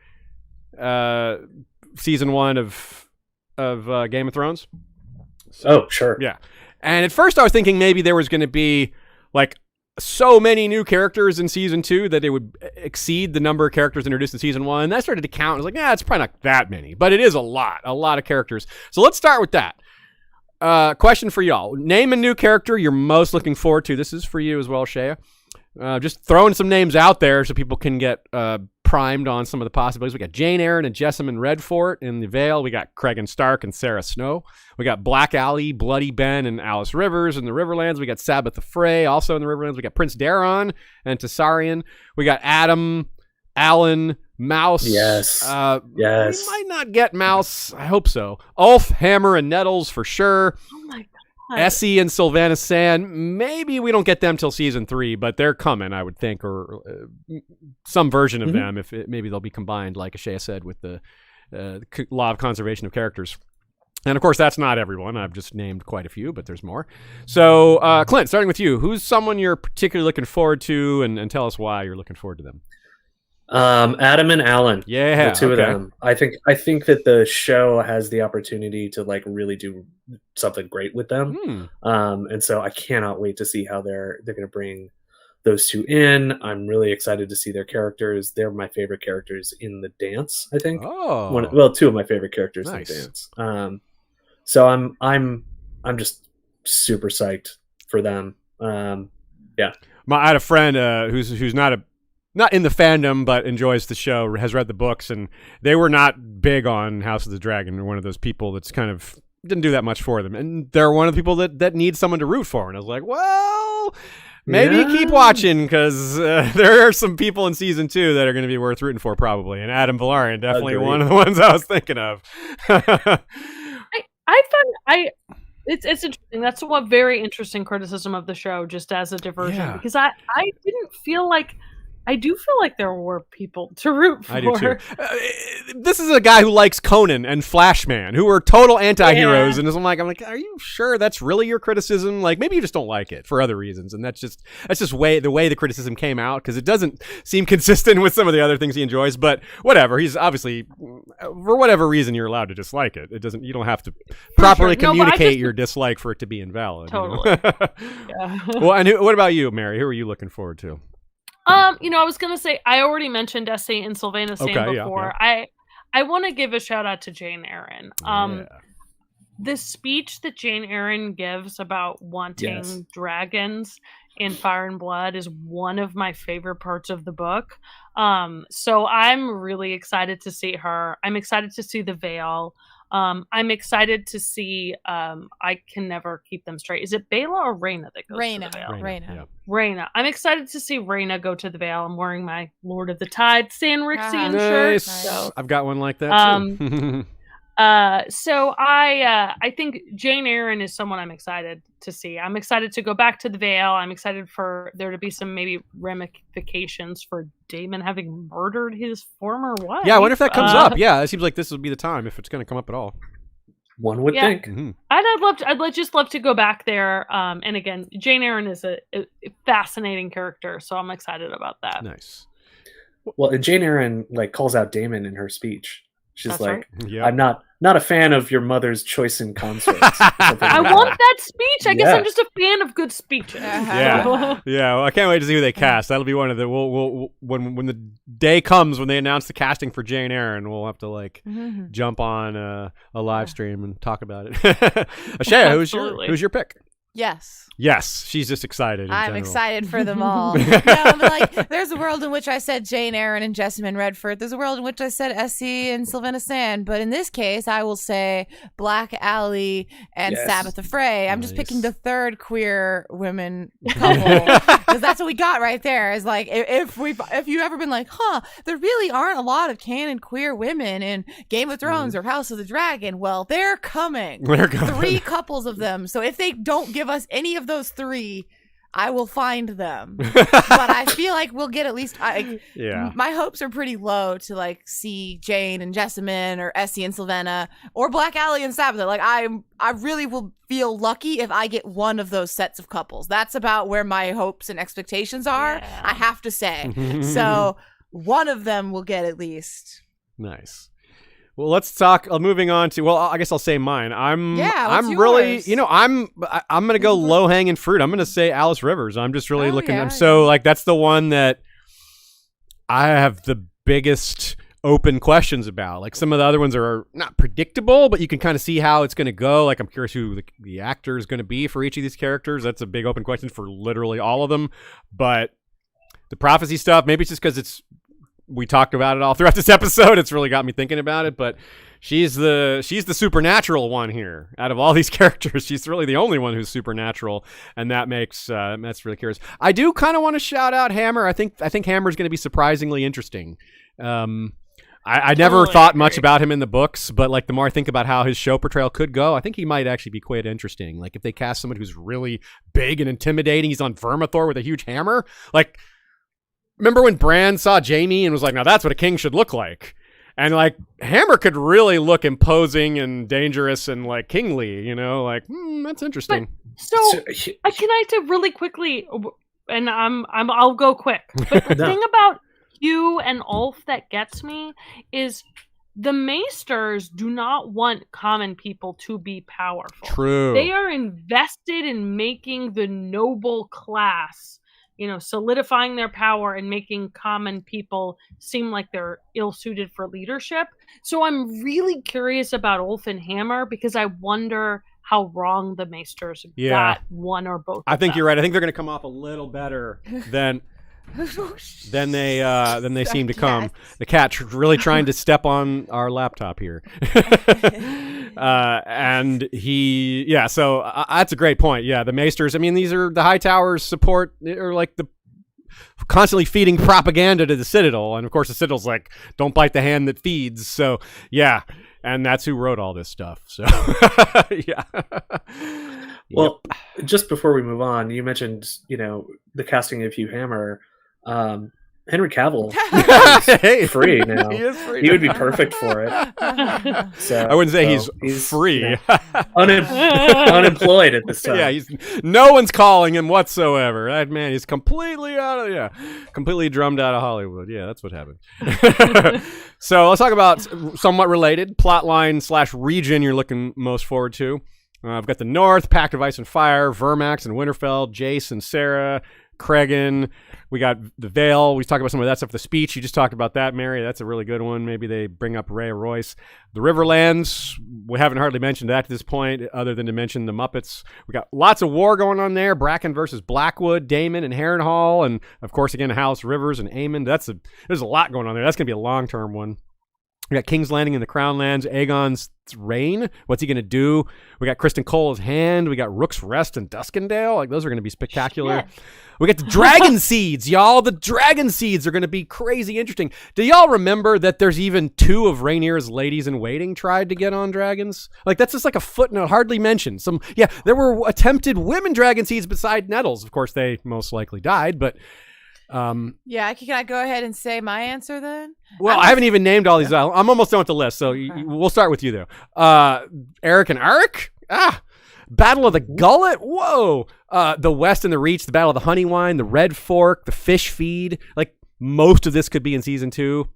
A: season 1 of Game of Thrones.
C: Oh, sure.
A: Yeah. And at first I was thinking maybe there was going to be like so many new characters in season 2 that it would exceed the number of characters introduced in season 1. And I started to count. I was like, yeah, it's probably not that many, but it is a lot of characters. So let's start with that. Question for y'all. Name a new character you're most looking forward to. This is for you as well, Shea. Just throwing some names out there so people can get primed on some of the possibilities. We got Jane Eyre and Jessamine Redfort in the Vale. We got Cregan Stark and Sarah Snow. We got Black Aly, Bloody Ben, and Alice Rivers in the Riverlands. We got Sabbatha Frey also in the Riverlands. We got Prince Daeron and Tessarion. We got Adam, Alan, Mouse.
C: Yes. Yes.
A: We might not get Mouse. I hope so. Ulf, Hammer, and Nettles for sure.
B: Oh my God.
A: Essie and Sylvanas Sand, maybe we don't get them till season 3, but they're coming, I would think, or some version of them. If maybe they'll be combined, like Ashea said, with the law of conservation of characters. And of course, that's not everyone. I've just named quite a few, but there's more. So, Clint, starting with you, who's someone you're particularly looking forward to, and tell us why you're looking forward to them?
C: Adam and Alan.
A: Yeah,
C: the two of them. I think that the show has the opportunity to like really do something great with them. And so I cannot wait to see how they're going to bring those two in. I'm really excited to see their characters. They're my favorite characters in the dance, I think. Two of my favorite characters in the dance. So I'm just super psyched for them. Yeah.
A: I had a friend who's not in the fandom, but enjoys the show, has read the books, and they were not big on House of the Dragon. They're one of those people that's kind of didn't do that much for them. And they're one of the people that need someone to root for. And I was like, well, maybe keep watching, because there are some people in season 2 that are going to be worth rooting for probably. And Adam Velaryon, definitely one of the ones I was thinking of.
B: It's interesting. That's one very interesting criticism of the show, just as a diversion, because I didn't feel like. I do feel like there were people to root for.
A: I do too. This is a guy who likes Conan and Flashman, who are total anti-heroes, and I'm like, are you sure that's really your criticism? Like, maybe you just don't like it for other reasons, and that's just the way the criticism came out, because it doesn't seem consistent with some of the other things he enjoys. But whatever, he's obviously, for whatever reason, you're allowed to dislike it. You don't have to properly communicate your dislike for it to be invalid.
B: Totally.
A: Well, and what about you, Mary? Who are you looking forward to?
B: I was gonna say I already mentioned Essie and Sylvanas Sand before.
A: Yeah.
B: I want to give a shout out to Jane Eyre. the speech that Jane Eyre gives about wanting
C: Yes.
B: dragons in Fire and Blood is one of my favorite parts of the book. So I'm really excited to see her. I'm excited to see the Veil. I'm excited to see. I can never keep them straight. Is it Bela or Rhaena that goes to the Veil?
D: Rhaena.
A: Yeah.
B: Rhaena. I'm excited to see Rhaena go to the Veil. I'm wearing my Lord of the Tide Sanrixian
A: Nice.
B: shirt.
D: So-
A: I've got one like that too.
B: So I think Jane Eyre is someone I'm excited to see. I'm excited to go back to the Vale. I'm excited for there to be some maybe ramifications for Daemon having murdered his former wife.
A: Yeah, I wonder if that comes up. Yeah, it seems like this would be the time if it's going to come up at all.
C: One would
B: Yeah.
C: think.
A: Mhm.
B: And I'd just love to go back there. And again, Jane Eyre is a fascinating character, so I'm excited about that.
A: Nice.
C: Well, and Jane Eyre like calls out Daemon in her speech. She's
B: That's
C: like,
B: right.
A: Yeah.
C: I'm not a fan of your mother's choice in consorts.
B: I want that speech. I guess I'm
C: Yes.
B: just a fan of good speeches.
A: Yeah. Yeah, well, I can't wait to see who they cast. That'll be one of the we'll when the day comes when they announce the casting for Jane Eyre, we'll have to like
D: Mhm.
A: jump on a live stream and talk about it. Ashaya,
B: Absolutely.
A: who's your pick?
D: Yes.
A: Yes, she's just excited. in
D: I'm
A: general.
D: excited for them all. No, I'm like, there's a world in which I said Jane Eyre and Jessamine Redford. There's a world in which I said Essie and Sylvana Sand. But in this case, I will say Black Allie and
C: Yes.
D: Sabbatha Frey. I'm just
A: Nice.
D: picking the third queer women couple because that's what we got right there. Is like if you ever been like, there really aren't a lot of canon queer women in Game of Thrones or House of the Dragon. Well, they're coming.
A: They're coming.
D: 3 couples of them. So if they don't give us any of those 3, I will find them. But I feel like we'll get at least.
A: Yeah.
D: My hopes are pretty low to like see Jane and Jessamine or Essie and Sylvana or Black Allie and Sabbatha. Like I really will feel lucky if I get one of those sets of couples. That's about where my hopes and expectations are.
B: Yeah.
D: I have to say. So one of them will get at least.
A: Nice. Well, let's talk. Moving on to I guess I'll say mine.
D: What's
A: I'm really,
D: yours?
A: I'm gonna go low hanging fruit. I'm gonna say Alice Rivers. I'm just really looking.
D: Yeah,
A: I'm so like that's the one that I have the biggest open questions about. Like some of the other ones are not predictable, but you can kind of see how it's gonna go. Like I'm curious who the actor is gonna be for each of these characters. That's a big open question for literally all of them. But the prophecy stuff, maybe it's just because we talked about it all throughout this episode. It's really got me thinking about it, but she's the supernatural one here. Out of all these characters, she's really the only one who's supernatural, and that makes that's really curious. I do kind of want to shout out Hammer. I think Hammer's going to be surprisingly interesting. I never
B: Totally
A: thought
B: agree.
A: much about him in the books, but like the more I think about how his show portrayal could go, I think he might actually be quite interesting. Like if they cast someone who's really big and intimidating, he's on Vermithor with a huge hammer, like. Remember when Bran saw Jaime and was like, now that's what a king should look like. And like Hammer could really look imposing and dangerous and like kingly, like, that's interesting.
B: So can I say really quickly, and I'll go quick. But the
C: No.
B: thing about Hugh and Ulf that gets me is the Maesters do not want common people to be powerful.
A: True.
B: They are invested in making the noble class, solidifying their power and making common people seem like they're ill-suited for leadership. So I'm really curious about Ulf and Hammer because I wonder how wrong the Maesters got one or both.
A: I think you're right. I think they're going to come off a little better than they seem to come. The cat really trying to step on our laptop here. And so that's a great point. Yeah, the Maesters, I mean, these are the High Towers support, or like the constantly feeding propaganda to the Citadel. And of course the Citadel's like, don't bite the hand that feeds. So yeah. And that's who wrote all this stuff. So yeah.
C: Well, just before we move on, you mentioned, the casting of Hugh Hammer. Henry Cavill is free now.
A: He is free.
C: He would be perfect for it. So
A: I wouldn't say he's free.
C: Unemployed at this time.
A: Yeah, no one's calling him whatsoever. That man, he's completely completely drummed out of Hollywood. Yeah, that's what happened. So let's talk about somewhat related plotline / region you're looking most forward to. I've got the North, Pact of Ice and Fire, Vermax and Winterfell, Jace and Sarah, Cregan. We got the Vale. We talked about some of that stuff. The speech, you just talked about that, Mary. That's a really good one. Maybe they bring up Rhea Royce. The Riverlands, we haven't hardly mentioned that to this point, other than to mention the Muppets. We got lots of war going on there. Bracken versus Blackwood, Daemon and Harrenhal, and of course, again, House Rivers and Aemon. There's a lot going on there. That's going to be a long-term one. We got King's Landing in the Crown Lands, Aegon's reign. What's he going to do? We got Kristen Cole's hand. We got Rook's Rest and Duskendale. Like, those are going to be spectacular. Shit. We got the Dragon Seeds, y'all. The Dragon Seeds are going to be crazy interesting. Do y'all remember that there's even 2 of Rhaenyra's ladies in waiting tried to get on dragons? Like, that's just like a footnote, hardly mentioned. There were attempted women Dragon Seeds beside Nettles. Of course, they most likely died, but... can
D: I go ahead and say my answer then?
A: Well, I haven't even named all these. I'm almost done with the list, so we'll start with you though. Eric and Arik? Battle of the Gullet? Whoa. The West and the Reach, the Battle of the Honey Wine, the Red Fork, the Fish Feed. Like, most of this could be in season 2.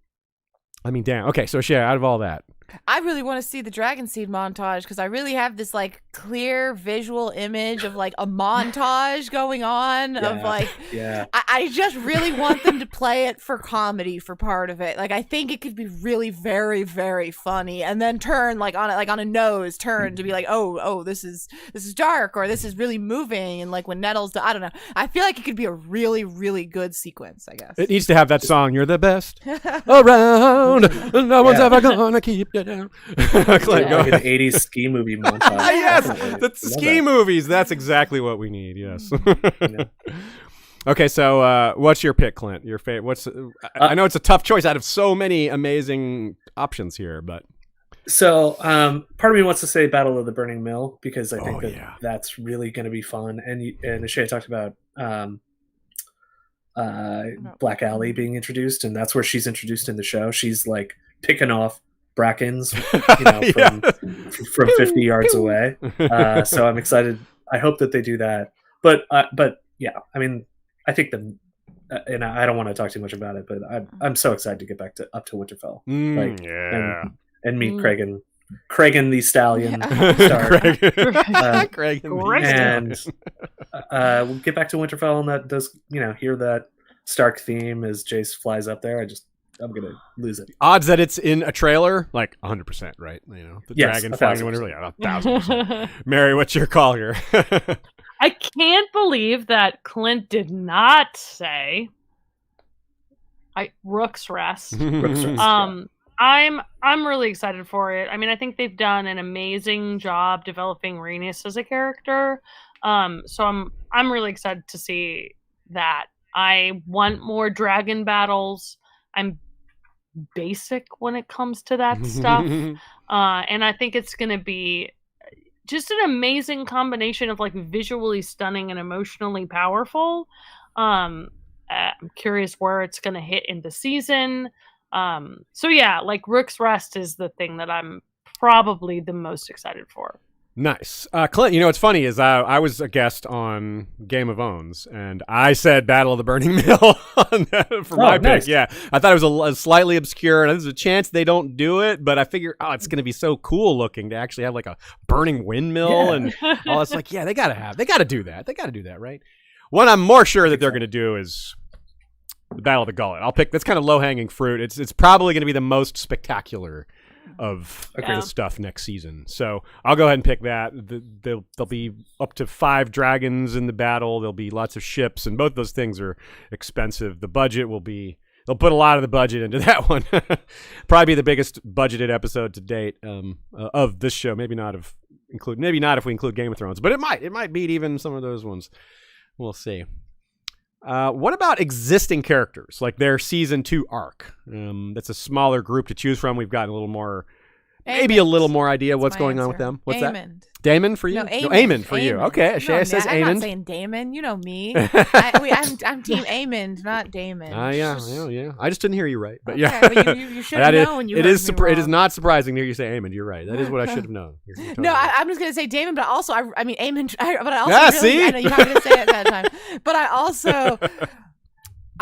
A: I mean, damn. Okay, so out of all that.
D: I really want to see the Dragon Seed montage because I really have this like clear visual image of like a montage going on of like I just really want them to play it for comedy for part of it. Like I think it could be really very, very funny and then turn like on a nose turn to be like, oh, this is dark or this is really moving, and like when Nettles I don't know. I feel like it could be a really, really good sequence, I guess.
A: It needs to have that song, "You're the Best Around, no one's ever gonna keep you down."
C: Like an 80s ski movie montage.
A: Yes, the ski movies. That's exactly what we need. Yes. Okay, so what's your pick, Clint? Your favorite? I know it's a tough choice out of so many amazing options here, but
C: so part of me wants to say Battle of the Burning Mill because I think that's really going to be fun. And Shay talked about Black Alley being introduced, and that's where she's introduced in the show. She's like picking off Brackens, from 50 yards away. So I'm excited. I hope that they do that. But yeah, I mean, I think and I don't want to talk too much about it, but I'm so excited to get back up to Winterfell, and meet Cregan the Stallion, and we'll get back to Winterfell, and that does hear that Stark theme as Jace flies up there. I'm gonna lose it.
A: Odds that it's in a trailer, like 100%, right? The dragon flying in Winterfell, 1,000%. Mary, what's your call here?
B: I can't believe that Clint did not say Rook's Rest.
C: Rook's Rest,
B: I'm really excited for it. I mean, I think they've done an amazing job developing Rhaenys as a character. So I'm really excited to see that. I want more dragon battles. I'm basic when it comes to that stuff. And I think it's going to be just an amazing combination of like visually stunning and emotionally powerful. I'm curious where it's going to hit in the season. So yeah, like Rook's Rest is the thing that I'm probably the most excited for.
A: Nice. Clint, what's funny is I was a guest on Game of Owns, and I said Battle of the Burning Mill for my pick. Yeah, I thought it was a slightly obscure, and there's a chance they don't do it, but I figured, it's going to be so cool looking to actually have like a burning windmill and all. It's like, they got to do that. They got to do that, right? One I'm more sure that they're going to do is the Battle of the Gullet. I'll pick, that's kind of low-hanging fruit. It's probably going to be the most spectacular of the stuff next season. So I'll go ahead and pick that. There'll be up to 5 dragons in the battle. There'll be lots of ships, and both those things are expensive. The budget they'll put a lot of the budget into that one. Probably be the biggest budgeted episode to date of this show. Maybe not if we include Game of Thrones, but it might beat even some of those ones. We'll see. What about existing characters, like their season 2 arc? That's a smaller group to choose from. We've gotten a little more, maybe a little more idea what's going on with them. What's
D: Aemond.
A: That? Damon for you?
D: No,
A: Aemond for you. Okay, Shay says Aemond.
D: I'm not saying Damon. You know me. I'm Team Aemond, not Damon.
A: Yeah. I just didn't hear you right, but
D: okay, but you should have known.
A: It is not surprising to hear you say Aemond. You're right. That is what I should have known. Totally
D: no,
A: right.
D: I'm just gonna say Damon, but also I mean Aemond. But I also I know you have to say it that time. But I also.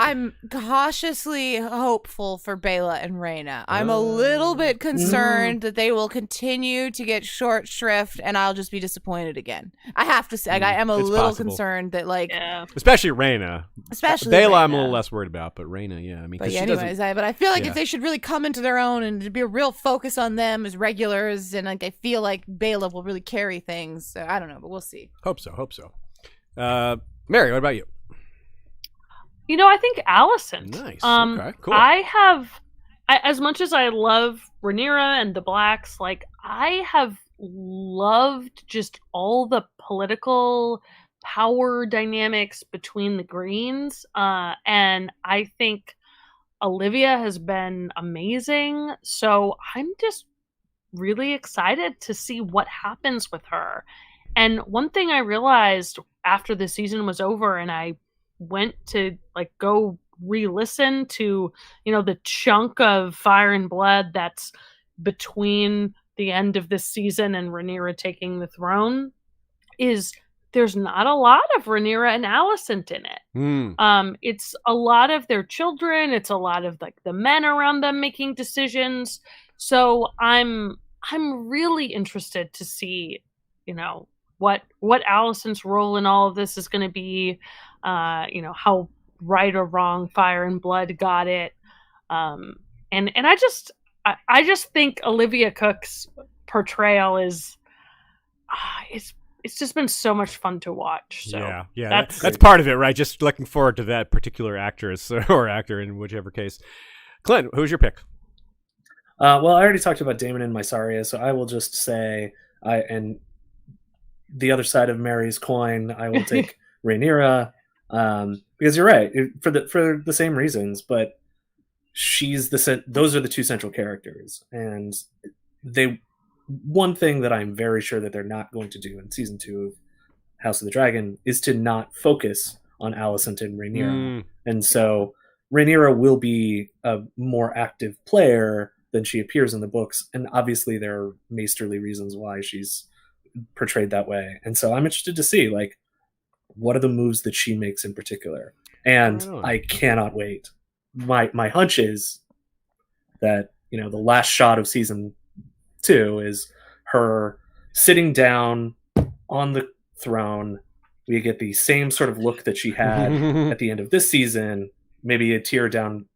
D: I'm cautiously hopeful for Bela and Rhaena. I'm a little bit concerned that they will continue to get short shrift, and I'll just be disappointed again. I have to say, I am a little concerned that, like,
A: especially Rhaena.
D: Especially
A: Bela,
D: Rhaena.
A: I'm a little less worried about, but Rhaena, yeah. I mean,
D: but I feel like if they should really come into their own and be a real focus on them as regulars, and like I feel like Bela will really carry things. So I don't know, but we'll see.
A: Hope so. Mary, what about you?
B: I think Allison.
A: Nice. Okay, cool.
B: As much as I love Rhaenyra and the Blacks, like, I have loved just all the political power dynamics between the Greens. And I think Olivia has been amazing. So I'm just really excited to see what happens with her. And one thing I realized after the season was over and I went to like go re-listen to the chunk of Fire and Blood that's between the end of this season and Rhaenyra taking the throne, is there's not a lot of Rhaenyra and Allison in it. It's a lot of their children, it's a lot of like the men around them making decisions. So I'm really interested to see what Allison's role in all of this is going to be. How right or wrong Fire and Blood got it. And I just think Olivia Cook's portrayal is it's just been so much fun to watch. So
A: yeah, that's part of it, right? Just looking forward to that particular actress or actor in whichever case. Clint, who's your pick?
C: Well, I already talked about Daemon and Mysaria, so I will just say, and the other side of Mary's coin, I will take Rhaenyra. Because you're right, for the same reasons, but those are the two central characters, and one thing that I'm very sure that they're not going to do in season 2 of House of the Dragon is to not focus on Alicent and Rhaenyra. And so Rhaenyra will be a more active player than she appears in the books, and obviously there are masterly reasons why she's portrayed that way. And so I'm interested to see, like, what are the moves that she makes in particular? And I cannot wait. My hunch is that, the last shot of season 2 is her sitting down on the throne. We get the same sort of look that she had at the end of this season, maybe a tear down,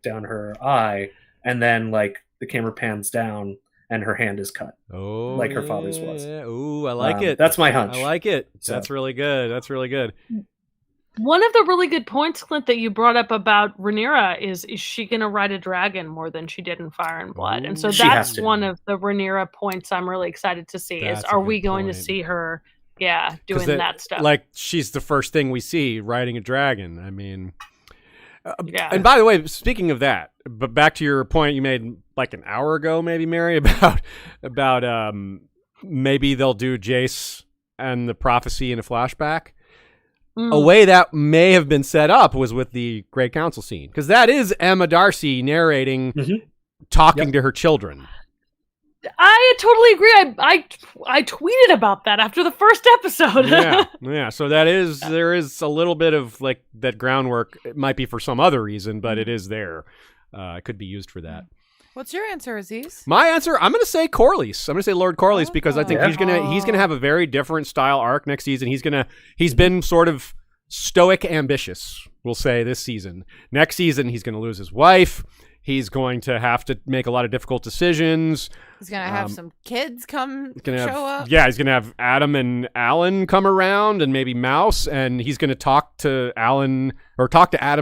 C: down her eye, and then like the camera pans down and her hand is cut, like her father's was.
A: Ooh, I like it.
C: That's my hunch.
A: I like it.
C: So.
A: That's really good.
B: One of the really good points, Clint, that you brought up about Rhaenyra is she going to ride a dragon more than she did in Fire and Blood? And so that's one of the Rhaenyra points I'm really excited to see. Is are we going to see her, doing that stuff?
A: Like, she's the first thing we see riding a dragon. I mean... And by the way, speaking of that, but back to your point you made like an hour ago, maybe, Mary, about maybe they'll do Jace and the prophecy in a flashback. A way that may have been set up was with the Great Council scene, because that is Emma Darcy narrating, talking to her children.
B: I totally agree. I tweeted about that after the first episode.
A: yeah. So there is a little bit of like that groundwork. It might be for some other reason, but it is there. It could be used for that.
D: What's your answer, Aziz?
A: My answer, I'm going to say Corlys. I'm going to say Lord Corlys because I think he's gonna have a very different style arc next season. He's been sort of stoic ambitious, we'll say, this season. Next season, he's going to lose his wife. He's going to have to make a lot of difficult decisions.
D: He's going to have some kids show up.
A: Yeah, he's going to have Adam and Alan come around and maybe Mouse. And he's going to talk to Adam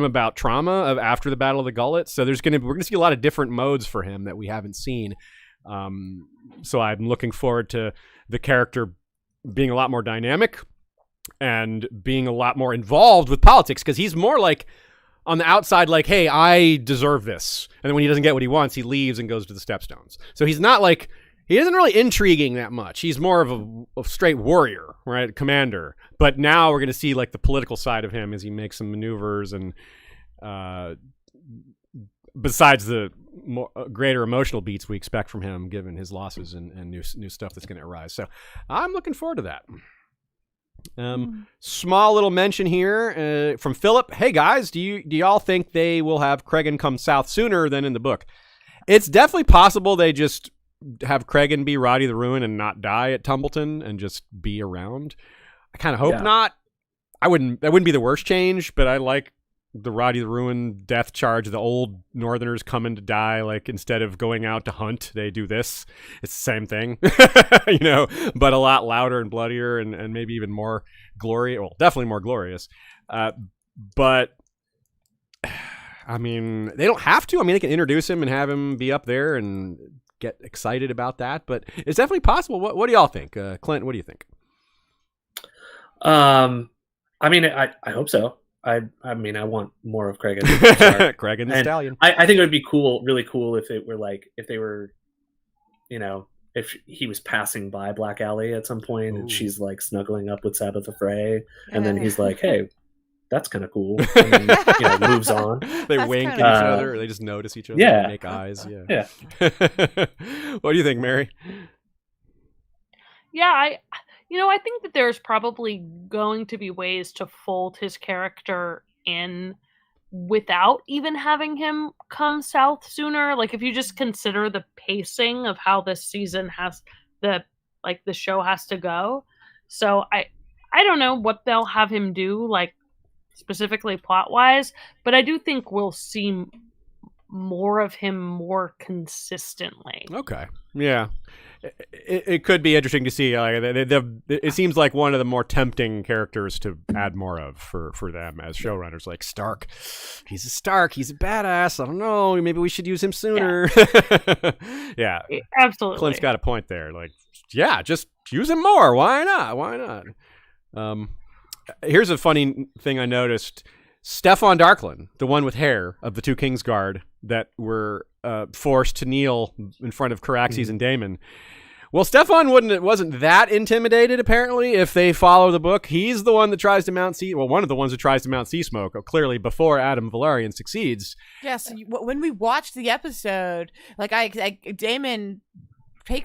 A: about trauma of after the Battle of the Gullet. So we're going to see a lot of different modes for him that we haven't seen. So I'm looking forward to the character being a lot more dynamic and being a lot more involved with politics, because he's more like on the outside, like, hey, I deserve this. And then when he doesn't get what he wants, he leaves and goes to the Stepstones. So he's not like, he isn't really intriguing that much. He's more of a straight warrior, right? Commander. But now we're going to see like the political side of him as he makes some maneuvers and besides the greater emotional beats we expect from him, given his losses and new stuff that's going to arise. So I'm looking forward to that. Small little mention here from Philip. Hey guys, do y'all think they will have Cregan come south sooner than in the book? It's definitely possible they just have Cregan be Roddy the Ruin and not die at Tumbleton and just be around. I kind of hope not. That wouldn't be the worst change, but I like the Roddy the Ruin death charge. The old Northerners coming to die, like instead of going out to hunt, they do this. It's the same thing, but a lot louder and bloodier and maybe even more glorious. Well, definitely more glorious. But I mean, they don't have to. I mean, they can introduce him and have him be up there and get excited about that. But it's definitely possible. What do y'all think, Clint? What do you think?
C: I mean, I hope so. I mean, I want more of Cregan.
A: Cregan the Stallion.
C: I think it would be really cool if they were, if he was passing by Black Alley at some point and she's like snuggling up with Sabbath the Frey, and then he's like, "Hey, that's kind of cool," and then, moves on.
A: They wink at each other, or they just notice each other.
C: Yeah,
A: and make eyes.
C: Yeah.
A: What do you think, Mary?
B: Yeah, I think that there's probably going to be ways to fold his character in without even having him come south sooner. Like if you just consider the pacing of how this season the show has to go. So I don't know what they'll have him do, like specifically plot wise, but I do think we'll see more of him more consistently.
A: Okay. Yeah. It could be interesting to see. It seems like one of the more tempting characters to add more of for them as showrunners. Like Stark, he's a badass. I don't know. Maybe we should use him sooner. Yeah,
B: absolutely.
A: Clint's got a point there. Like, yeah, just use him more. Why not? Here's a funny thing I noticed. Stefan Darklin, the one with hair of the two Kingsguard that were forced to kneel in front of Caraxes and Daemon. Well, Stefan wasn't that intimidated, apparently, if they follow the book. He's the one that tries to mount one of the ones that tries to mount Sea Smoke, clearly before Adam Velaryon succeeds.
D: Yes, when we watched the episode, Daemon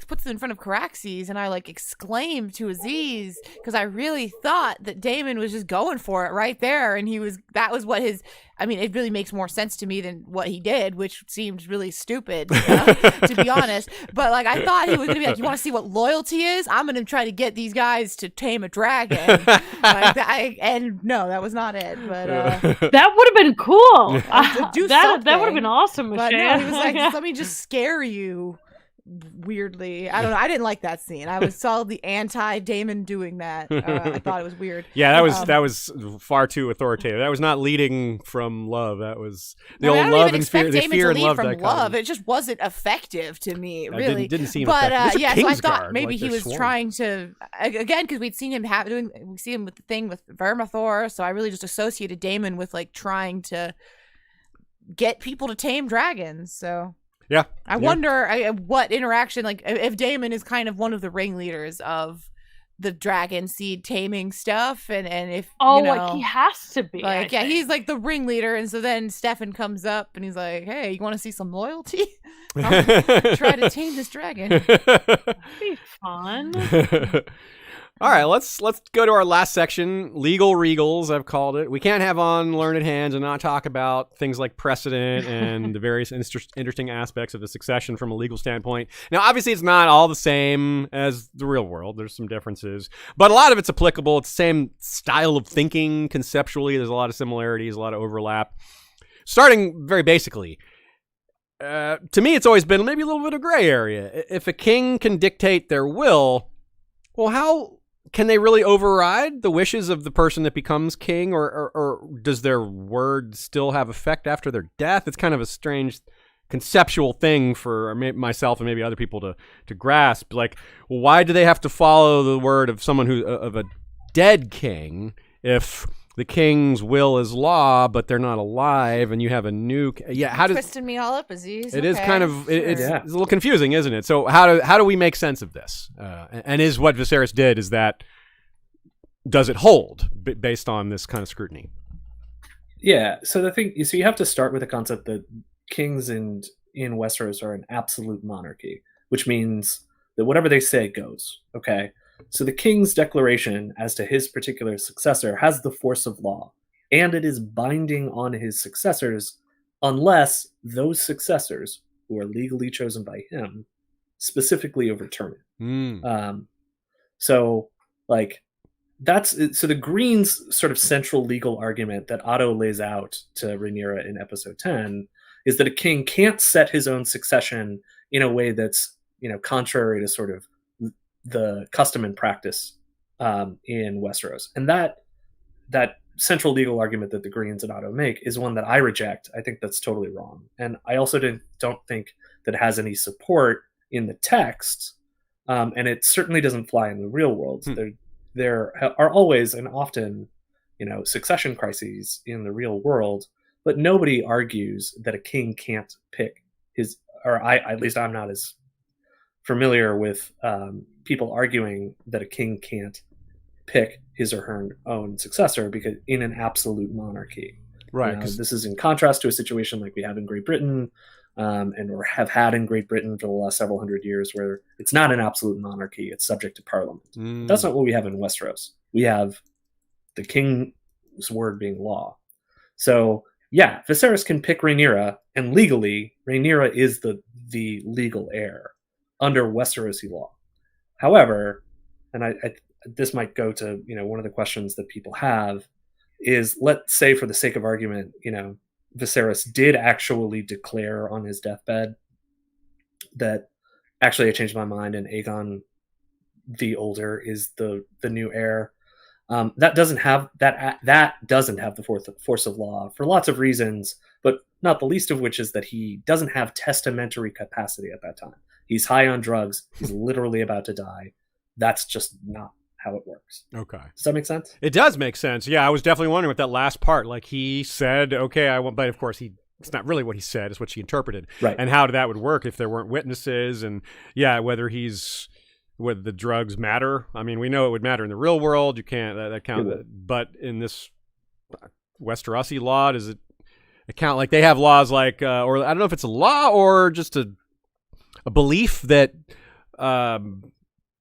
D: puts it in front of Caraxes, and I exclaimed to Aziz because I really thought that Daemon was just going for it right there, and that was what his. I mean, it really makes more sense to me than what he did, which seemed really stupid, to be honest. But I thought he was going to be like, "You want to see what loyalty is? I'm going to try to get these guys to tame a dragon." And no, that was not it. But
B: that would have been cool.
D: That
B: would have been awesome.
D: But no, he was like, "Let me just scare you." Weirdly, I don't know. I didn't like that scene. I was solidly anti-Daemon doing that. I thought it was weird.
A: Yeah, that was far too authoritative. That was not leading from love. That was the old love and fear. The fear and love
D: from love. It just wasn't effective to me. Really,
A: it didn't seem.
D: But
A: yeah,
D: so I thought maybe he was trying to again because we'd seen him we see him with the thing with Vermithor. So I really just associated Daemon with trying to get people to tame dragons. So.
A: Yeah.
D: I wonder what interaction, if Daemon is kind of one of the ringleaders of the dragon seed taming stuff, and if
B: he has to be.
D: He's the ringleader, and so then Stefan comes up and he's like, "Hey, you want to see some loyalty? Try to tame this dragon."
B: That'd be fun.
A: All right, let's go to our last section, legal regals, I've called it. We can't have on learned hands and not talk about things like precedent and the various interesting aspects of the succession from a legal standpoint. Now, obviously, it's not all the same as the real world. There's some differences, but a lot of it's applicable. It's the same style of thinking conceptually. There's a lot of similarities, a lot of overlap. Starting very basically, to me, it's always been maybe a little bit of gray area. If a king can dictate their will, well, how can they really override the wishes of the person that becomes king, or does their word still have effect after their death? It's kind of a strange conceptual thing for myself and maybe other people to grasp. Why do they have to follow the word of someone of a dead king if the king's will is law, but they're not alive, and you have a new? How does
D: twisting me all up, Aziz?
A: It is kind of it's a little confusing, isn't it? So how do we make sense of this? And is what Viserys did does it hold based on this kind of scrutiny?
C: Yeah. So you have to start with the concept that kings in Westeros are an absolute monarchy, which means that whatever they say goes. Okay. So the king's declaration as to his particular successor has the force of law, and it is binding on his successors unless those successors, who are legally chosen by him, specifically overturn it. So the Greens' sort of central legal argument that Otto lays out to Rhaenyra in episode 10 is that a king can't set his own succession in a way that's, contrary to sort of the custom and practice in Westeros. And that central legal argument that the Greens and Otto make is one that I reject. I think that's totally wrong. And I also don't think that it has any support in the text. And it certainly doesn't fly in the real world. There are always and often, succession crises in the real world, but nobody argues that a king can't pick his, at least I'm not as familiar with people arguing that a king can't pick his or her own successor because in an absolute monarchy.
A: Right.
C: This is in contrast to a situation like we have in Great Britain, or have had in Great Britain for the last several hundred years, where it's not an absolute monarchy, it's subject to parliament. That's not what we have in Westeros. We have the king's word being law. So yeah, Viserys can pick Rhaenyra, and legally Rhaenyra is the legal heir under Westerosi law. However, and I this might go to one of the questions that people have is, let's say for the sake of argument, Viserys did actually declare on his deathbed that actually I changed my mind and Aegon the Older is the new heir. That doesn't have the force of law for lots of reasons, but not the least of which is that he doesn't have testamentary capacity at that time. He's high on drugs. He's literally about to die. That's just not how it works.
A: Okay.
C: Does that make sense?
A: It does make sense. Yeah, I was definitely wondering with that last part. Like he said, okay, I want, but of course it's not really what he said, it's what she interpreted.
C: Right.
A: And how that would work if there weren't witnesses, and whether the drugs matter. I mean, we know it would matter in the real world. You can't, that count, but in this Westerosi law, does it account, like they have laws like, or I don't know if it's a law or just a belief that,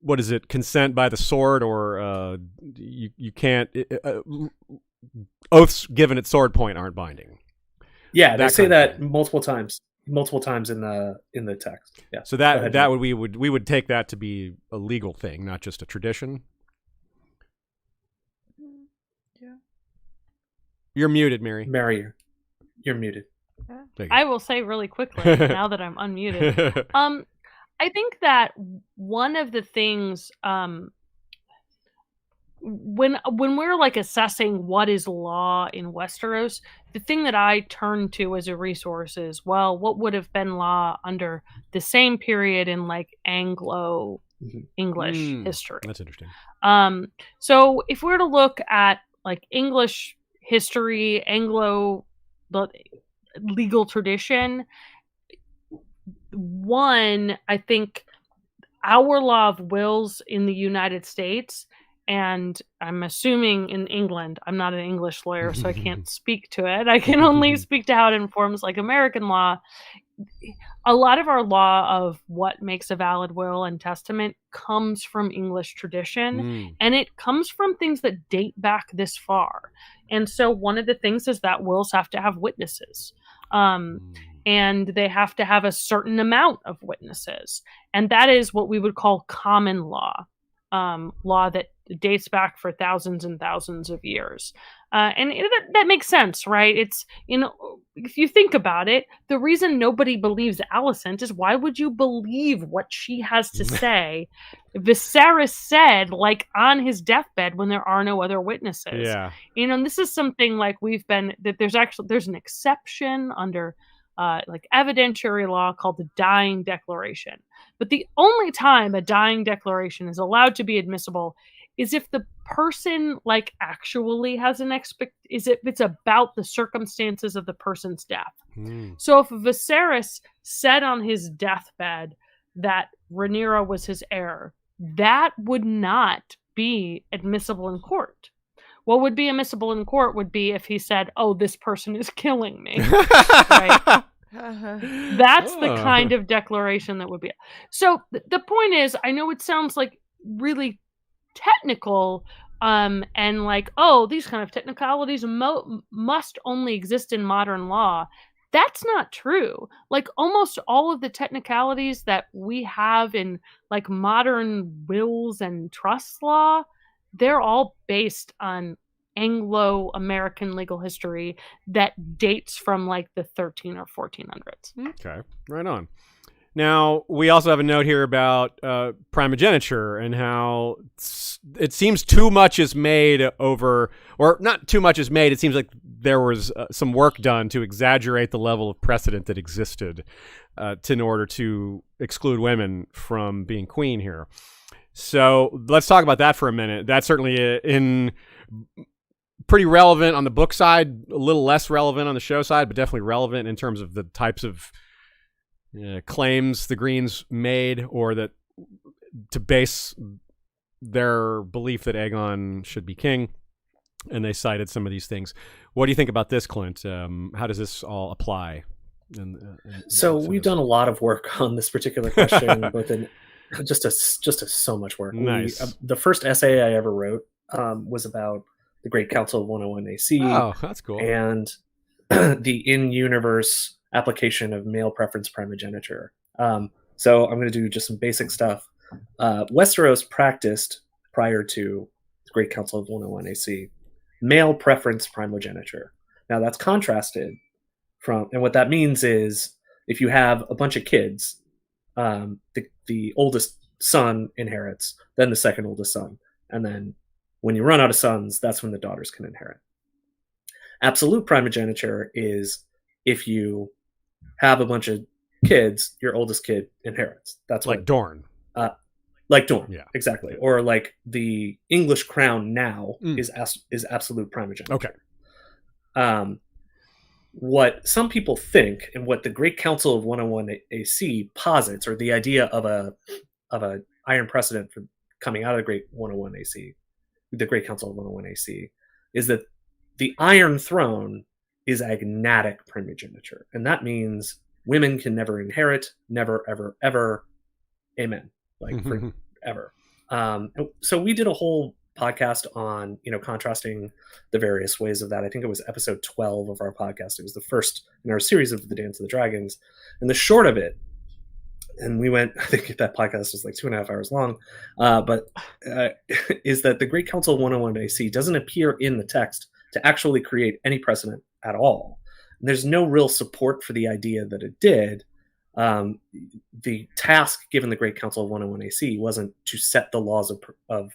A: what is it? Consent by the sword, or you can't. Oaths given at sword point aren't binding.
C: Yeah, they say that multiple times in the text. Yeah.
A: So that we would take that to be a legal thing, not just a tradition.
D: Yeah.
A: You're muted, Mary.
C: Mary, you're muted.
B: I will say really quickly now that I'm unmuted. I think that one of the things when we're like assessing what is law in Westeros, the thing that I turn to as a resource is, well, what would have been law under the same period in like Anglo English history?
A: That's interesting.
B: So if we were to look at like English history, Anglo legal tradition, one, I think our law of wills in the United States, and I'm assuming in England, I'm not an English lawyer, so I can't speak to it. I can only speak to how it informs like American law. A lot of our law of what makes a valid will and testament comes from English tradition, and it comes from things that date back this far. And so one of the things is that wills have to have witnesses. And they have to have a certain amount of witnesses. And that is what we would call common law, law that dates back for thousands and thousands of years. And that makes sense, right? It's, if you think about it, the reason nobody believes Alicent is, why would you believe what she has to say? Viserys said, like, on his deathbed when there are no other witnesses.
A: Yeah.
B: And this is something like there's an exception under like evidentiary law called the dying declaration. But the only time a dying declaration is allowed to be admissible is if the person like actually has is if it's about the circumstances of the person's death. So if Viserys said on his deathbed that Rhaenyra was his heir, that would not be admissible in court. What would be admissible in court would be if he said, "Oh, this person is killing me." Right? That's the kind of declaration that would be. So the point is, I know it sounds like really technical, and like, oh, these kind of technicalities must only exist in modern law. That's not true. Like almost all of the technicalities that we have in like modern wills and trust law, they're all based on Anglo-American legal history that dates from like the 13 or 1400s.
A: Okay, right on. Now, we also have a note here about primogeniture and how it seems too much is made over, or not too much is made. It seems like there was some work done to exaggerate the level of precedent that existed in order to exclude women from being queen here. So let's talk about that for a minute. That's certainly pretty relevant on the book side, a little less relevant on the show side, but definitely relevant in terms of the types of claims the Greens made, or that to base their belief that Aegon should be king, and they cited some of these things. What do you think about this, Clint? How does this all apply?
C: So we've done a lot of work on this particular question, both in just so much work.
A: Nice.
C: The first essay I ever wrote was about the Great Council of 101 AC.
A: Oh, that's cool.
C: And the in-universe application of male preference primogeniture. So I'm going to do just some basic stuff. Westeros practiced, prior to the Great Council of 101 AC, male preference primogeniture. Now that's contrasted from, and what that means is if you have a bunch of kids, the oldest son inherits, then the second oldest son, and then when you run out of sons, that's when the daughters can inherit. Absolute primogeniture is if you have a bunch of kids, your oldest kid inherits. That's
A: like
C: what,
A: Dorne.
C: Like Dorne,
A: Yeah,
C: exactly. Or like the English crown now is absolute primogeniture.
A: Okay.
C: What some people think, and what the Great Council of 101 AC posits, or the idea of a iron precedent for coming out of the Great 101 AC, the Great Council of 101 AC, is that the Iron Throne is agnatic primogeniture, and that means women can never inherit, never, ever, ever. Amen. Like forever. So we did a whole podcast on, contrasting the various ways of that. I think it was episode 12 of our podcast. It was the first in our series of the Dance of the Dragons, and the short of it. And we went, I think that podcast was like 2.5 hours long, is that the Great Council of 101 AC doesn't appear in the text to actually create any precedent at all. And there's no real support for the idea that it did. The task given the Great Council of 101 AC wasn't to set the laws of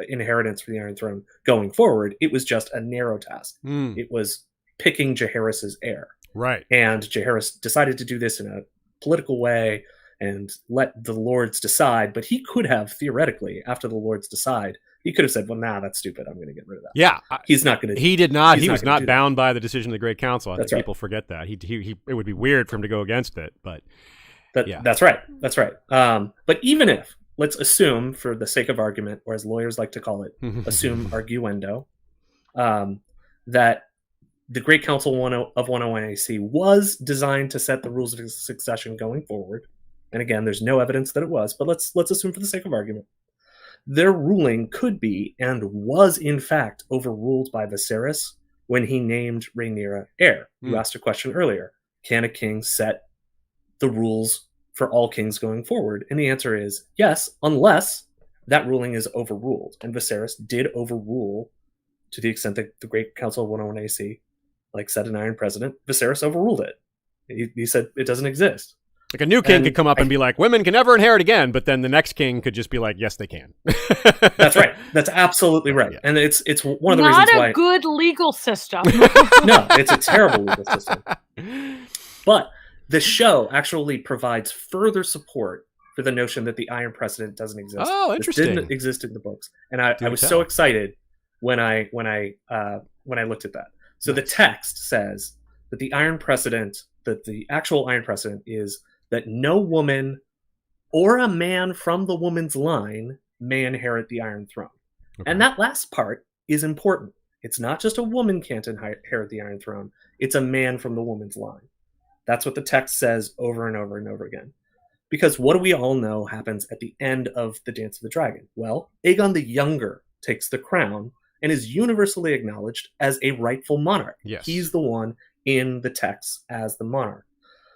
C: inheritance for the Iron Throne going forward. It was just a narrow task. It was picking Jaehaerys's heir.
A: Right. And
C: Jaehaerys decided to do this in a political way and let the lords decide, but he could have, theoretically, after the lords decide, he could have said, well, nah, that's stupid, I'm going to get rid of that.
A: Yeah.
C: He's not going to.
A: He did not. He was not bound by the decision of the Great Council. I think
C: right.
A: People forget that. He it would be weird for him to go against it, but yeah.
C: That's right. That's right. But even if, let's assume, for the sake of argument, or as lawyers like to call it, assume arguendo, that the Great Council of 101 AC was designed to set the rules of succession going forward. And again, there's no evidence that it was, but let's assume for the sake of argument. Their ruling could be, and was in fact, overruled by Viserys when he named Rhaenyra heir. You asked a question earlier. Can a king set the rules for all kings going forward? And the answer is yes, unless that ruling is overruled. And Viserys did overrule, to the extent that the Great Council of 101 AC set an iron precedent. Viserys overruled it. He said it doesn't exist.
A: Like a new king could come up and be like, women can never inherit again, but then the next king could just be like, yes, they can.
C: That's right. That's absolutely right. Yeah. And it's one of the reasons why...
B: Not a good legal system.
C: No, it's a terrible legal system. But the show actually provides further support for the notion that the iron precedent doesn't exist.
A: Oh, interesting.
C: It didn't exist in the books. And I was so excited when I looked at that. So the text says that the iron precedent, that the actual iron precedent is that no woman or a man from the woman's line may inherit the Iron Throne. Okay. And that last part is important. It's not just a woman can't inherit the Iron Throne. It's a man from the woman's line. That's what the text says over and over and over again. Because what do we all know happens at the end of the Dance of the Dragon? Well, Aegon the Younger takes the crown and is universally acknowledged as a rightful monarch.
A: Yes.
C: He's the one in the text as the monarch.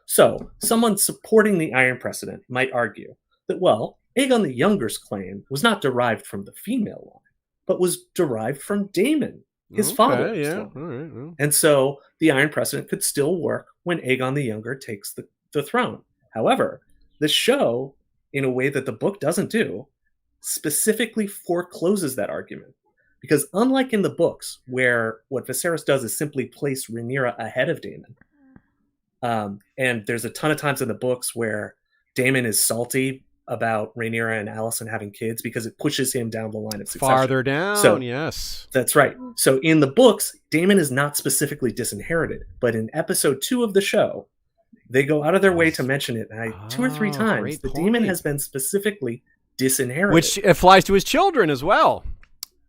C: So, someone supporting the Iron Precedent might argue that, well, Aegon the Younger's claim was not derived from the female line, but was derived from Daemon, his father.
A: Yeah. All right, well.
C: And so the Iron Precedent could still work when Aegon the Younger takes the throne. However, the show, in a way that the book doesn't do, specifically forecloses that argument. Because unlike in the books, where what Viserys does is simply place Rhaenyra ahead of Daemon, and there's a ton of times in the books where Daemon is salty about Rhaenyra and Allison having kids because it pushes him down the line of succession.
A: Farther down,
C: So,
A: yes.
C: That's right. So in the books, Daemon is not specifically disinherited, but in episode 2 of the show, they go out of their way to mention it 2 or 3 times.
A: Great
C: The
A: point.
C: Daemon has been specifically disinherited.
A: Which applies to his children as well.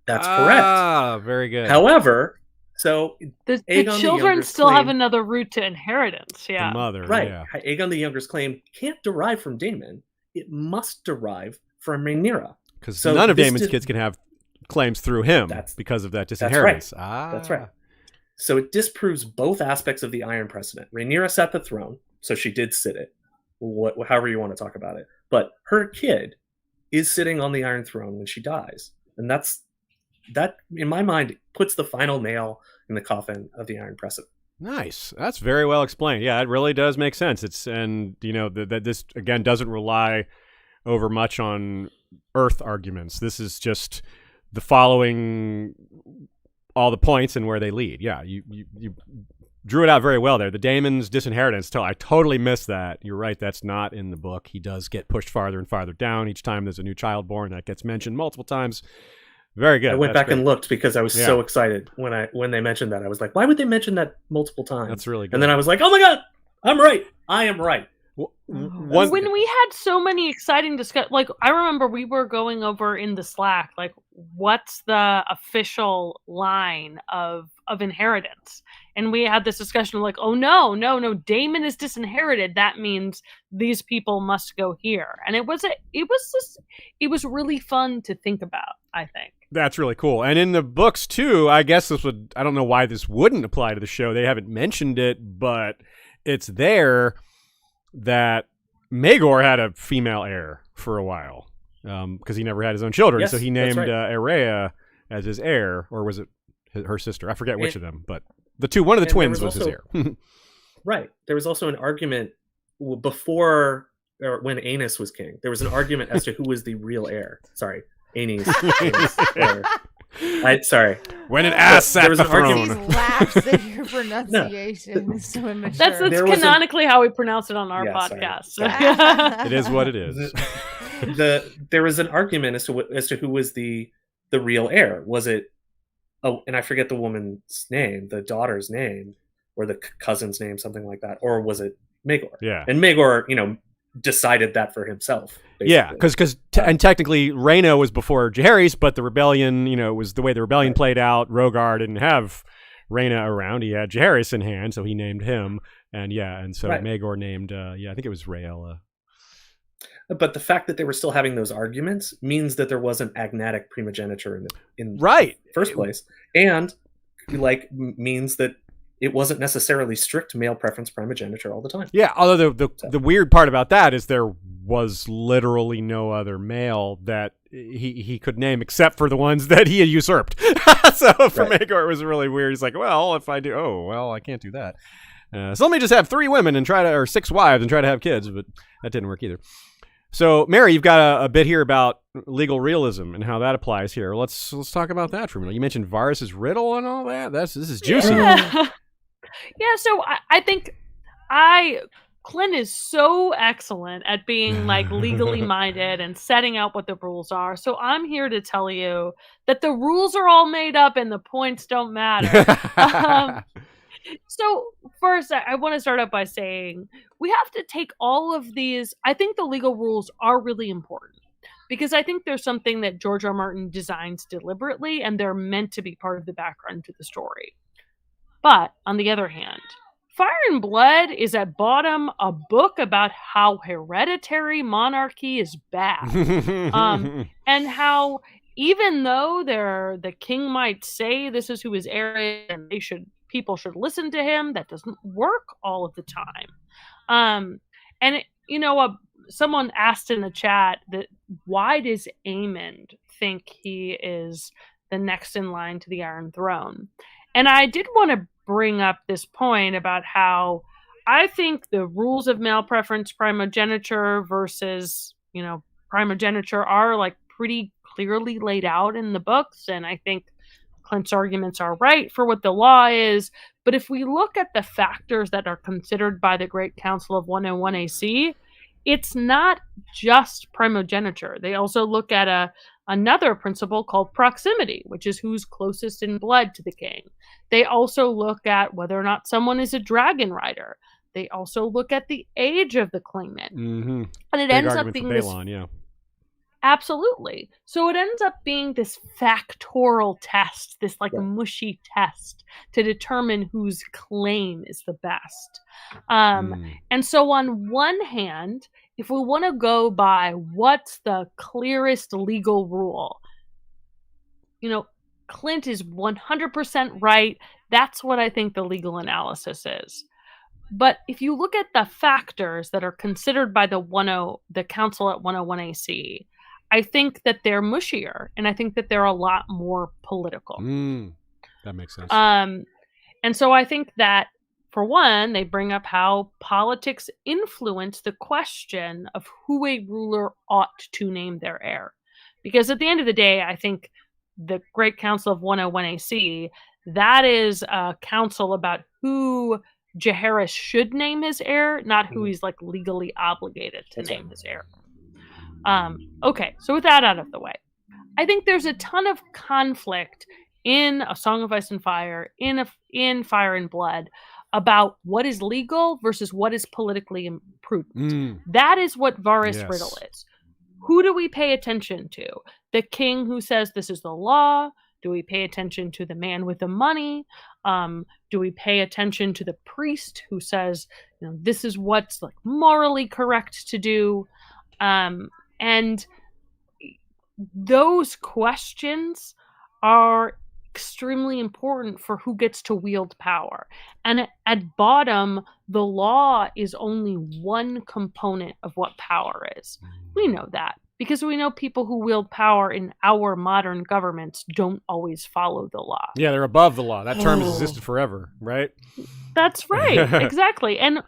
C: That's correct.
A: Ah, very good.
C: However, so
B: The
C: Aegon the
B: children
C: Younger's
B: still have
C: claim-
B: another route to inheritance. Yeah.
A: The mother,
C: right,
A: yeah.
C: Aegon the Younger's claim can't derive from Daemon. It must derive from Rhaenyra.
A: Because
C: So
A: none of
C: this
A: Daemon's
C: did-
A: kids can have claims through him because of that disinheritance.
C: That's right. So it disproves both aspects of the Iron Precedent. Rhaenyra sat the throne, so she did sit it, however you want to talk about it. But her kid is sitting on the Iron Throne when she dies. And that, in my mind, puts the final nail in the coffin of the Iron Precedent.
A: Nice. That's very well explained. Yeah, it really does make sense. That this again doesn't rely over much on Earth arguments. This is just the following all the points and where they lead. Yeah, you drew it out very well there. The Daemon's disinheritance. I totally missed that. You're right. That's not in the book. He does get pushed farther and farther down each time there's a new child born. That gets mentioned multiple times. Very good.
C: I went back
A: great.
C: and looked because I was so excited when they mentioned that. I was like, why would they mention that multiple times?
A: That's really good.
C: And then I was like, oh my God, I'm right. I am right.
A: One,
B: when we had so many exciting discussions, like I remember we were going over in the Slack, like what's the official line of inheritance, and we had this discussion of like, oh no, Daemon is disinherited. That means these people must go here, and it was really fun to think about. I think
A: that's really cool. And in the books too, I guess I don't know why this wouldn't apply to the show. They haven't mentioned it, but it's there that Maegor had a female heir for a while because he never had his own children.
C: Yes,
A: so he named
C: right.
A: Araya as his heir, or was it her sister? I forget which of them, but one of the twins was his heir.
C: Right. There was also an argument before, or when Aenys was king. There was an argument as to who was the real heir. Sorry, Aenys. Sorry.
A: When an ass sat the throne.
D: These laughs at your pronunciation is so immature.
B: That's canonically how we pronounce it on our podcast.
A: It is what it is.
C: There was an argument as to who was the real heir. Was it? Oh, and I forget the woman's name, the daughter's name, or the cousin's name, something like that, or was it Maegor?
A: Yeah.
C: And Maegor, decided that for himself. Basically.
A: Yeah, because and technically Rhaena was before Jaehaerys, but the rebellion, was the way the rebellion played out. Rhaegar didn't have Rhaena around; he had Jaehaerys in hand, so he named him. And so Maegor named, I think it was Rhaella.
C: But the fact that they were still having those arguments means that there wasn't agnatic primogeniture in
A: right.
C: the first place, and means that it wasn't necessarily strict male preference primogeniture all the time.
A: Yeah, although the weird part about that is there was literally no other male that he could name except for the ones that he had usurped. So for Maegor, it was really weird. He's like, well, if I do, I can't do that. So let me just have 3 women or 6 wives and try to have kids, but that didn't work either. So, Mary, you've got a bit here about legal realism and how that applies here. Let's talk about that for a minute. You mentioned Varys' riddle and all that. This is juicy.
B: Yeah, so I think Clint is so excellent at being legally minded and setting out what the rules are. So I'm here to tell you that the rules are all made up and the points don't matter. So first, I want to start out by saying we have to take all of these. I think the legal rules are really important because I think there's something that George R. R. Martin designs deliberately, and they're meant to be part of the background to the story. But on the other hand, Fire and Blood is at bottom a book about how hereditary monarchy is bad. And how even though the king might say this is who his heir is and people should listen to him, that doesn't work all of the time. Someone asked in the chat that why does Aemond think he is the next in line to the Iron Throne? And I did want to bring up this point about how I think the rules of male preference primogeniture versus, primogeniture are like pretty clearly laid out in the books. And I think Clint's arguments are right for what the law is. But if we look at the factors that are considered by the Great Council of 101 AC, it's not just primogeniture. They also look at another principle called proximity, which is who's closest in blood to the king. They also look at whether or not someone is a dragon rider. They also look at the age of the claimant.
A: Mm-hmm.
B: And it ends up being
A: Balon, yeah.
B: Absolutely. So it ends up being this factorial test, this mushy test to determine whose claim is the best. And so on one hand, if we want to go by what's the clearest legal rule, Clint is 100% right. That's what I think the legal analysis is. But if you look at the factors that are considered by the council at 101 AC, I think that they're mushier, and I think that they're a lot more political.
A: That makes sense.
B: And so I think that, for one, they bring up how politics influence the question of who a ruler ought to name their heir. Because at the end of the day, I think the Great Council of 101 AC, that is a council about who Jaehaerys should name his heir, not who he's legally obligated to name his heir. Okay, so with that out of the way, I think there's a ton of conflict in A Song of Ice and Fire, in Fire and Blood, about what is legal versus what is politically prudent. That is what Varys Riddle is. Who do we pay attention to? The king who says this is the law? Do we pay attention to the man with the money? Do we pay attention to the priest who says, this is what's morally correct to do? And those questions are extremely important for who gets to wield power. And at bottom, the law is only one component of what power is. We know that because we know people who wield power in our modern governments don't always follow the law.
A: Yeah, they're above the law. That term has existed forever, right?
B: That's right. Exactly. And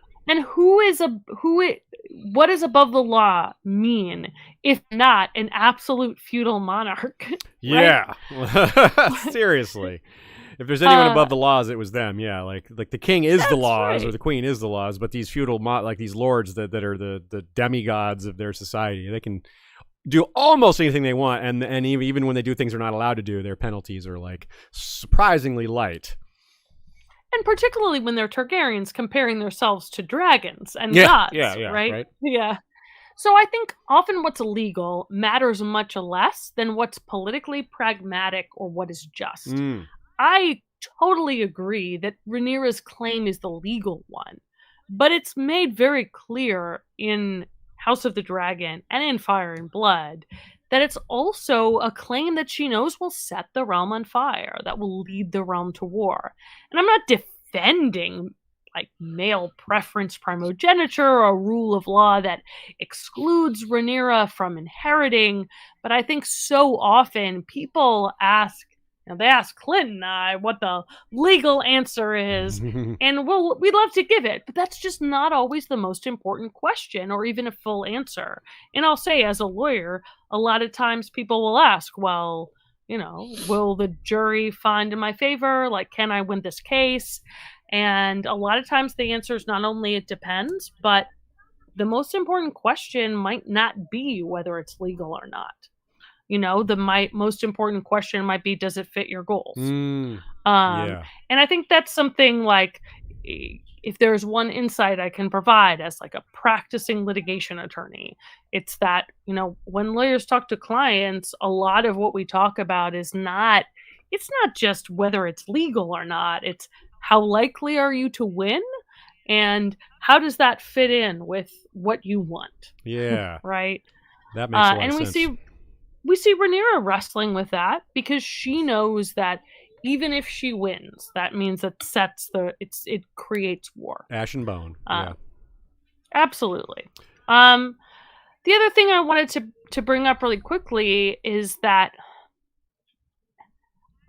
B: what does above the law mean if not an absolute feudal monarch?
A: Yeah. Seriously. If there's anyone above the laws, it was them. Yeah, like the king is the laws, or the queen is the laws, but these feudal these lords that are the demigods of their society, they can do almost anything they want, and even when they do things they're not allowed to do, their penalties are surprisingly light.
B: And particularly when they're Targaryens comparing themselves to dragons and gods, right? Yeah. So I think often what's illegal matters much less than what's politically pragmatic or what is just. I totally agree that Rhaenyra's claim is the legal one, but it's made very clear in House of the Dragon and in Fire and Blood that it's also a claim that she knows will set the realm on fire, that will lead the realm to war. And I'm not defending male preference primogeniture or a rule of law that excludes Rhaenyra from inheriting, but I think so often people ask, they ask Clint and I what the legal answer is, and we'd love to give it, but that's just not always the most important question or even a full answer. And I'll say, as a lawyer, a lot of times people will ask, well, will the jury find in my favor? Can I win this case? And a lot of times the answer is not only it depends, but the most important question might not be whether it's legal or not. The most important question might be, does it fit your goals? And I think that's something if there's one insight I can provide as a practicing litigation attorney, it's that, when lawyers talk to clients, a lot of what we talk about it's not just whether it's legal or not. It's how likely are you to win? And how does that fit in with what you want?
A: Yeah.
B: Right?
A: That makes a lot
B: and
A: of
B: we
A: sense.
B: see Rhaenyra wrestling with that because she knows that even if she wins, that means it creates war.
A: Ash and bone. Yeah.
B: Absolutely. The other thing I wanted to bring up really quickly is that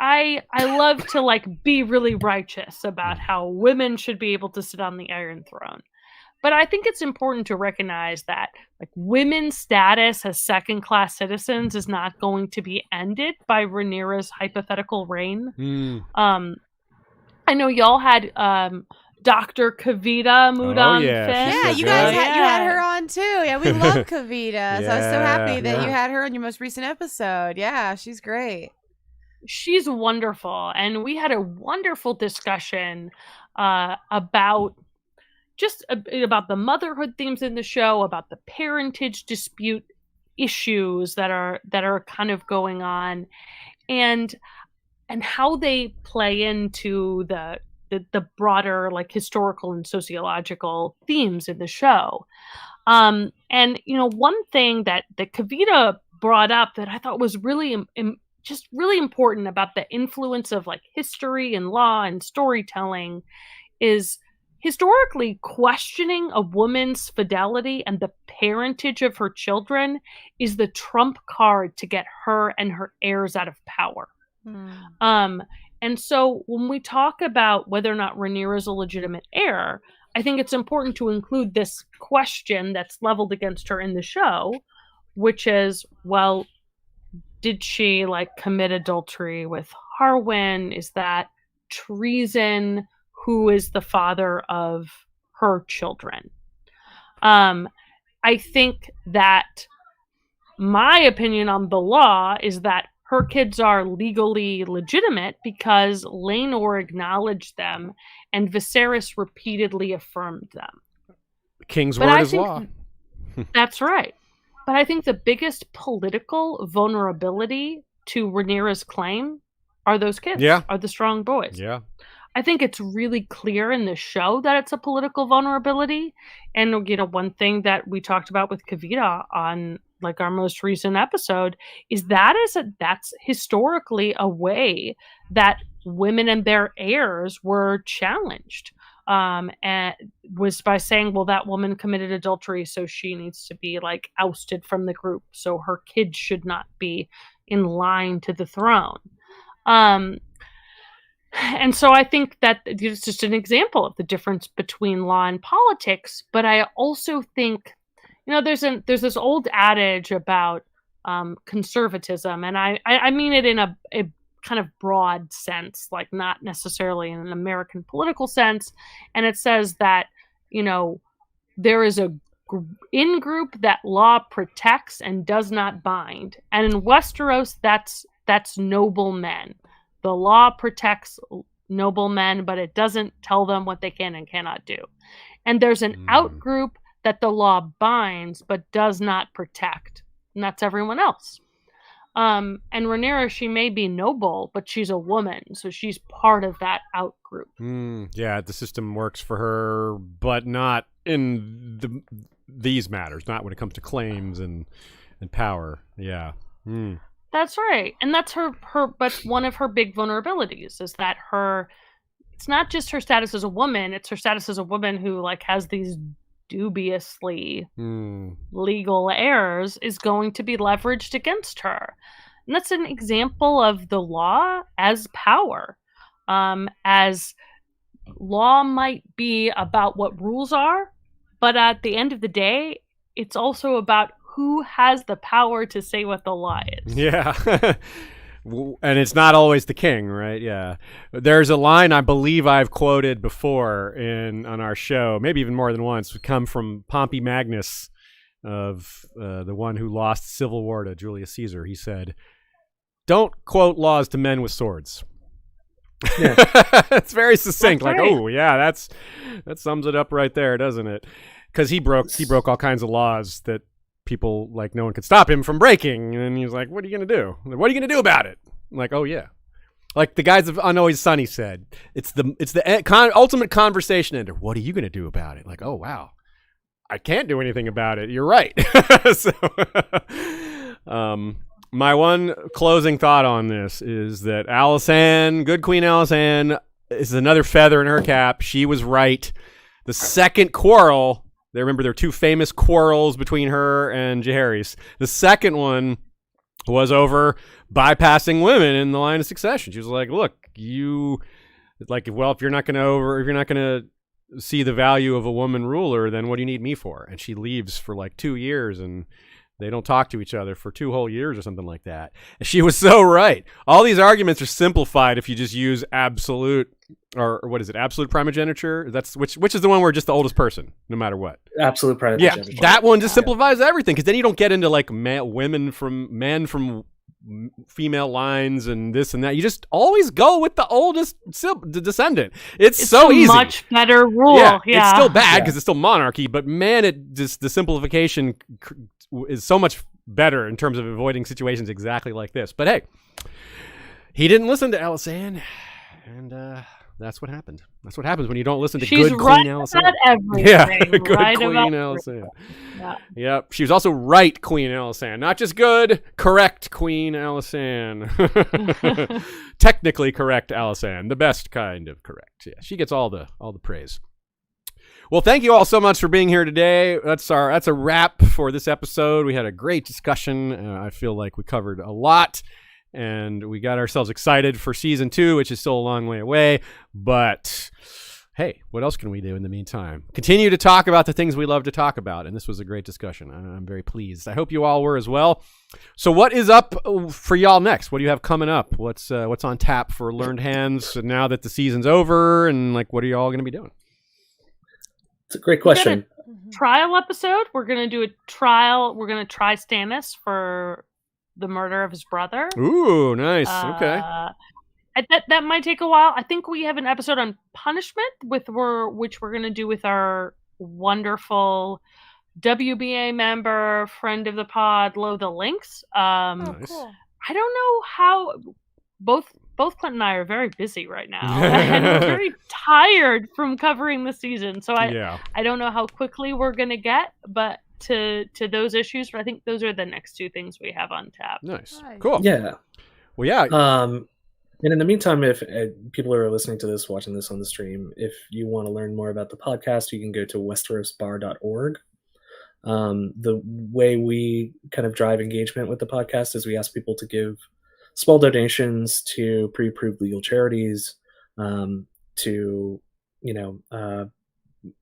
B: I love to like be really righteous about how women should be able to sit on the Iron Throne. But I think it's important to recognize that like women's status as second-class citizens is not going to be ended by Rhaenyra's hypothetical reign. I know y'all had Dr. Kavita mood on
A: yeah,
B: Finn.
D: Yeah, you guys you had her on too. Yeah, we love Kavita. So I was so happy that you had her on your most recent episode. Yeah, she's great.
B: She's wonderful. And we had a wonderful discussion about the motherhood themes in the show, about the parentage dispute issues that are kind of going on, and how they play into the broader like historical and sociological themes in the show. And one thing that Kavita brought up that I thought was really just really important about the influence of like history and law and storytelling is historically questioning a woman's fidelity and the parentage of her children is the trump card to get her and her heirs out of power. And so when we talk about whether or not Rhaenyra is a legitimate heir, I think it's important to include this question that's leveled against her in the show, which is, well, did she like commit adultery with Harwin? Is that treason? Who is the father of her children? I think that my opinion on the law is that her kids are legally legitimate because Laenor acknowledged them and Viserys repeatedly affirmed them.
A: King's word is law.
B: That's right. But I think the biggest political vulnerability to Rhaenyra's claim are those kids, are the strong boys.
A: Yeah.
B: I think it's really clear in the show that it's a political vulnerability. And, one thing that we talked about with Kavita on like our most recent episode is that's historically a way that women and their heirs were challenged. And was by saying, well, that woman committed adultery, so she needs to be like ousted from the group. So her kids should not be in line to the throne. And so I think that it's just an example of the difference between law and politics. But I also think, there's this old adage about conservatism, and I mean it in a kind of broad sense, like not necessarily in an American political sense. And it says that, there is a in-group that law protects and does not bind. And in Westeros, that's noble men. The law protects noble men, but it doesn't tell them what they can and cannot do. And there's an out-group that the law binds but does not protect, and that's everyone else. And Rhaenyra, she may be noble, but she's a woman, so she's part of that out-group.
A: Yeah, the system works for her, but not in these matters, not when it comes to claims and power. Yeah.
B: That's right. And that's but one of her big vulnerabilities is that it's not just her status as a woman, it's her status as a woman who like has these dubiously legal heirs is going to be leveraged against her. And that's an example of the law as power. As law might be about what rules are, but at the end of the day, it's also about who has the power to say what the law is.
A: Yeah. And it's not always the king, right? Yeah. There's a line I believe I've quoted before on our show, maybe even more than once, would come from Pompey Magnus, of the one who lost the Civil War to Julius Caesar. He said, "Don't quote laws to men with swords." Yeah. It's very succinct. That's right. Oh yeah, that sums it up right there, doesn't it? Because he broke all kinds of laws that people, no one could stop him from breaking, and he was like, what are you gonna do about it? I'm like, oh yeah. Like the guys of Always Sunny said, it's the ultimate conversation ender. What are you going to do about it? Like, oh, wow. I can't do anything about it. You're right. So, my one closing thought on this is that Alysanne, good Queen Alysanne, is another feather in her cap. She was right. The second quarrel, remember there were two famous quarrels between her and Jaehaerys. The second one was over bypassing women in the line of succession. She was like, look, if you're not going to see the value of a woman ruler, then what do you need me for? And she leaves for like 2 years, and they don't talk to each other for 2 whole years or something like that. And she was so right. All these arguments are simplified if you just use absolute, or what is it? Absolute primogeniture. That's which is the one where just the oldest person, no matter what.
C: Absolute primogeniture.
A: Yeah, that one just simplifies everything, because then you don't get into like men from female lines and this and that. You just always go with the oldest descendant. It's so easy.
B: Much better rule.
A: Yeah. It's still bad because it's still monarchy, but man, the simplification is so much better in terms of avoiding situations exactly like this. But hey, he didn't listen to Alysanne, and that's what happened. That's what happens when you don't listen to good Queen Alysanne.
B: About everything.
A: Yeah, good
B: right
A: Queen
B: about
A: Alysanne.
B: Yeah.
A: Yep, she was also right Queen Alysanne, not just good, correct Queen Alysanne. Technically correct Alysanne, the best kind of correct. Yeah, she gets all the praise. Well, thank you all so much for being here today. That's a wrap for this episode. We had a great discussion. I feel like we covered a lot. And we got ourselves excited for season 2, which is still a long way away. But hey, what else can we do in the meantime? Continue to talk about the things we love to talk about. And this was a great discussion. I'm very pleased. I hope you all were as well. So what is up for y'all next? What do you have coming up? What's on tap for Learned Hands now that the season's over? And like, what are y'all going to be doing?
C: It's a great question.
B: Trial episode. We're going to do a trial. We're going to try Stannis for the murder of his brother.
A: Ooh, nice. Okay.
B: That might take a while. I think we have an episode on punishment which we're going to do with our wonderful WBA member, friend of the pod, Lo the Lynx.
A: Nice.
D: Cool.
B: I don't know how both Clint and I are very busy right now, and we're very tired from covering the season. So I don't know how quickly we're going to get, but to those issues, but I think those are the next 2 things we have on tap.
A: Nice. Cool.
C: Yeah.
A: Well, yeah.
C: And in the meantime, if people are listening to this, watching this on the stream, if you want to learn more about the podcast, you can go to westerosbar.org. The way we kind of drive engagement with the podcast is we ask people to give small donations to pre-approved legal charities, to,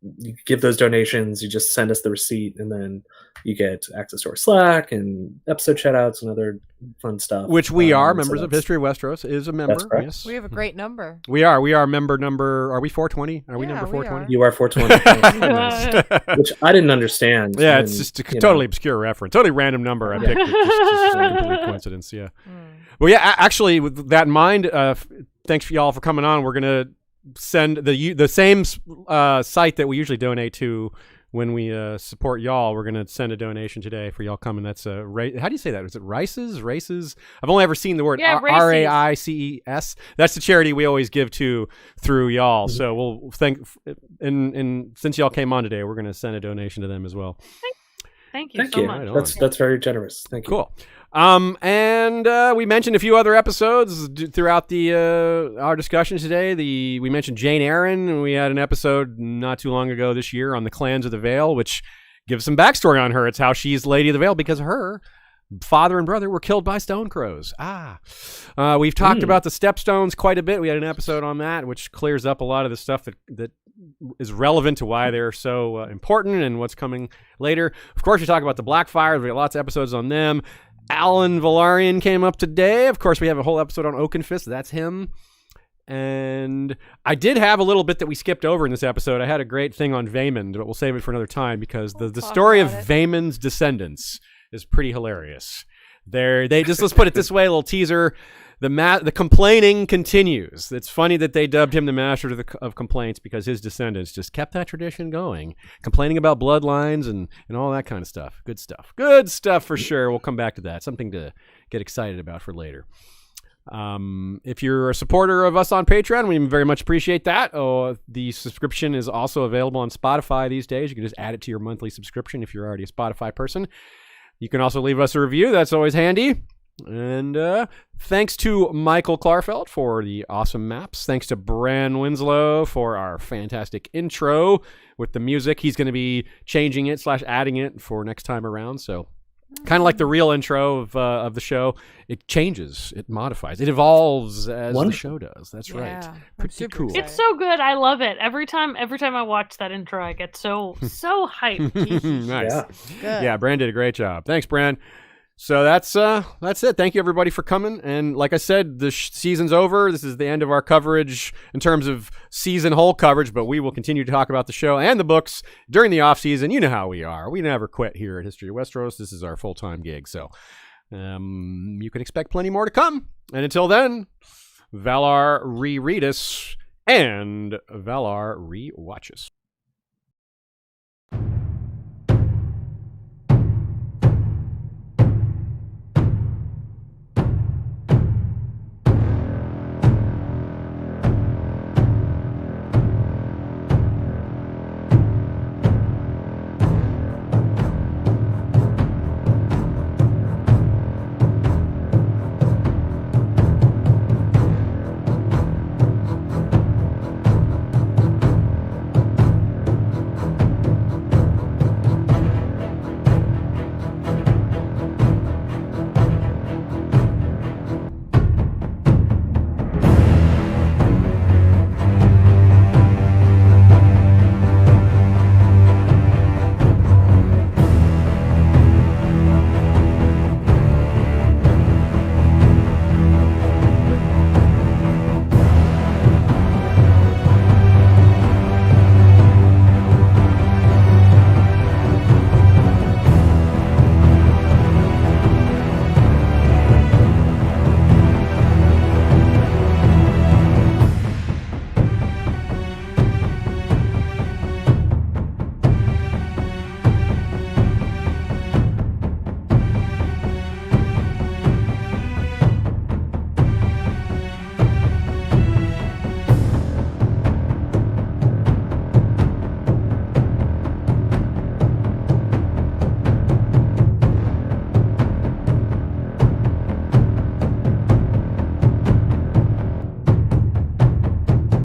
C: you give those donations, you just send us the receipt, and then you get access to our Slack and episode shoutouts and other fun stuff.
A: Which we are members of History of Westeros is a member.
C: That's correct.
D: We have a great number.
A: We are member number. Are we 420? Are we number 420?
C: You are 420. Which I didn't understand.
A: Yeah, it's just a totally obscure reference. Totally random number I picked. Just a complete coincidence. Yeah. Well, yeah. Actually, with that in mind, thanks for y'all for coming on. We're gonna send the same site that we usually donate to when we support y'all. We're gonna send a donation today for y'all coming. That's how do you say that? Is it races? I've only ever seen the word RAICES. That's the charity we always give to through y'all. So we'll and since y'all came on today, we're gonna send a donation to them as well.
B: Thank you so much.
C: Right, that's very generous. Thank you.
A: Cool. And we mentioned a few other episodes throughout our discussion today. We mentioned Jane Eyre, and we had an episode not too long ago this year on the Clans of the Vale, which gives some backstory on her. It's how she's Lady of the Vale because her father and brother were killed by stone crows. We've talked about the Stepstones quite a bit. We had an episode on that, which clears up a lot of the stuff that is relevant to why they're so important and what's coming later. Of course, we talk about the Blackfires. We got lots of episodes on them. Alan Velaryon came up today. Of course, we have a whole episode on Oakenfist. That's him. And I did have a little bit that we skipped over in this episode. I had a great thing on Vaemond, but we'll save it for another time because the story of Vaemond's descendants is pretty hilarious. Let's put it this way, a little teaser. The complaining continues. It's funny that they dubbed him the master of complaints because his descendants just kept that tradition going, complaining about bloodlines and all that kind of stuff. Good stuff for sure. We'll come back to that. Something to get excited about for later. If you're a supporter of us on Patreon, we very much appreciate that. The subscription is also available on Spotify these days. You can just add it to your monthly subscription if you're already a Spotify person. You can also leave us a review. That's always handy. And thanks to Michael Klarfeld for the awesome maps. Thanks to Bran Winslow for our fantastic intro with the music. He's going to be changing it / adding it for next time around. So kind of like the real intro of the show. It changes, it modifies, it evolves as the show does. That's right. Pretty cool.
B: It's so good. I love it. Every time I watch that intro, I get so hyped.
A: Nice.
D: Good.
A: Yeah, Bran did a great job. Thanks, Bran. So that's it. Thank you, everybody, for coming. And like I said, the season's over. This is the end of our coverage in terms of season whole coverage, but we will continue to talk about the show and the books during the off season. You know how we are. We never quit here at History of Westeros. This is our full-time gig. So you can expect plenty more to come. And until then, Valar reread us and Valar rewatch us.